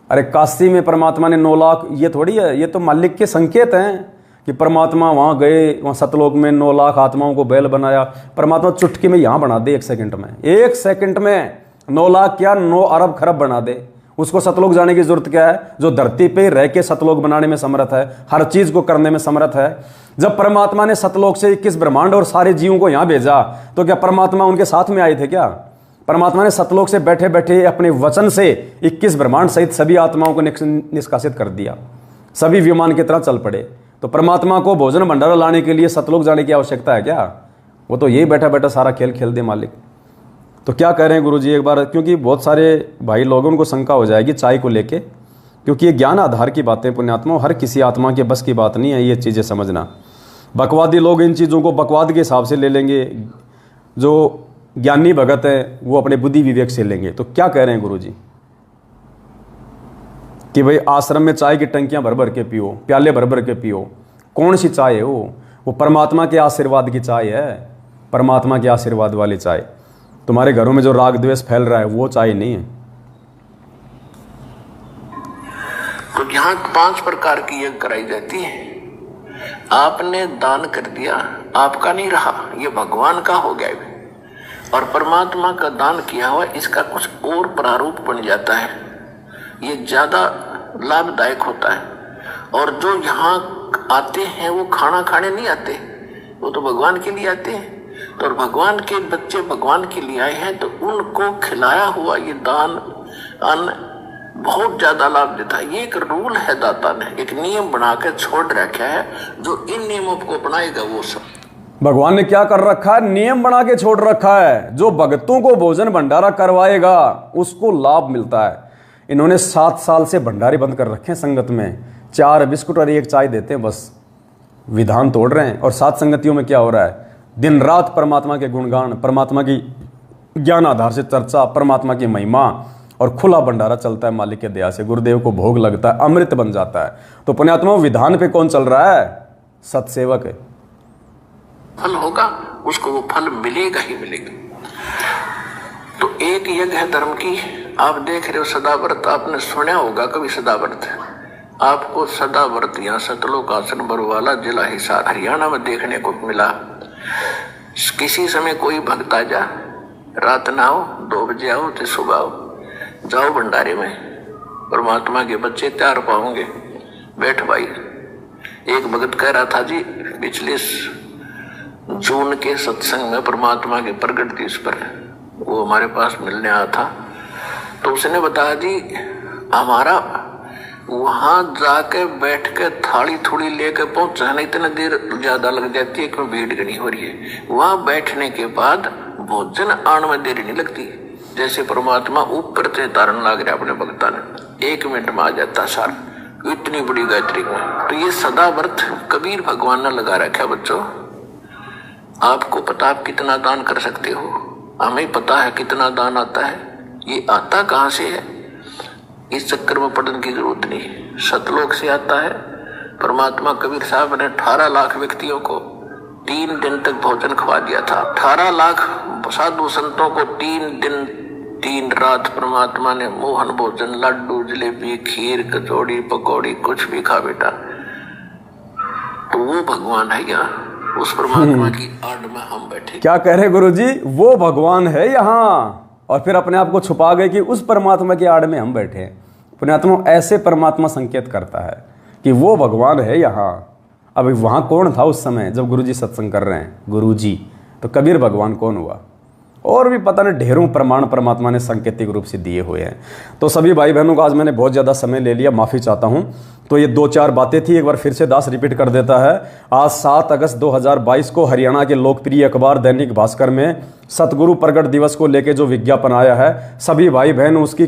अरे काशी में परमात्मा ने 9 लाख, ये थोड़ी है, ये तो मालिक के संकेत हैं कि परमात्मा वहाँ गए, वहाँ सतलोक में 9 लाख आत्माओं को बैल बनाया। परमात्मा चुटकी में यहाँ बना दे 1 सेकंड में, 1 सेकंड में 9 लाख क्या 9 अरब खरब बना दे। उसको सतलोक जाने की जरूरत क्या है, जो धरती पे रह के सतलोक बनाने में समर्थ है, हर चीज को करने में समर्थ है। जब परमात्मा ने सतलोक से 21 ब्रह्मांड और सारे जीवों को यहाँ भेजा तो क्या परमात्मा उनके साथ में आए थे क्या। परमात्मा ने सतलोक से बैठे बैठे अपने वचन से 21 ब्रह्मांड सहित सभी आत्माओं को निष्कासित कर दिया, सभी विमान की तरह चल पड़े। तो परमात्मा को भोजन भंडारा लाने के लिए सतलोक जाने की आवश्यकता है क्या, वो तो यही बैठा बैठा सारा खेल खेल दे मालिक। तो क्या कह रहे हैं गुरुजी एक बार, क्योंकि बहुत सारे भाई लोगों उनको शंका हो जाएगी चाय को लेके, क्योंकि ये ज्ञान आधार की बातें पुण्यात्मा, हर किसी आत्मा के बस की बात नहीं है ये चीज़ें समझना। बकवादी लोग इन चीज़ों को बकवाद के हिसाब से ले लेंगे, जो ज्ञानी भगत है वो अपने बुद्धि विवेक से लेंगे। तो क्या कह रहे हैं गुरुजी कि भाई आश्रम में चाय की टंकियां भर भर के पियो, प्याले भर भर के पियो। कौन सी चाय है वो परमात्मा के आशीर्वाद की चाय है, परमात्मा के आशीर्वाद वाली चाय। तुम्हारे घरों में जो राग द्वेष फैल रहा है वो चाय नहीं है। तो यहाँ 5 प्रकार की यज्ञ कराई जाती है। आपने दान कर दिया, आपका नहीं रहा, ये भगवान का हो गया और परमात्मा का दान किया हुआ इसका कुछ और प्रारूप बन जाता है, ये ज्यादा लाभदायक होता है। और जो यहाँ आते हैं वो खाना खाने नहीं आते, वो तो भगवान के लिए आते हैं। तो भगवान के बच्चे भगवान के लिए आए हैं तो उनको खिलाया हुआ ये दान अन्न बहुत ज्यादा लाभ देता है। ये एक रूल है, दाता ने एक नियम बना के छोड़ रखा है, जो इन नियमों को अपनाएगा वो सब। भगवान ने क्या कर रखा है, नियम बना के छोड़ रखा है। जो भक्तों को भोजन भंडारा करवाएगा उसको लाभ मिलता है। इन्होंने 7 साल से भंडारे बंद कर रखे हैं संगत में, 4 बिस्कुट और 1 चाय देते हैं, बस विधान तोड़ रहे हैं। और 7 संगतियों में क्या हो रहा है, दिन रात परमात्मा के गुणगान, परमात्मा की ज्ञान आधार से चर्चा, परमात्मा की महिमा, और खुला भंडारा चलता है मालिक के दया से, गुरुदेव को भोग लगता है, अमृत बन जाता है। तो पुण्यात्माओं, विधान पे कौन चल रहा है? सत्सेवक है। फल होगा उसको, वो फल मिलेगा ही मिलेगा। तो एक यज्ञ है धर्म की, आप देख रहे हो सदाव्रत, आपने सुना होगा कभी सदाव्रत। आपको सदाव्रत यहाँ सतलोक आसन बरवाला जिला हिसार हरियाणा में देखने को मिला। किसी समय कोई भक्त आ जा, रात ना आओ, 2 बजे आओ तो सुबह आओ, जाओ भंडारे में, परमात्मा के बच्चे तैयार पाओगे, बैठ भाई। एक भगत कह रहा था जी, पिछले जून के सत्संग में परमात्मा के प्रगट दिवस पर वो हमारे पास मिलने आया था, तो उसने बताया जी हमारा वहां जाके बैठ के थाली थोड़ी लेके पहुंचाने इतना देर ज्यादा लग जाती है, क्यों भीड़ घनी हो रही है। वहां बैठने के बाद भोजन आने में देरी नहीं लगती, जैसे परमात्मा ऊपर से तारण लाग रहे अपने भक्ता ने, 1 मिनट में आ जाता सार, इतनी बड़ी गायत्री में। तो ये सदा व्रत कबीर भगवान ने लगा रखा बच्चों। आपको पता आप कितना दान कर सकते हो, हमें पता है कितना दान आता है, ये आता कहाँ से है, इस चक्कर में पढ़ने की जरूरत नहीं। सतलोक से आता है। परमात्मा कबीर साहब ने 18 लाख व्यक्तियों को 3 दिन तक भोजन खवा दिया था। 18 लाख साधु संतों को 3 दिन 3 रात परमात्मा ने मोहन भोजन, लड्डू, जलेबी, खीर, कचौड़ी, पकौड़ी, कुछ भी खा बेटा। तो वो भगवान है यहाँ, उस परमात्मा की आड़ में हम बैठे। क्या कह रहे गुरुजी? वो भगवान है यहाँ, और फिर अपने आप को छुपा गए कि उस परमात्मा की आड़ में हम बैठे हैं। पुण्यात्मा, ऐसे परमात्मा संकेत करता है कि वो भगवान है यहाँ। अब वहाँ कौन था उस समय जब गुरुजी सत्संग कर रहे हैं? गुरुजी। तो कबीर भगवान कौन हुआ? और भी पता नहीं ढेरों प्रमाण परमात्मा ने सांकेतिक रूप से दिए हुए हैं। तो सभी भाई बहनों को आज मैंने बहुत ज़्यादा समय ले लिया, माफ़ी चाहता हूँ। तो ये 2-4 बातें थी, एक बार फिर से दास रिपीट कर देता है। आज 7 अगस्त 2022 को हरियाणा के लोकप्रिय अखबार दैनिक भास्कर में सतगुरु प्रगट दिवस को लेके जो विज्ञापन आया है, सभी भाई बहन उसकी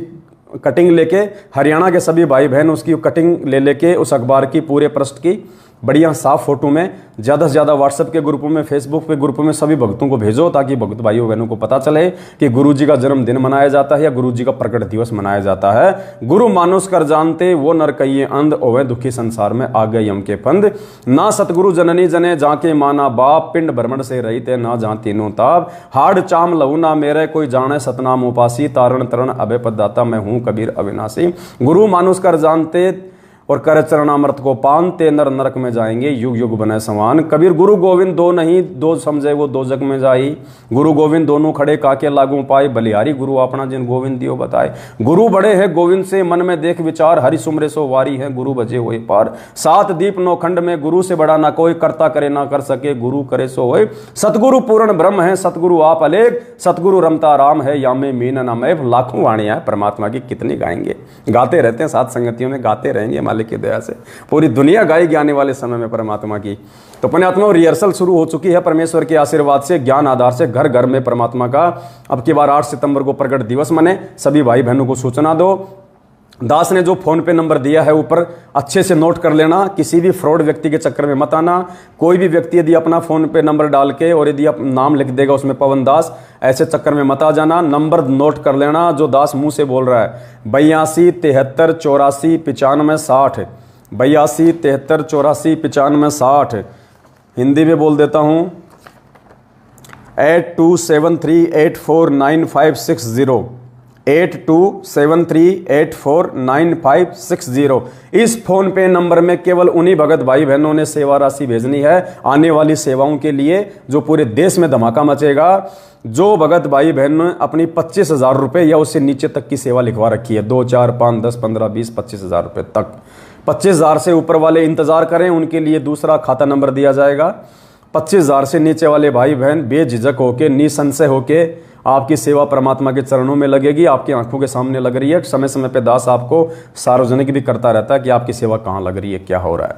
कटिंग लेके, हरियाणा के सभी भाई बहन उसकी कटिंग ले लेके उस अखबार की पूरे पृष्ठ की बढ़िया साफ फोटो में ज़्यादा से ज़्यादा व्हाट्सएप के ग्रुपों में, फेसबुक के ग्रुपों में सभी भक्तों को भेजो, ताकि भक्त भाइयों बहनों को पता चले कि गुरुजी का जन्मदिन मनाया जाता है या गुरुजी का प्रकट दिवस मनाया जाता है। गुरु मानुष कर जानते वो नर कहिए अंध, ओवे दुखी संसार में आ गए यम के फंद। ना सतगुरु जननी जने जाके माना बाप, पिंड भ्रमण से रहिते ना जहाँ तीनों ताप। हाड़ चाम लहू ना मेरे कोई जाने सतनाम उपासी, तारण तरण अभय पददाता मैं हूँ कबीर अविनाशी। गुरु मानुष कर जानते और कर चरणामृत को पान, ते नर नरक में जाएंगे युग युग बने समान। कबीर गुरु गोविंद दो नहीं, दो समझे वो दो जग में जाई। गुरु गोविंद दोनों खड़े काके लागू पाए, बलिहारी गुरु अपना जिन गोविंद दियो बताए। गुरु बड़े है गोविंद से मन में देख विचार, हरि सुमरे सो वारी है गुरु बजे हुए पार। 7 दीप 9 खंड में गुरु से बड़ा ना कोई, करता करे ना कर सके गुरु करे सो होए। सतगुरु पूर्ण ब्रह्म है सतगुरु आप अलेख, सतगुरु रमता राम है या में मीन न मैं। लाखों वाणियां परमात्मा की कितनी गाएंगे, गाते रहते हैं, साथ संगतियों में गाते रहेंगे मालिक की दया से। पूरी दुनिया गाएगी आने वाले समय में परमात्मा की। तो पुण्यात्मा, रिहर्सल शुरू हो चुकी है परमेश्वर के आशीर्वाद से, ज्ञान आधार से, घर घर में परमात्मा का अब की बार 8 सितंबर को प्रकट दिवस मने। सभी भाई बहनों को सूचना दो। दास ने जो फोन पे नंबर दिया है ऊपर अच्छे से नोट कर लेना, किसी भी फ्रॉड व्यक्ति के चक्कर में मत आना। कोई भी व्यक्ति यदि अपना फोन पे नंबर डाल के और यदि आप नाम लिख देगा उसमें पवन दास, ऐसे चक्कर में मत आ जाना। नंबर नोट कर लेना जो दास मुंह से बोल रहा है, 82 73 84 95 60, 82 73 84 95 60। हिंदी में बोल देता हूँ, 8273849560, 8273849560। इस फोन पे नंबर में केवल उन्हीं भगत भाई बहनों ने सेवा राशि भेजनी है आने वाली सेवाओं के लिए, जो पूरे देश में धमाका मचेगा। जो भगत भाई बहन ने अपनी 25,000 रुपये या उससे नीचे तक की सेवा लिखवा रखी है, 2 4 5 10 15 20 25,000 रुपये तक, 25,000 से ऊपर वाले इंतजार करें, उनके लिए दूसरा खाता नंबर दिया जाएगा। 25,000 से नीचे वाले भाई बहन बेझिझक होके, निसंशय होके आपकी सेवा परमात्मा के चरणों में लगेगी, आपकी आंखों के सामने लग रही है। समय समय पे दास आपको सार्वजनिक भी करता रहता है कि आपकी सेवा कहाँ लग रही है, क्या हो रहा है।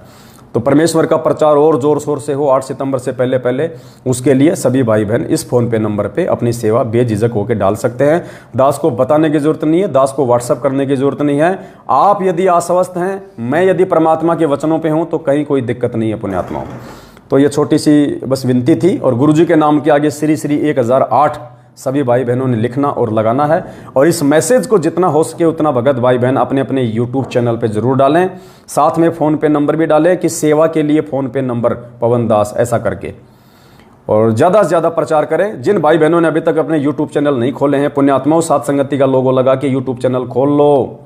तो परमेश्वर का प्रचार और जोर शोर से हो 8 सितंबर से पहले पहले, उसके लिए सभी भाई बहन इस फोन पे नंबर पे अपनी सेवा बेझिझक होकर डाल सकते हैं। दास को बताने की जरूरत नहीं है, दास को व्हाट्सअप करने की जरूरत नहीं है। आप यदि आश्वस्त हैं, मैं यदि परमात्मा के वचनों पे हूं, तो कहीं कोई दिक्कत नहीं है पुण्यात्माओं। तो ये छोटी सी बस विनती थी। और गुरुजी के नाम के आगे श्री श्री 1008 सभी भाई बहनों ने लिखना और लगाना है। और इस मैसेज को जितना हो सके उतना भगत भाई बहन अपने अपने यूट्यूब चैनल पे ज़रूर डालें। साथ में फ़ोन पे नंबर भी डालें कि सेवा के लिए फ़ोन पे नंबर पवन दास ऐसा करके, और ज़्यादा से ज़्यादा प्रचार करें। जिन भाई बहनों ने अभी तक अपने यूट्यूब चैनल नहीं खोले हैं, पुण्यात्माओं साथ संगति का लोगो लगा के यूट्यूब चैनल खोल लो।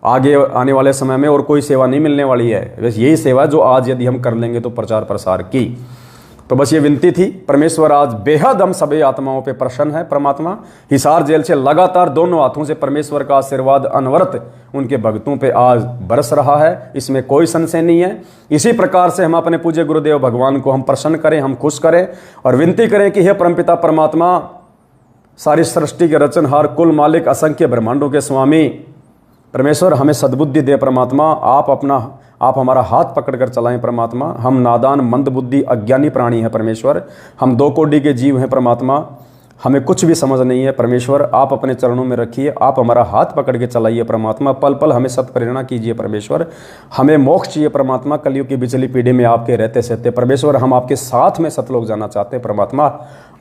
आगे आने वाले समय में और कोई सेवा नहीं मिलने वाली है, बस यही सेवा जो आज यदि हम कर लेंगे तो प्रचार प्रसार की। तो बस ये विनती थी। परमेश्वर आज बेहद हम सभी आत्माओं पे प्रसन्न है। परमात्मा हिसार जेल से लगातार दोनों हाथों से परमेश्वर का आशीर्वाद अनवरत उनके भक्तों पे आज बरस रहा है, इसमें कोई संशय नहीं है। इसी प्रकार से हम अपने पूज्य गुरुदेव भगवान को हम प्रसन्न करें, हम खुश करें और विनती करें कि हे परमपिता परमात्मा, सारी सृष्टि के रचनहार, कुल मालिक, असंख्य ब्रह्मांडों के स्वामी परमेश्वर, हमें सद्बुद्धि दे परमात्मा। आप हमारा हाथ पकड़कर चलाएं परमात्मा। हम नादान, मंद बुद्धि, अज्ञानी प्राणी हैं परमेश्वर। हम 2 कोटि के जीव हैं परमात्मा, हमें कुछ भी समझ नहीं है परमेश्वर। आप अपने चरणों में रखिए, आप हमारा हाथ पकड़ के चलाइए परमात्मा। पल पल हमें सत्प्रेरणा कीजिए परमेश्वर। हमें मोक्ष चाहिए परमात्मा, कलयुग की बिचली पीढ़ी में आपके रहते सहते परमेश्वर। हम आपके साथ में सतलोक जाना चाहते हैं परमात्मा,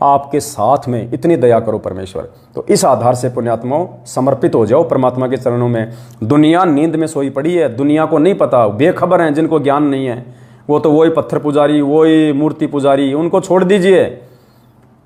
आपके साथ में इतनी दया करो परमेश्वर। तो इस आधार से पुण्यात्माओं समर्पित हो जाओ परमात्मा के चरणों में। दुनिया नींद में सोई पड़ी है, दुनिया को नहीं पता, बेखबर हैं, जिनको ज्ञान नहीं है, वो तो वही पत्थर पुजारी, वही मूर्ति पुजारी, उनको छोड़ दीजिए।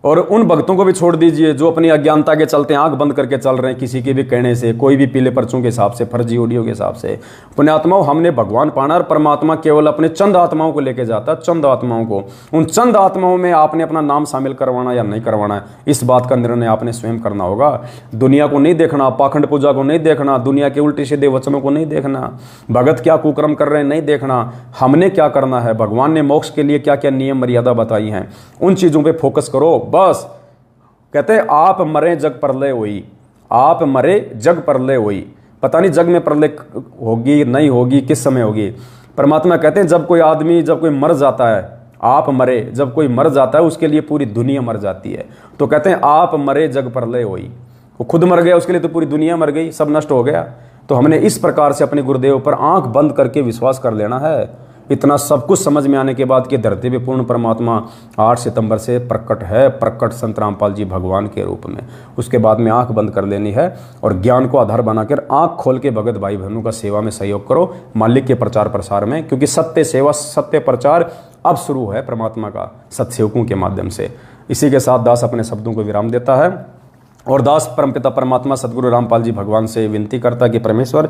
और उन भक्तों को भी छोड़ दीजिए जो अपनी अज्ञानता के चलते आंख बंद करके चल रहे हैं, किसी के भी कहने से, कोई भी पीले पर्चों के हिसाब से, फर्जी ऑडियो के हिसाब से। पुण्यात्माओं, हमने भगवान पाना और परमात्मा केवल अपने चंद आत्माओं को लेके जाता है, चंद आत्माओं को। उन चंद आत्माओं में आपने अपना नाम शामिल करवाना या नहीं करवाना है, इस बात का निर्णय आपने स्वयं करना होगा। दुनिया को नहीं देखना, पाखंड पूजा को नहीं देखना, दुनिया के उल्टे सीधे वचनों को नहीं देखना, भगत क्या कुकर्म कर रहे हैं नहीं देखना। हमने क्या करना है, भगवान ने मोक्ष के लिए क्या क्या नियम मर्यादा बताई हैं, उन चीज़ों पर फोकस करो बस। कहते हैं आप मरे जग प्रलय हुई, आप मरे जग प्रलय हुई। पता नहीं जग में प्रलय होगी नहीं होगी, किस समय होगी। परमात्मा कहते हैं जब कोई आदमी, जब कोई मर जाता है, आप मरे, जब कोई मर जाता है उसके लिए पूरी दुनिया मर जाती है। तो कहते हैं आप मरे जग प्रलय हुई, वो खुद मर गया, उसके लिए तो पूरी दुनिया मर गई, सब नष्ट हो गया। तो हमने इस प्रकार से अपने गुरुदेव पर आंख बंद करके विश्वास कर लेना है। इतना सब कुछ समझ में आने के बाद कि धरती पे पूर्ण परमात्मा 8 सितंबर से प्रकट है, प्रकट संत रामपाल जी भगवान के रूप में। उसके बाद में आंख बंद कर लेनी है और ज्ञान को आधार बनाकर आंख खोल के भगत भाई बहनों का सेवा में सहयोग करो, मालिक के प्रचार प्रसार में, क्योंकि सत्य सेवा, सत्य प्रचार अब शुरू है परमात्मा का सत्सेवकों के माध्यम से। इसी के साथ दास अपने शब्दों को विराम देता है और दास परमपिता परमात्मा सदगुरु रामपाल जी भगवान से विनती करता कि परमेश्वर,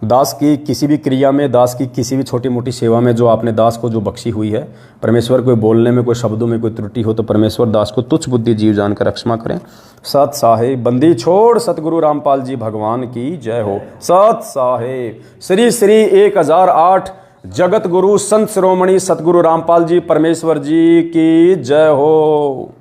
दास की किसी भी क्रिया में, दास की किसी भी छोटी मोटी सेवा में जो आपने दास को जो बख्शी हुई है परमेश्वर, कोई बोलने में, कोई शब्दों में कोई त्रुटि हो तो परमेश्वर दास को तुच्छ बुद्धि जीव जानकर क्षमा करें। सत साहेब बंदी छोड़ सतगुरु रामपाल जी भगवान की जय हो। सत साहेब श्री श्री 1008 जगत गुरु संत शिरोमणि सतगुरु रामपाल जी परमेश्वर जी की जय हो।